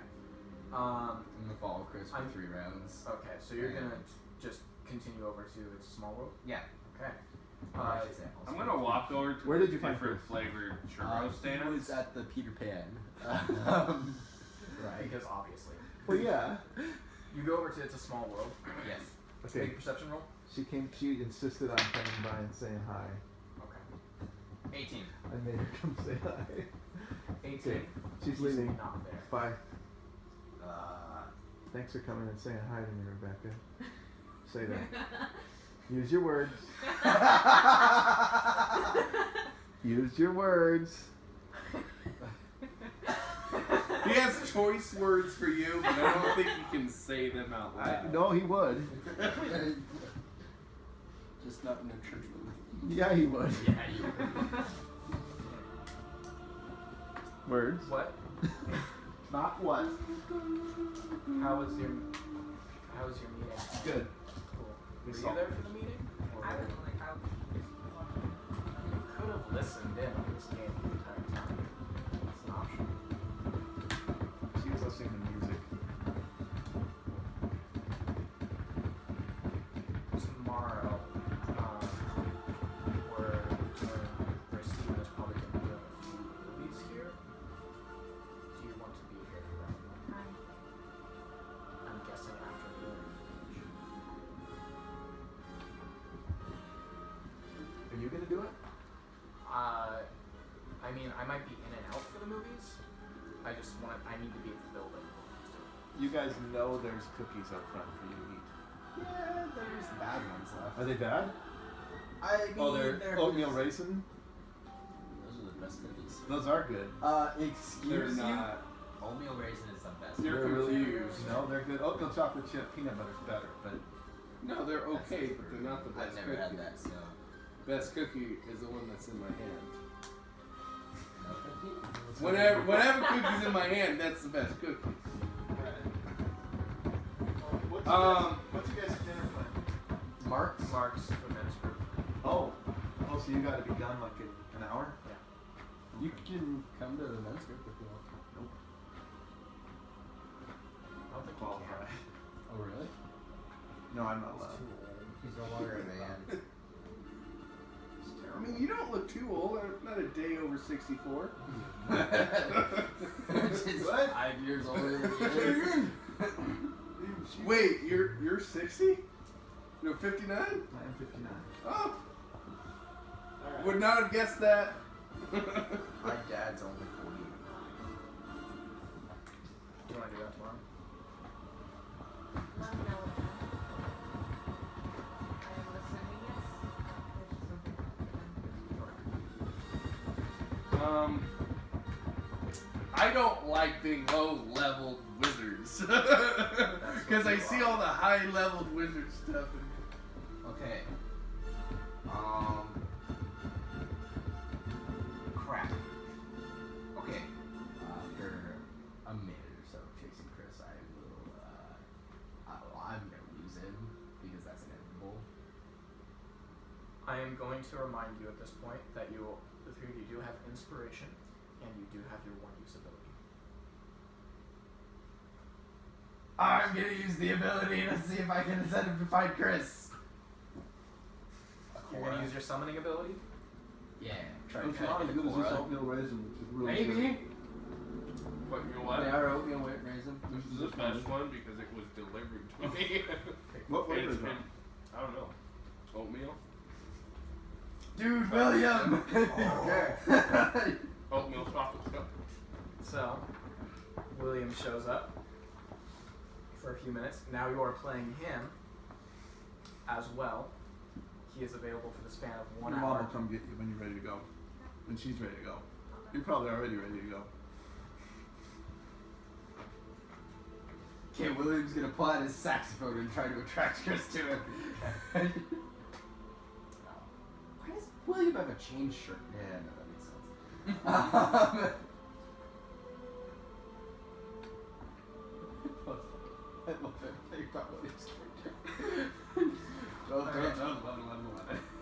I'm gonna follow Chris for I'm- 3 rounds. Okay, so you're Yeah. gonna just continue over to It's a Small World? Yeah. Okay. I should say, I'll I'm speak. gonna walk over to Where did you find different Chris? flavored He churro was stands. at the Peter Pan. Right. Because obviously. Well, yeah. You go over to It's a Small World. Yes. Okay. Make a perception roll. She insisted on coming by and saying hi. Okay. 18. I made her come say hi. 18. Okay. She's leaving. Not there. Bye. Thanks for coming and saying hi to me, Rebecca. Say that. Use your words. Use your words. He has choice words for you, but I don't think you can say them out loud. No, he would. Just not in a church building. Yeah, he would. Yeah, you. Words. What? Not what? How was your meeting? Good. Cool. We Were saw- you there for the meeting? Or I was on the couch. you could have listened in on this game the entire time. It's an option. She was listening to music. Tomorrow, we're doing, or Steven is probably going to be doing a few movies here. Do you want to be here for that? I'm guessing after the Are you gonna do it? I mean, I might be in and out for the movies. I need to be at the building. You guys know there's cookies up front for you to eat. Yeah, there's the bad ones left. Are they bad? I mean, Oh, they're oatmeal raisin? Those are the best cookies. Those are good. They're Excuse you. not. Oatmeal raisin is the best. You're They're really confused. No, they're good. Oatmeal chocolate chip peanut butter's better, but No, they're okay, but they're not the best I've never cookie. had that, so. Best cookie is the one that's in my hand. No cookie? Whatever cookie's in my hand, that's the best cookie. what's your guys' dinner plan? Marks? Mark's for men's group. Oh, so you got to be done like in an hour? You can come to the men's group if you want. I don't think Qualify. Oh, really? No, I'm not allowed. He's no longer a man. I mean, you don't look too old. I'm not a day over 64. Which is What? 5 years older than he is. Wait, you're 60? No, 59? I am 59. Oh, would not have guessed that. My dad's only 40. Do you want to do that tomorrow? Let me know what I am assuming yes. There's just something. I don't like being low-leveled wizards. Because I see all the high-leveled wizard stuff. Okay. Crap. Okay. After a minute or so of chasing Chris, I will, I'm gonna lose him, because that's inevitable. I am going to remind you at this point that the three of you do have inspiration, and you do have your one use ability. I'm gonna use the ability to see if I can send him to find Chris. You're going to use your summoning ability? Yeah, try It's to not as get good the as this Cora. oatmeal raisin, which is really Maybe. good. What, you what? They are oatmeal raisin. This is the best one because it was delivered to me. What flavor is It's- that? I don't know. Oatmeal? Dude, William! Oatmeal chocolate chip. So, William shows up for a few minutes. Now you are playing him as well. He is available for the span of 1 Your mom hour. will come get you when you're ready to go. When she's ready to go. You're probably already ready to go. Okay, William's gonna pull out his saxophone and try to attract Chris to him. Why does William have a chain shirt? Yeah, no, that makes sense. I love everything about William's character.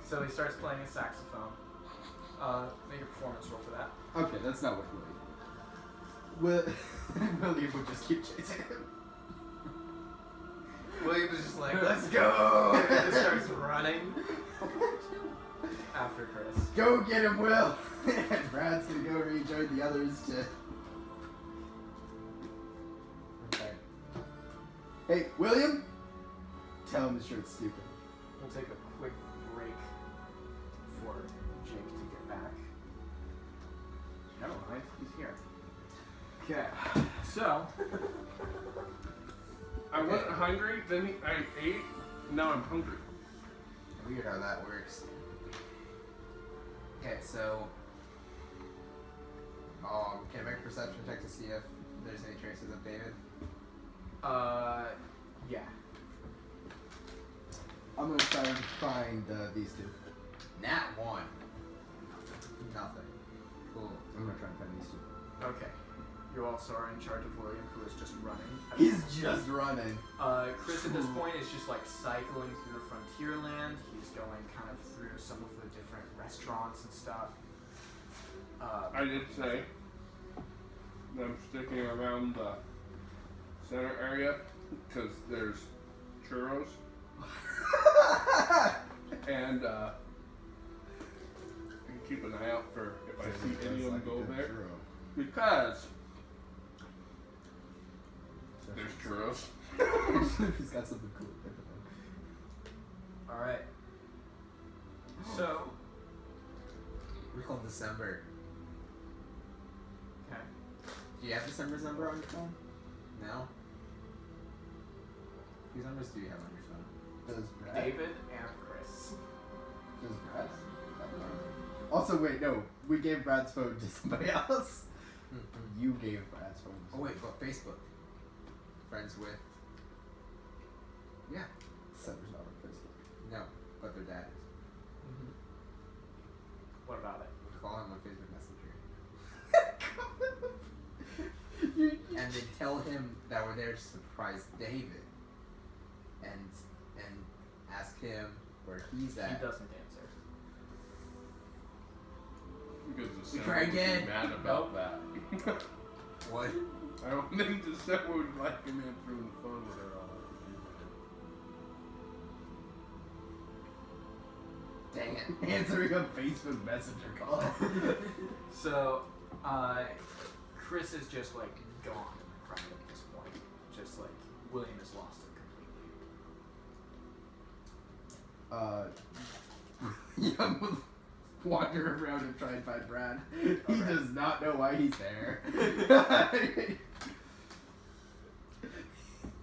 So he starts playing his saxophone. Make a performance roll for that. Okay, that's not what William would. William would just keep chasing him. William is just like, let's go! And just starts running after Chris. Go get him, Will! And Brad's gonna go rejoin the others to. Okay. Hey, William! Tell him the shirt's stupid. We'll take a quick break for Jake to get back. Never mind, he's here. Okay, so I wasn't hungry, then I ate, now I'm hungry. Weird how that works. Okay, so can I make a perception check to see if there's any traces of David? yeah. I'm gonna try and find these two. Nat 1. Nothing. Cool. I'm gonna try and find these two. Okay. You also are in charge of William, who is just running. He's just running. Chris at this point is just like cycling through Frontierland. He's going kind of through some of the different restaurants and stuff. I did say that I'm sticking around the center area because there's churros and keep an eye out for if I see any of them go there because there's churros. He's got something cool. Alright. So, We're called December. okay. Do you have December's number on your phone? No? Whose numbers do you have on your phone? Does Brad? David and Chris. Does Brad? Also, wait, no. We gave Brad's phone to somebody else. You gave Brad's phone to Oh wait, but Facebook. Friends with. Yeah. Summer's not on Facebook. No, but their dad is. What about it? Call him on Facebook Messenger. You- And they tell him that we're there to surprise David. And ask him where he's He at. doesn't answer. Because the We December try would be again. mad about that. What? I don't think December would like him answering the phone with her all. Dang it. Answering a Facebook Messenger call. So, Chris is just like gone in the crowd at this point. Just like William has lost it completely. Young will wander around and try and find Brad. He does not know why he's there.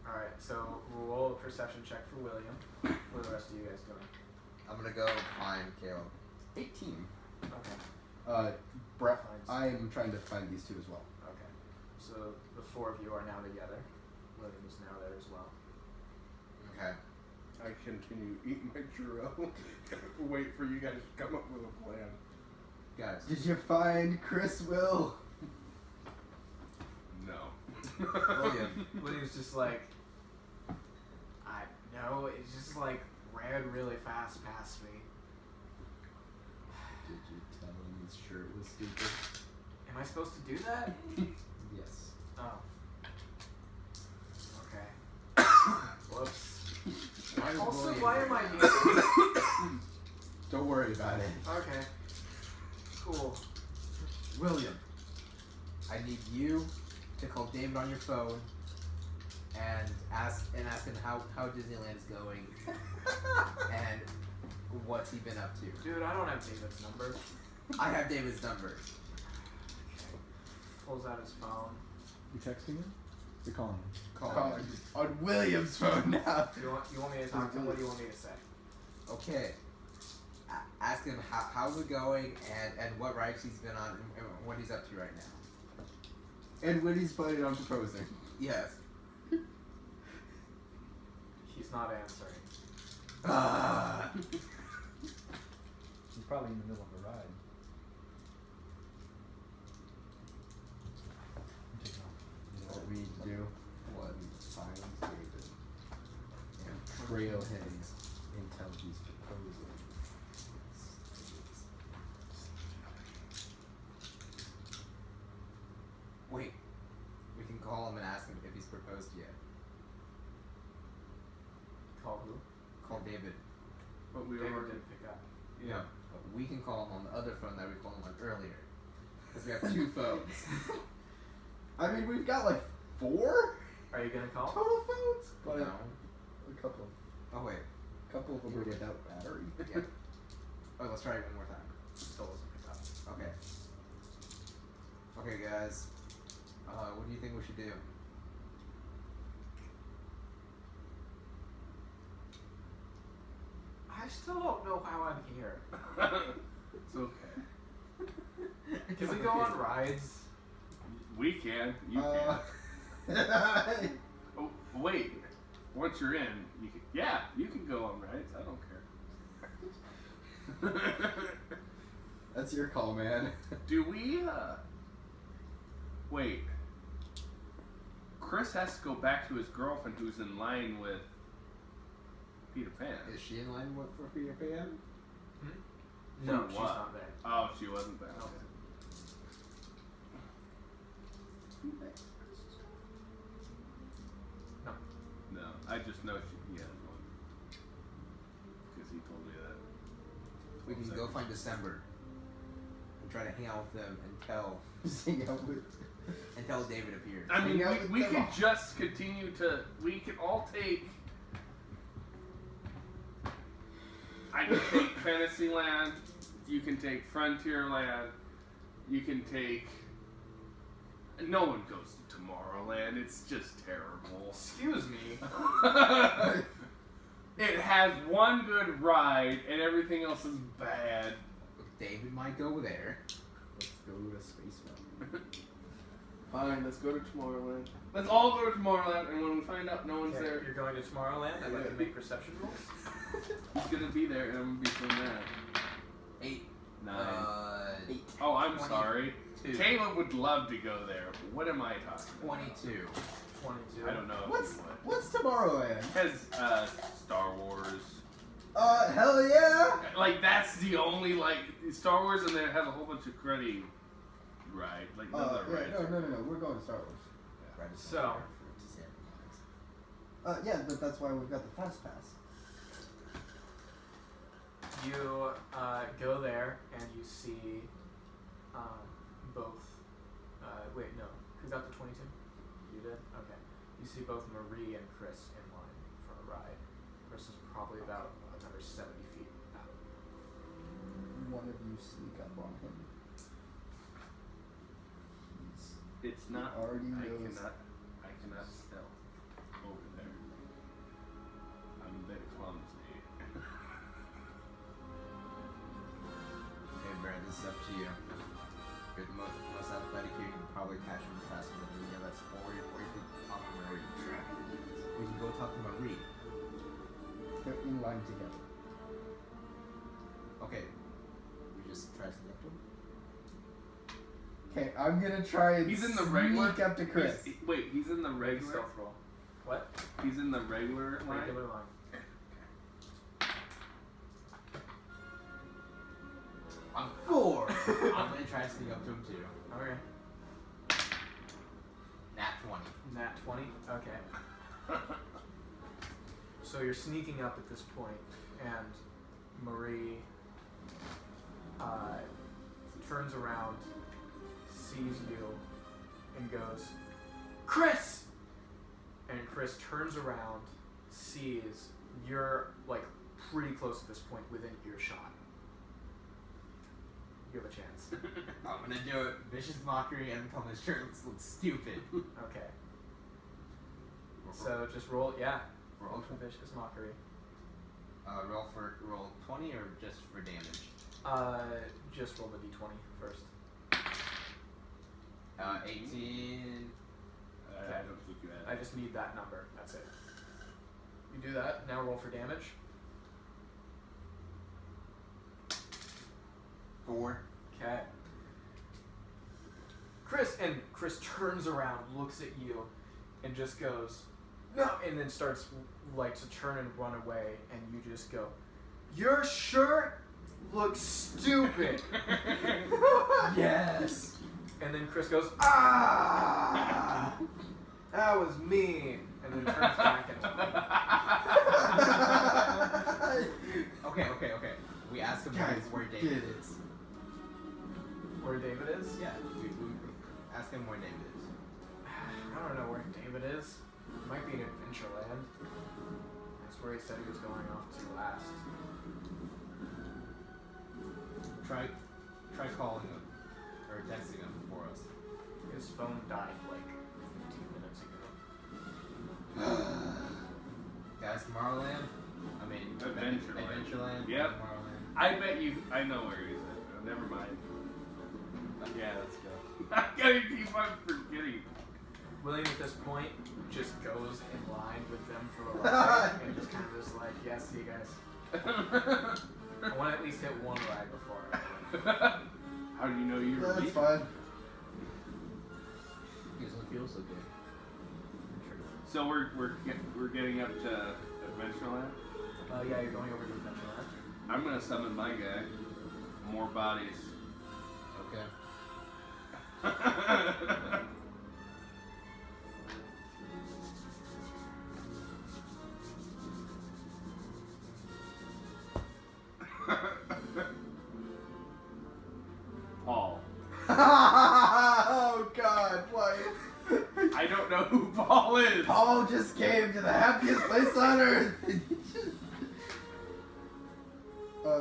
Alright, so we'll roll a perception check for William. What are the rest of you guys doing? I'm gonna go find Caleb. 18. Okay. Brett, I am trying to find these two as well. Okay. So the four of you are now together. William is now there as well. Okay. I continue eating my churro. Wait for you guys to come up with a plan. Guys. Did you find Chris Will? No. William's just like, I know, it's just like ran really fast past me. Did you tell him his shirt was stupid? Am I supposed to do that? Yes. Oh. Okay. Whoops. Also, why am I muted? Don't worry about it. Okay. Cool. William, I need you to call David on your phone and ask him how Disneyland is going and what's he been up to. Dude, I don't have David's number. I have David's number. Okay. Pulls out his phone. You texting him? You're calling him. Call him. On William's phone now. You want me to talk to him? What do you want me to say? Okay. Ask him how's it going and what rides he's been on and what he's up to right now. And when he's planning on proposing. Yes. He's not answering. He's probably in the middle of a ride. What we need to do? What? Find David and trail him until he's proposing. Wait. We can call him and ask him if he's proposed yet. Call who? Call David. But we David already. didn't pick up. Yeah. But we can call him on the other phone that we called him on earlier. Because we have 2 phones. I mean, we've got like 4 Are you gonna call? total phones, but No. a couple Oh wait. of them are without battery. Yeah. Oh, let's try it one more time. Still doesn't pick up. Okay. Okay, guys. What do you think we should do? I still don't know how I'm here. It's okay. Can we go on rides? We can. You can. Oh, wait. Once you're in, you can. Yeah, you can go on rides. I don't care. That's your call, man. Do we? Wait. Chris has to go back to his girlfriend, who's in line with Peter Pan. Is she in line for Peter Pan? No, For she's what? not there. Oh, she wasn't there. No. No. No, I just know he has one. Because he told me that. We can go find December and try to hang out with them until Just hang out with. David appears. I mean, Hang out with we them could all. just continue to. We can all take. I can take Fantasyland. You can take Frontierland. You can take. No one goes to Tomorrowland. It's just terrible. Excuse me. It has one good ride, and everything else is bad. David might go there. Let's go to Space Mountain. Fine, let's go to Tomorrowland. Let's all go to Tomorrowland, and when we find out no one's Okay, there, you're going to Tomorrowland? I'd like to make perception rolls. he's gonna be there, and I'm gonna be so mad. 8. 9. 8. Oh, I'm 20. sorry. 2. Caleb would love to go there. What am I talking about? 22. 22. I don't know if What's he would. what's Tomorrowland? It has Star Wars. Hell yeah! Like that's the only like Star Wars, and then it has a whole bunch of cruddy ride, like other Yeah, rides. no. We're going to Star Wars. Right, it's So- not there for Yeah, but that's why we've got the Fast Pass. You go there and you see both. Wait, no. Who got the 22? You did? Okay. You see both Marie and Chris in line for a ride. Chris is probably about another 70 feet out. One of you sneak up on him. It's not. Already knows. I cannot stealth over there. I'm a bit clumsy. Hey, Brad, this is up to you. You're the most athletic here. You can probably catch him faster than any of us, or you could talk to Mary and track him. We can go talk to Marie. They're in line together. Okay. We just try to sneak up to him. Okay, I'm gonna try and He's in the sneak regular. up to Chris. Wait, he's in the regular. Stealth roll. What? He's in the regular line. Regular line. On 4. I'm gonna try to sneak up to him too. Okay. Nat 20. Nat 20? Okay. So you're sneaking up at this point, and Marie turns around, sees you, and goes, Chris! And Chris turns around, sees you're like pretty close at this point, within earshot. You have a chance. I'm gonna do it. Vicious mockery and tell him his shirt looks stupid. Okay. So just roll, yeah. Roll for vicious mockery. roll 20 or just for damage? Just roll the d20 first. 18. I don't think you had. I just need that number. That's it. You do that. Now roll for damage. 4. Okay. Chris turns around, looks at you, and just goes, no, and then starts like to turn and run away, and you just go, your shirt looks stupid. Yes. And then Chris goes, ah, that was mean, and then turns back and Okay. We ask him Guys, where David is. where David is? Yeah, we ask him where David is. I don't know where David is. It might be in Adventureland. That's where he said he was going off to last. Try calling him or texting him for us. His phone died like 15 minutes ago. Guys, Tomorrowland. I mean, Adventureland. Yep. Tomorrowland. I bet you. I know where he's at. Never mind. Yeah, let's go. I gotta keep on forgetting. William at this point just goes in line with them for a ride and just kind of just like, yeah, see you guys. I want to at least hit one ride before I How do you know you were That's leaving? fine. He doesn't feel so good. So we're getting up to Adventureland. yeah, you're going over to Adventureland. I'm gonna summon my guy. More bodies. Okay. Paul. Oh God, why? I don't know who Paul is. Paul just came to the happiest place on earth.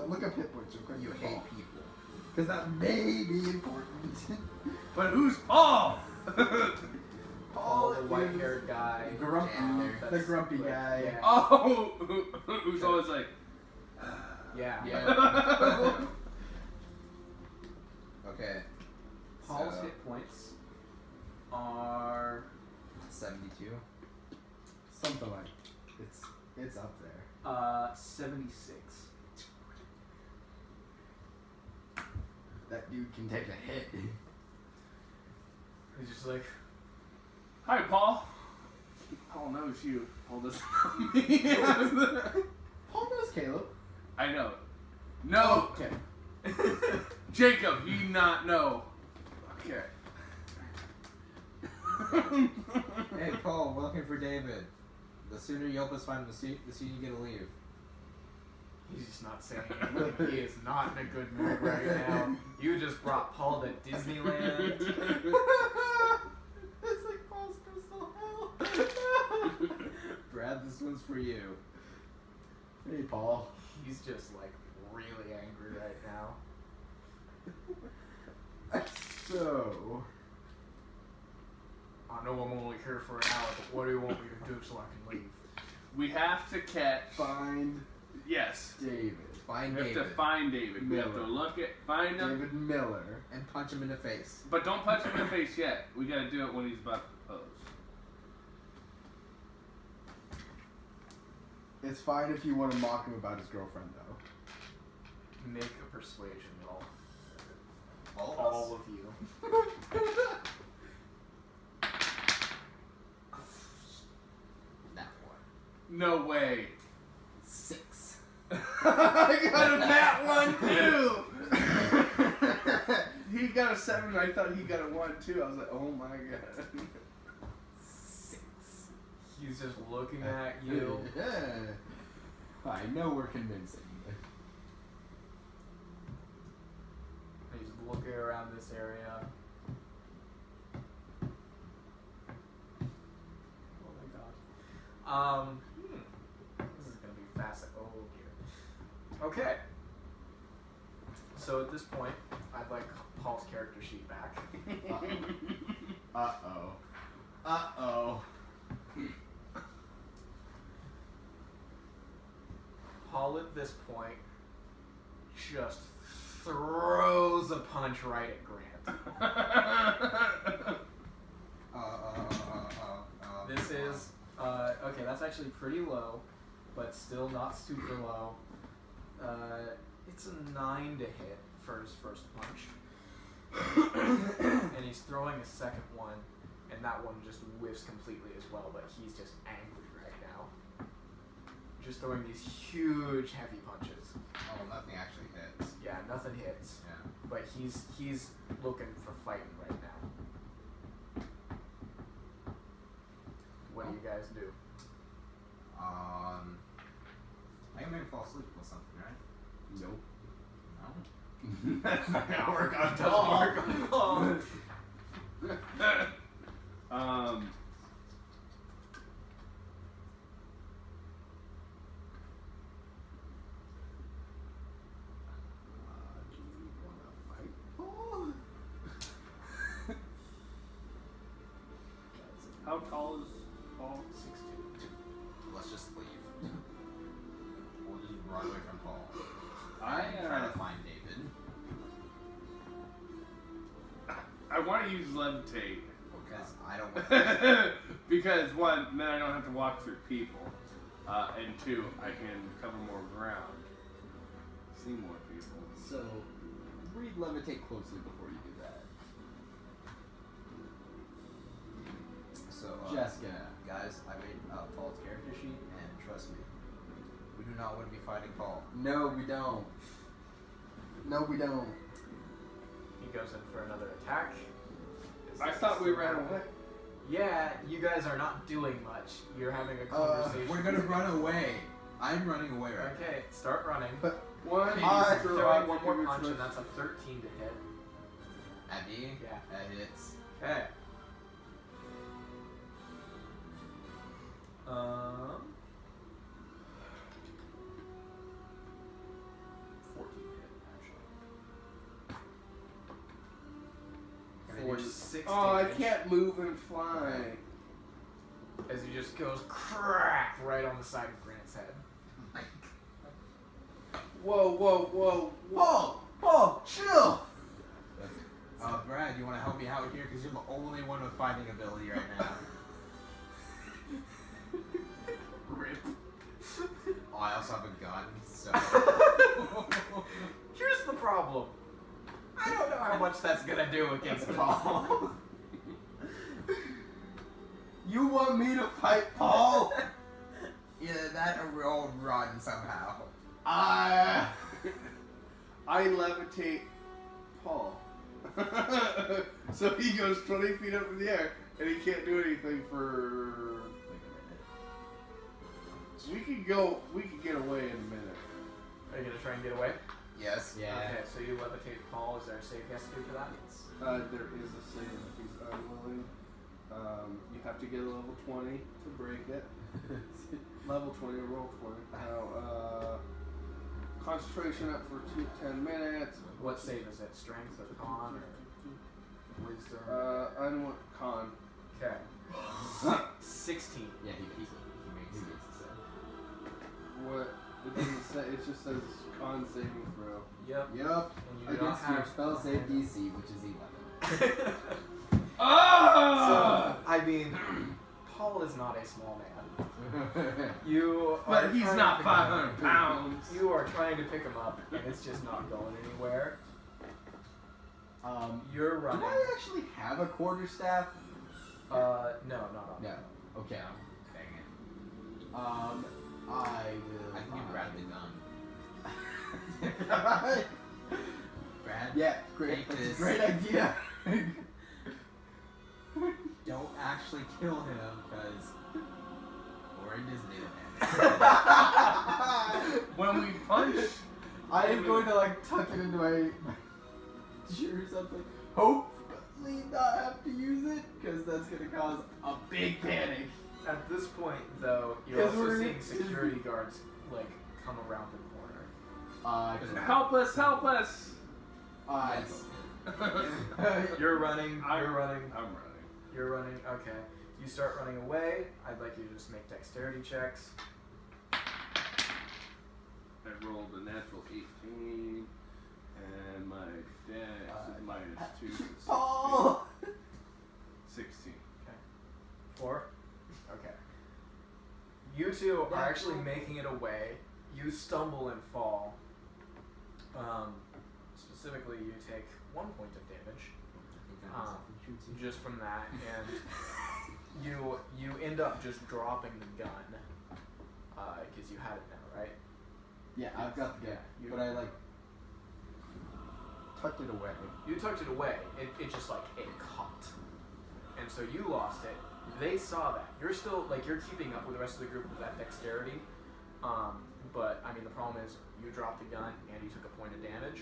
Look up hit points real quick. You hate people. Because that may be important. But who's Paul? Paul, the is white-haired guy. Grumpy, janitor. the grumpy guy. Yeah. Oh, who's always like. Yeah. Yeah. Okay. Paul's So, hit points are 72. Something like it's up there. 76. That dude can take a hit. He's just like, Hi, Paul. Paul knows you. Paul doesn't know me. Paul knows Caleb. I know. No, Okay. Jacob, you not know. Okay. Hey, Paul, we're looking for David. The sooner you help us find him, the sooner you get to leave. he's just not saying anything. He is not in a good mood right now. You just brought Paul to Disneyland. It's like Paul's personal hell. Brad, this one's for you. Hey, Paul. He's just like really angry right now. So, I know I'm only here for an hour, but what do you want me to do so I can leave? We have to catch. find Yes. David. Find We have David to find David. We have to Miller. look at, find him, David Miller. and punch him in the face. but don't punch him in the face yet. We gotta do it when he's about to propose. It's fine if you want to mock him about his girlfriend, though. Make a persuasion roll. All All of you. That one. No way. 6. I got a nat 1 too. He got a 7. I thought he got a 1 too. I was like, oh my god. 6. He's just looking at you. I know we're convincing. He's looking around this area. Oh my god. This is gonna be fast. Oh dear. Okay. So at this point, I'd like Paul's character sheet back. Uh-oh. Uh-oh. Paul at this point just throws a punch right at Grant. This is okay. That's actually pretty low, but still not super low. It's a 9 to hit for his first punch, and he's throwing a second one, and that one just whiffs completely as well. But he's just angry right now, just throwing these huge, heavy punches. Oh, nothing actually hits. Yeah, nothing hits, Yeah. but he's looking for fighting right now. What do you guys do? I can make him fall asleep with something, right? Nope. No. That's not gonna work on How tall is Paul? 6'2". Let's just leave. We'll just run away from Paul. I Try to find David. I want to use levitate. Because I don't want Because 1, then I don't have to walk through people, and 2, I can cover more ground, see more people. So, read levitate closely before you do that. So, Jessica. guys, I made Paul's character sheet, and trust me, we do not want to be fighting Paul. No, we don't. No, we don't. He goes in for another attack. Is I this thought we still ran happening? away. Yeah, you guys are not doing much. You're having a conversation. We're gonna run away. I'm running away right Okay, start running. But 1, He's I throwing one more punch, and that's a 13 to hit. At me? Yeah. That hits. Okay. 14 to hit, actually. For 6 Oh, I damage, can't move and fly. as he just goes crack right on the side of Grant's head. Whoa, whoa, whoa, whoa. Paul, chill. Brad, you want to help me out here? Because you're the only one with fighting ability right now. Rip. Oh, I also have a gun, so. Here's the problem. I don't know how much that's gonna do against Paul. You want me to fight Paul? Either that or we'll run somehow. I levitate Paul. So he goes 20 feet up in the air, and he can't do anything for... We could get away in a minute. Are you gonna try and get away? Yes. Yeah. Okay, so you levitate Paul. Is there a save he has to do for that? There is a save if he's unwilling. You have to get a level 20 to break it. Level 20 or roll 20. Now, concentration up for 10 minutes. What save is it? Strength or con or wisdom? Con. Okay. 16. Yeah, he makes it. What? It doesn't say. It just says con saving throw. Yep. Yup. And you do not Against your have spell save DC, which is 11. So, I mean, Paul is not a small man. You are But he's trying not to pick him up. 500 pounds. You are trying to pick him up, and it's just not going anywhere. You're Do running. I actually have a quarterstaff? No, not on. No. Okay. Dang it. I will. I can give Brad the gun. Brad? Yeah, great. Take That's this. a great idea. Don't actually kill him, because We're in Disneyland. When we punch, I am going to like tuck it into my shirt or something. Hopefully not have to use it, because that's going to cause a big panic. At this point, though, you're 'Cause also we're- seeing security guards like come around the corner. help us, help us. Yes. You're running. I'm You're running. running. You're running. Okay. You start running away. I'd like you to just make dexterity checks. I rolled a natural 18, and my dex is minus 2. So Paul! 16. 4. Okay. You two are actually making it away. You stumble and fall. Specifically, you take 1 point of damage just from that, and you end up just dropping the gun because you had it now, right? Yeah, I've got the gun, Yeah, but I like tucked it away. You tucked it away. It just like it caught, and so you lost it. They saw that. You're still like you're keeping up with the rest of the group with that dexterity, but I mean the problem is you dropped the gun and you took a point of damage,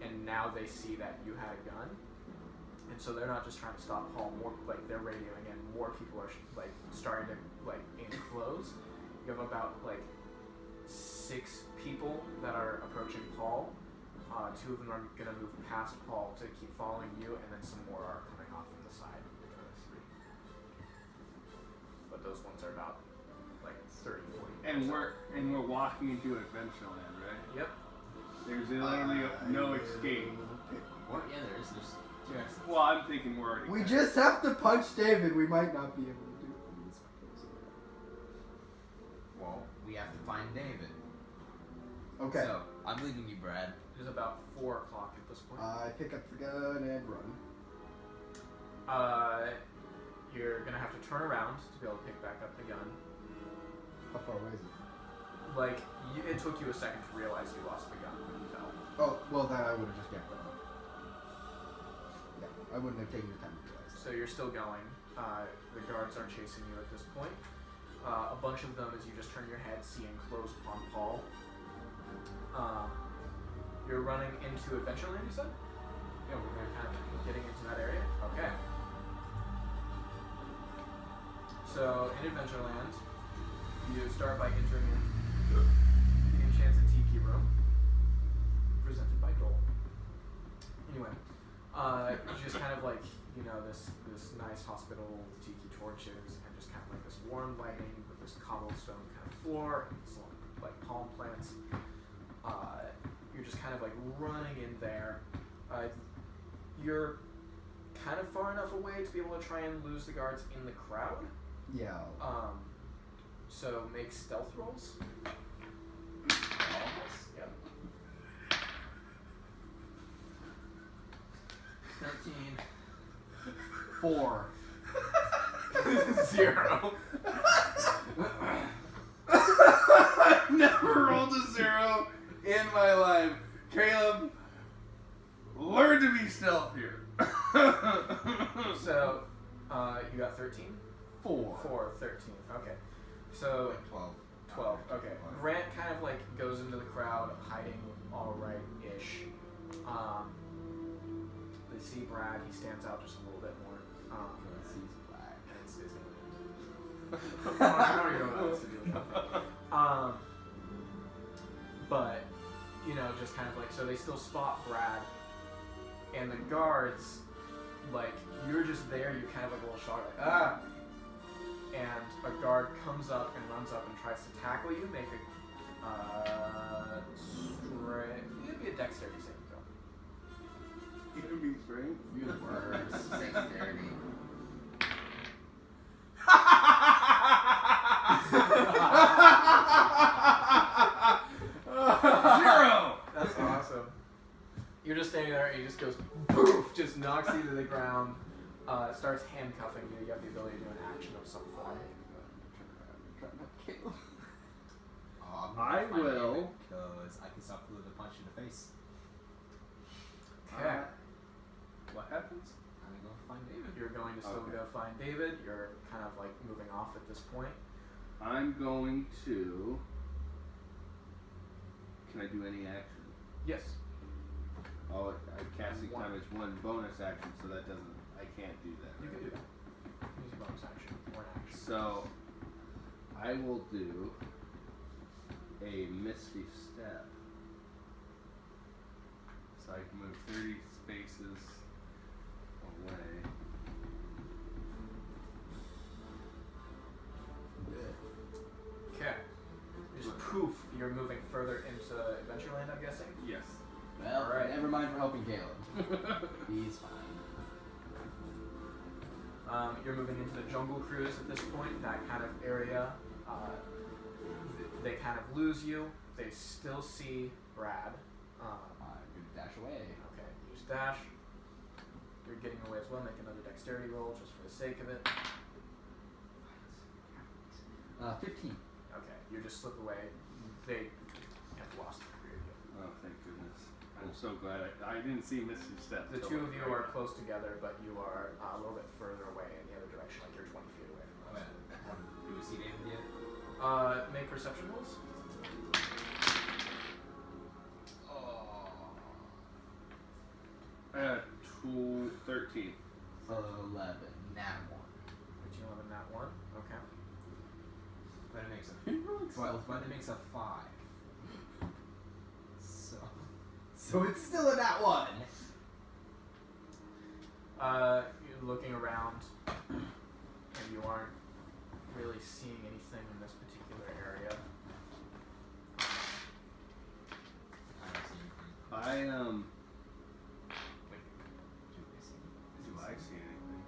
and now they see that you had a gun, and so they're not just trying to stop Paul. More like they're radioing, and more people are like starting to like enclose. You have about like 6 people that are approaching Paul. 2 of them are gonna move past Paul to keep following you, and then some more are coming off from the side. 3. But those ones are about like 30, 40. And we're walking into Adventureland, right? Yep. There's literally no escape. Or, yeah, there's 2 exits. Well, I'm thinking we're already. We there. just have to punch David. We might not be able to do it from this place. Well, we have to find David. Okay. So, I'm leaving you, Brad. It is about 4 o'clock at this point. I pick up the gun and run. You're gonna have to turn around to be able to pick back up the gun. How far away is it? Like it took you a second to realize you lost the gun when you fell. Oh, well then I would have just kept going. Yeah, I wouldn't have taken the time to realize. So you're still going. The guards are chasing you at this point. A bunch of them, as you just turn your head, see enclosed upon Paul. You're running into Adventureland, you said? Yeah, we're kind of getting into that area. Okay. So in Adventureland, you start by entering in the Enchanted Tiki Room, presented by Dole. Anyway, you just kind of like, you know, this nice hospital with tiki torches and just kind of like this warm lighting with this cobblestone kind of floor and some like palm plants. You're just kind of like running in there. You're kind of far enough away to be able to try and lose the guards in the crowd. Yeah. So make stealth rolls. Yep. 13. 4. 0. I've never rolled a 0 in my life. Caleb, learn to be stealthier. So, you got 13? 4. 4, 13. Okay. So, 12. 12. Okay. Grant kind of like goes into the crowd, hiding all right-ish. They see Brad. He stands out just a little bit more. He's black. And it's Disneyland. I don't even know what else to do with that. But, you know, just kind of like, so they still spot Brad. And the guards, like, you're just there, you're kind of like a little shocked, like, ah! And a guard comes up and runs up and tries to tackle you. Make a It'd be a dexterity saving throw. You gonna be strength? Good words. Dexterity. Zero! That's awesome. You're just standing there and he just goes poof, just knocks you to the ground, starts handcuffing you. You have the ability to do an action of some form. Oh, I will. Because I can stop with a punch in the face. Okay. What happens? I'm gonna go find David. You're going to still Okay. go find David. You're kind of like moving off at this point. I'm going to. Can I do any action? Yes. Oh, casting One. time is one bonus action, so that doesn't. I can't do that. You can do that. Use your bonus action or an action. So, I will do a misty step. So I can move 30 spaces away. Okay. Just poof, you're moving further into Adventureland, I'm guessing? Yes. Well, Alright. never mind for helping Caleb. He's fine. You're moving into the Jungle Cruise at this point, that kind of area. They kind of lose you. They still see Brad. Good dash away. Okay, use dash. You're getting away as well. Make another dexterity roll just for the sake of it. 15. Okay, you just slip away. They have lost the three of you. Oh, thank goodness. I'm so glad I didn't see Misty step. The till two of you right are now. close together, but you are a little bit further away in the other direction, like you're 20 feet away from us. Do we see David yet? Make perception rolls. I got 13. 11. Nat 1. 13, 11, nat 1. Okay. But it makes a 12. But it makes a 5. So it's still a nat 1. You're looking around, and you aren't really seeing anything in this particular area. I don't see anything. Wait, do I see anything?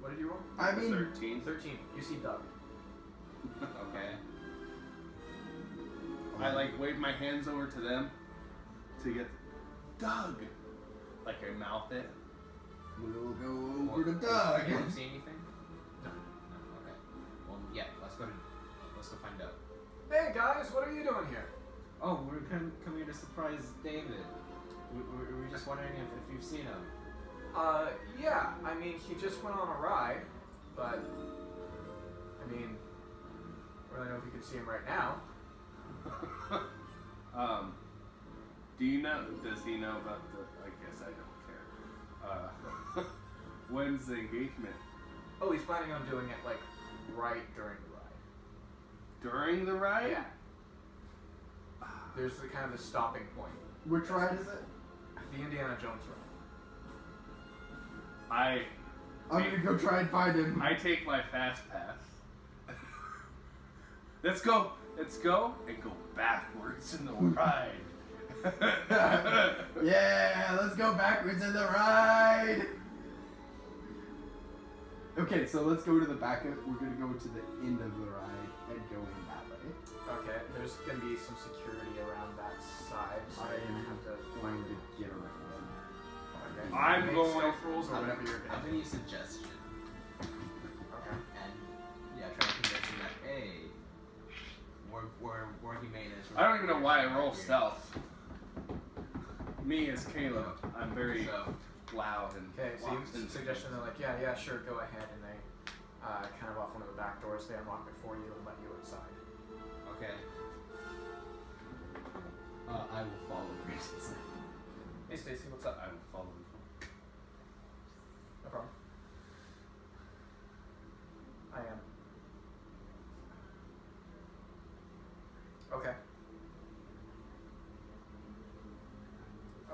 What did you roll? I mean, 13. 13. You see Doug. Okay. I like wave my hands over to them to get Doug. Like I mouth it. we'll go over to Doug. You don't see anything? No. Okay. Well, yeah. Let's go find out. Hey guys, what are you doing here? Oh, we're come here to surprise David. We're just wondering if you've seen him. Yeah. I mean, he just went on a ride, but I mean, I don't really know if you can see him right now. Do you know? Does he know about the? I guess I don't care. When's the engagement? Oh, he's planning on doing it like right during the ride. During the ride? Yeah. There's the kind of the stopping point. Which ride is it? The Indiana Jones ride. I'm gonna go try and find him. I take my fast pass. Let's go and go backwards in the ride. Yeah, let's go backwards in the ride. Okay, so let's go to the back of. We're gonna go to the end of the ride and go in that way. Okay, there's gonna be some security around that side, so you're gonna have to Going to get around. Okay. I'm Make going- stealth rules or whatever you're I'm gonna gonna use suggestion Okay. and try to convince him that hey, we're humanist. I don't even know why I roll stealth. Me as Caleb, I'm very So, loud and Okay, so locked you in. suggestion they're like, yeah, sure, go ahead, and they kind of off one of the back doors, they unlock it for you and let you inside. okay. I will follow Grace's. Hey Stacy, what's up? I will follow as well. No problem. I am. Okay.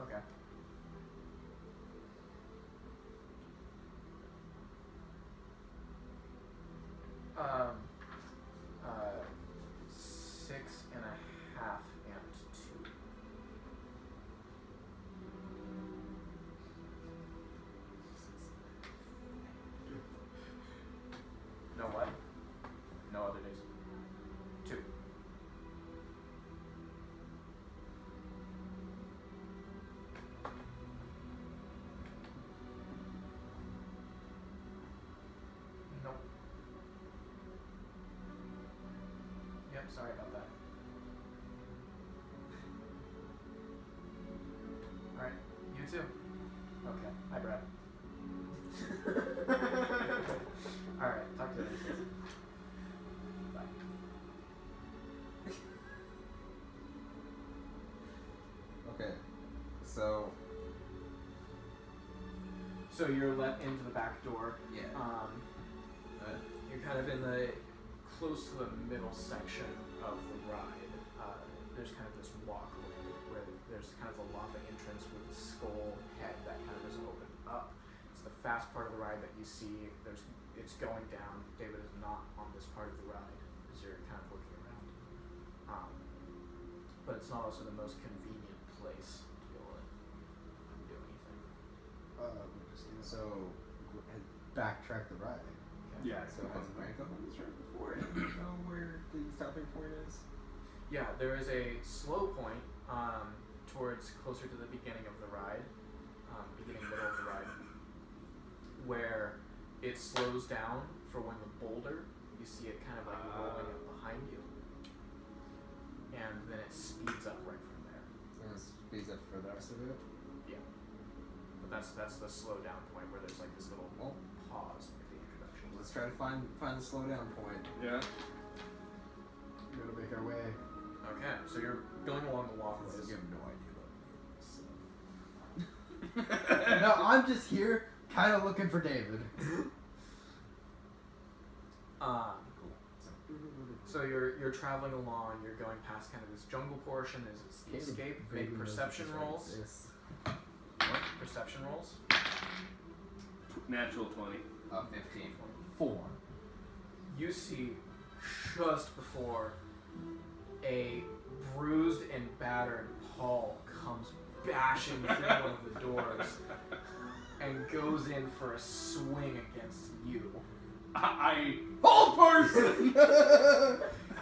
Okay. Um, 6.5 sorry about that. Alright, you too. Okay, hi Brad. Alright, talk to you later. Bye. Okay. So you're let into the back door. yeah. You're kind of in the close to the middle section of the ride. There's kind of this walkway where there's kind of a lava entrance with a skull head that kind of is opened up. It's the fast part of the ride that you see. It's going down. David is not on this part of the ride as you're kind of looking around. But it's not also the most convenient place to be able to do anything. So backtrack the ride. Yeah. So has Ryan come on this ride before? And you know where the stopping point is? Yeah, there is a slow point towards closer to the beginning of the ride, middle of the ride, where it slows down for when the boulder, you see it kind of like rolling up behind you, and then it speeds up right from there. And it speeds up for the rest of it. Yeah, but that's the slow down point where there's like this little pause at the introduction. Let's try to find the slow down point. Yeah. We're gonna make our way. Okay, so you're going along the walkways. You have no idea about me. So. No, I'm just here, kind of looking for David. So you're traveling along. You're going past kind of this jungle portion. Is the escape? Make perception rolls. What? Perception rolls. Natural 20. 15. 4. You see just before a bruised and battered Paul comes bashing through one of the doors and goes in for a swing against you. Hold person!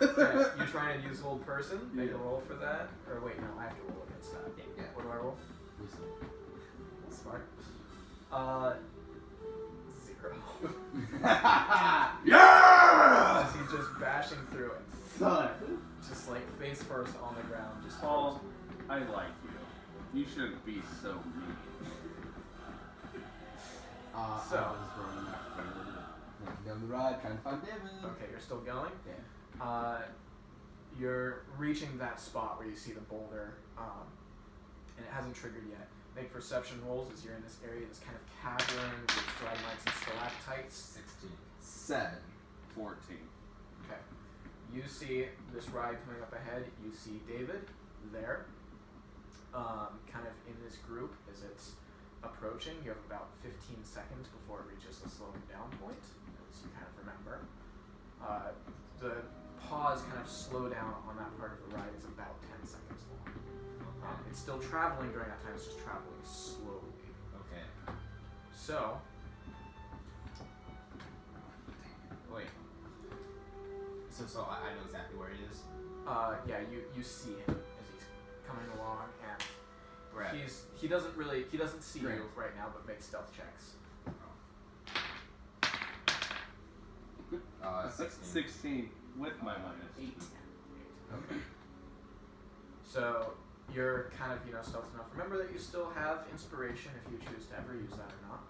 Okay, you trying to use hold person? Make a roll for that? Or wait, no, I have to roll against that. Yeah. What do I roll? Smart. 0. Yeah! As he's just bashing through it. Son. Just like face first on the ground. Just Paul, I like you. You shouldn't be so mean. I was running down the ride, trying to find David. Okay, you're still going? Yeah. You're reaching that spot where you see the boulder, and it hasn't triggered yet. Make perception rolls as you're in this area, this kind of cavern with stalagmites and stalactites. 16. 7. 14. Okay. You see this ride coming up ahead. You see David there, kind of in this group as it's approaching. You have about 15 seconds before it reaches the slowing down point, as you kind of remember. The pause kind of slow down on that part of the ride is about 10 seconds long. It's still traveling during that time, it's just traveling slowly. Okay. So, Wait. So I know exactly where he is. yeah, you see him as he's coming along, and Brad. he doesn't see you right now, but make stealth checks. 16. 16 with my minus. 8. Okay. So you're kind of stealth enough. Remember that you still have inspiration if you choose to ever use that or not.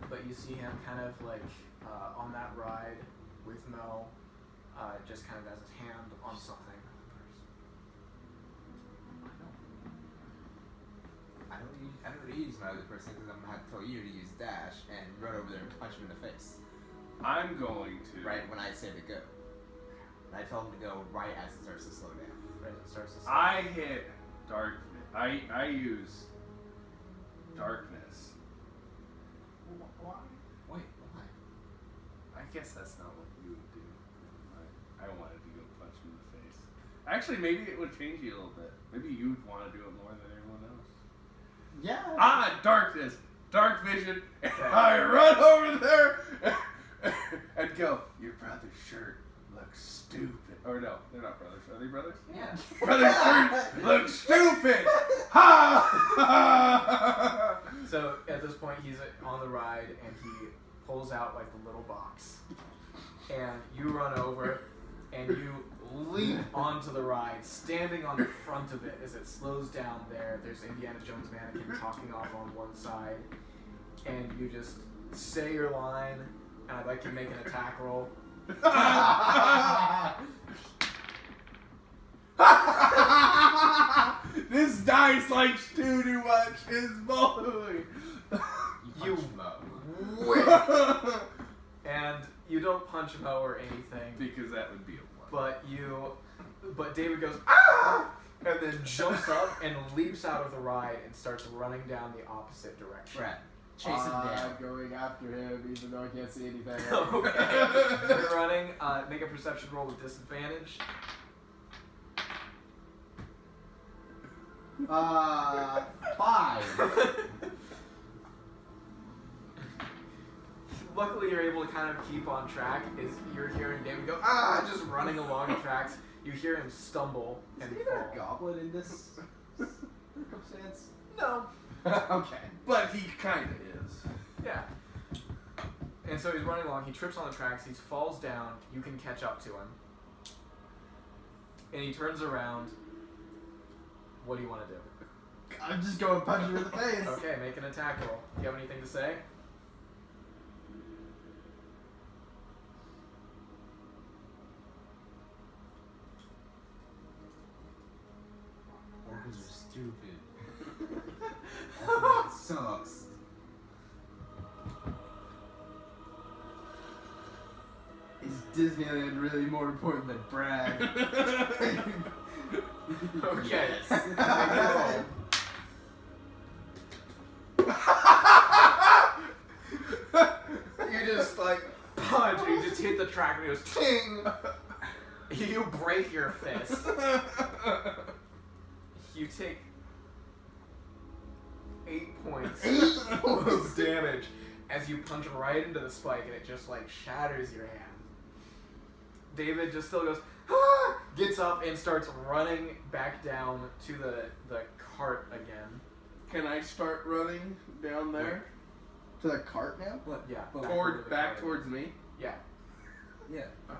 But you see him kind of like on that ride with Mo, just kind of has his hand on something. I don't really use my other person because I'm gonna have to tell you to use dash and run over there and punch him in the face. I'm going to. Right when I say to go. And I tell him to go right as it starts to slow down. Right, it starts to slow. I hit darkness. I use darkness. Why? Wait, why? I guess that's not what you would do. I wanted to go punch him in the face. Actually, maybe it would change you a little bit. Maybe you'd want to do it more than everyone else. Yeah. Darkness. Dark vision. And I run over there and go, your brother's shirt looks stupid. Or no, they're not brothers. Are they brothers? Yeah. Brother's shirt looks stupid. Ha! So at this point, he's on the ride and he pulls out like the little box, and you run over, and you leap onto the ride, standing on the front of it as it slows down there. There's Indiana Jones mannequin talking off on one side, and you just say your line, and I'd like you to make an attack roll. This dice likes too much. It's bullying. You whip, and you don't punch Mo or anything, Because that would be a one. but David goes ah, and then jumps up and leaps out of the ride and starts running down the opposite direction. Brad, chase him down. I'm going after him, even though I can't see anything. Okay, you're running. Make a perception roll with disadvantage. 5. Luckily, you're able to kind of keep on track. Is you're hearing David go ah, just running along the tracks. You hear him stumble and Is there a fall. goblin in this circumstance? No. Okay. But he kind of is. Yeah. And so he's running along. He trips on the tracks. He falls down. You can catch up to him. And he turns around. What do you want to do? I'm just going to punch him in the face. Okay, make an attack roll. Do you have anything to say? Orcas are stupid. It sucks. Is Disneyland really more important than Brad? Okay. Yes. Make a roll. You just like punch. You just hit the track and it goes ting. You break your fist. You take 8 points of damage as you punch right into the spike, and it just like shatters your hand. David just still goes, ah! Gets up and starts running back down to the cart again. Can I start running down there? To the cart now? Yeah. Back towards me? Yeah. Yeah. Oh,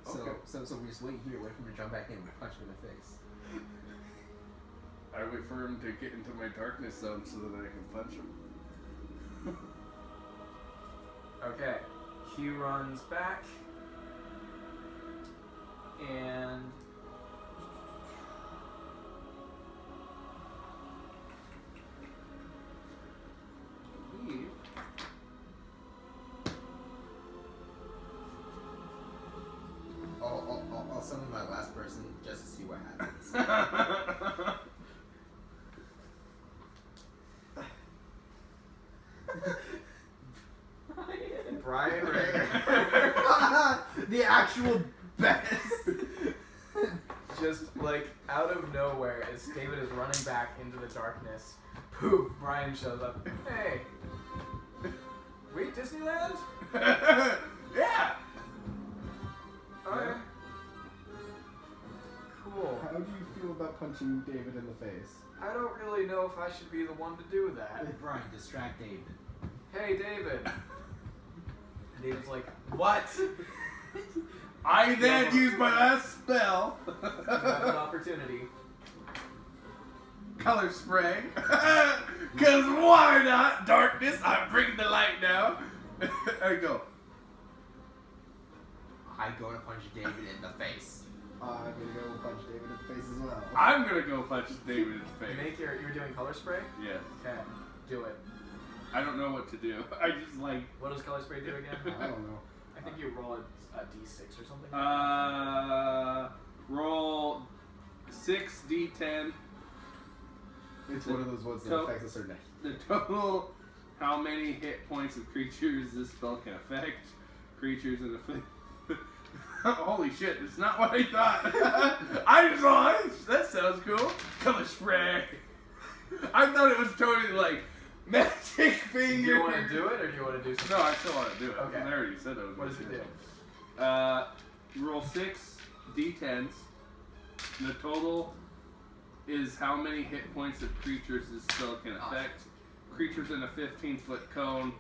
So, okay. so we just wait here, wait for him to jump back in and punch him in the face. I wait for him to get into my darkness zone so that I can punch him. Okay. He runs back. And leave. I'll summon my last person just to see what happens. Brian Rager. The actual best. Just like out of nowhere, as David is running back into the darkness, poof, Brian shows up. Hey, we at Disneyland? Yeah! Okay. Cool. How do you feel about punching David in the face? I don't really know if I should be the one to do that. Brian, distract David. Hey, David. David's like, what? I then use my last spell. You have an opportunity. Color spray. Cause why not? Darkness, I bring the light now. I go. I go to punch David in the face. I'm gonna go punch David in the face as well. I'm gonna go punch David in the face. You're doing color spray? Yes. Okay, do it. I don't know what to do. I just like What does color spray do again? I don't know. I think you roll a d6 or something. roll 6d10. It's one of those ones that So- affects a certain. The total how many hit points of creatures this spell can affect. Creatures in the holy shit, it's not what I thought. I just thought, that sounds cool. Color spray. I thought it was totally like magic Do finger. you want to do it or do you want to do something? No, I still want to do it. Okay. I already said I was What gonna does it do? Roll 6 d10s. The total is how many hit points of creatures this spell can affect. Creatures in a 15-foot cone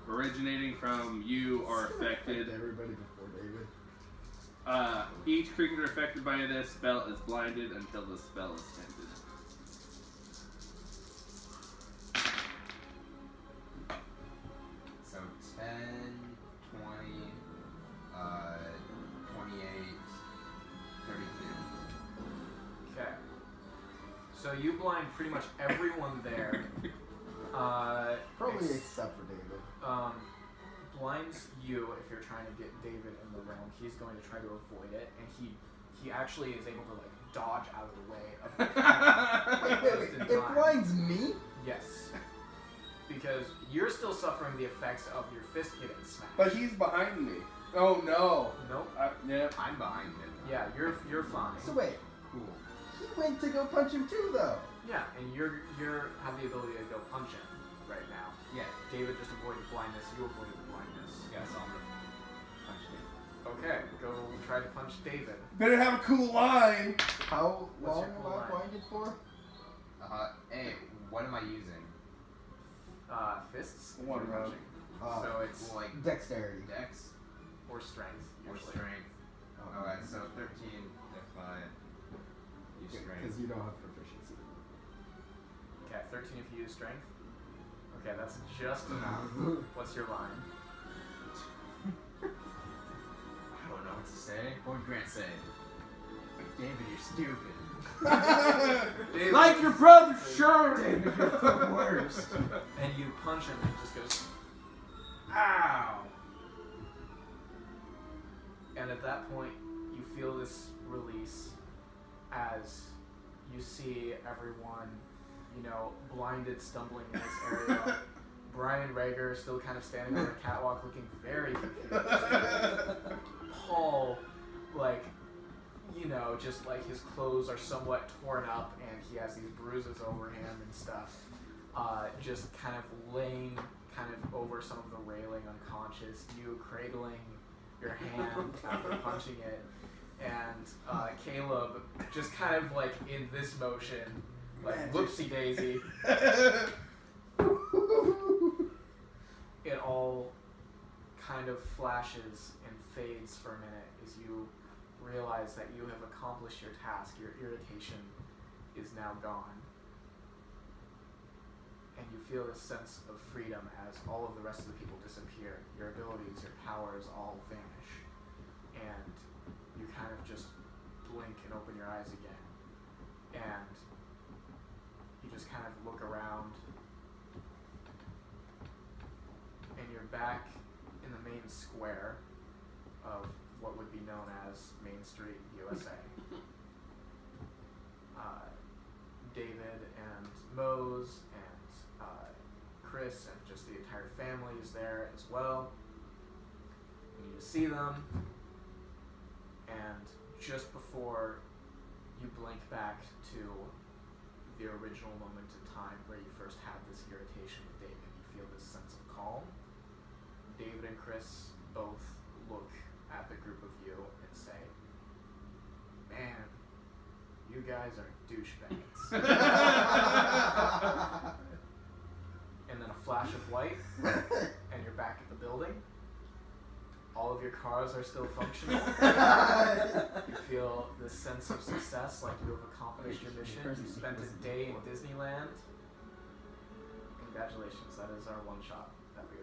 originating from you are affected. Everybody before David. Each creature affected by this spell is blinded until the spell is ended. So 10, 20, 28, 32. Okay. So you blind pretty much everyone there. Probably ex- except for David. Blinds you if you're trying to get David in the realm. He's going to try to avoid it, and he actually is able to like dodge out of the way of Wait, just in it time. blinds me? Yes. Because you're still suffering the effects of your fist getting smashed. But he's behind me. Oh no. Nope. Yeah. I'm behind him. Yeah, you're fine. So wait, Cool. he went to go punch him too, though. Yeah, and you're have the ability to go punch him right now. Yeah. David just avoided blindness. You avoided blindness. Yeah, so I'm gonna punch him. Okay, go try to punch David. Better have a cool line. How What's long your am cool I line? blinded for? Hey, what am I using? Fists. One You're round. punching. So it's Like Dexterity. Dex or strength. or usually. strength? Alright, so 13 if I use strength. Because you don't have proficiency. Okay, 13 if you use strength. Okay, that's just enough. What's your line? I don't know what to say. What would Grant say? David, you're stupid. David, Like your brother, sure. David, you're the worst. and you punch him and he just goes, Ow! and at that point you feel this release as you see everyone, blinded, stumbling in this area. Brian Rager still kind of standing on the catwalk looking very confused. Paul, just like his clothes are somewhat torn up and he has these bruises over him and stuff. Just kind of laying over some of the railing unconscious, you cradling your hand after punching it, and Caleb just kind of like in this motion, like whoopsie daisy. It all kind of flashes and fades for a minute as you realize that you have accomplished your task. Your irritation is now gone. And you feel this sense of freedom as all of the rest of the people disappear. Your abilities, your powers all vanish. And you kind of just blink and open your eyes again. And you just kind of look around. And you're back in the main square of what would be known as Main Street, USA. David and Mose and Chris and just the entire family is there as well. And you see them, and just before you blink back to the original moment in time where you first had this irritation with David, you feel this sense of calm. David and Chris both look at the group of you and say, "Man, you guys are douchebags." And then a flash of light, and you're back at the building. All of your cars are still functional. You feel this sense of success, like you have accomplished your mission. You spent a day in Disneyland. Congratulations, that is our one shot that we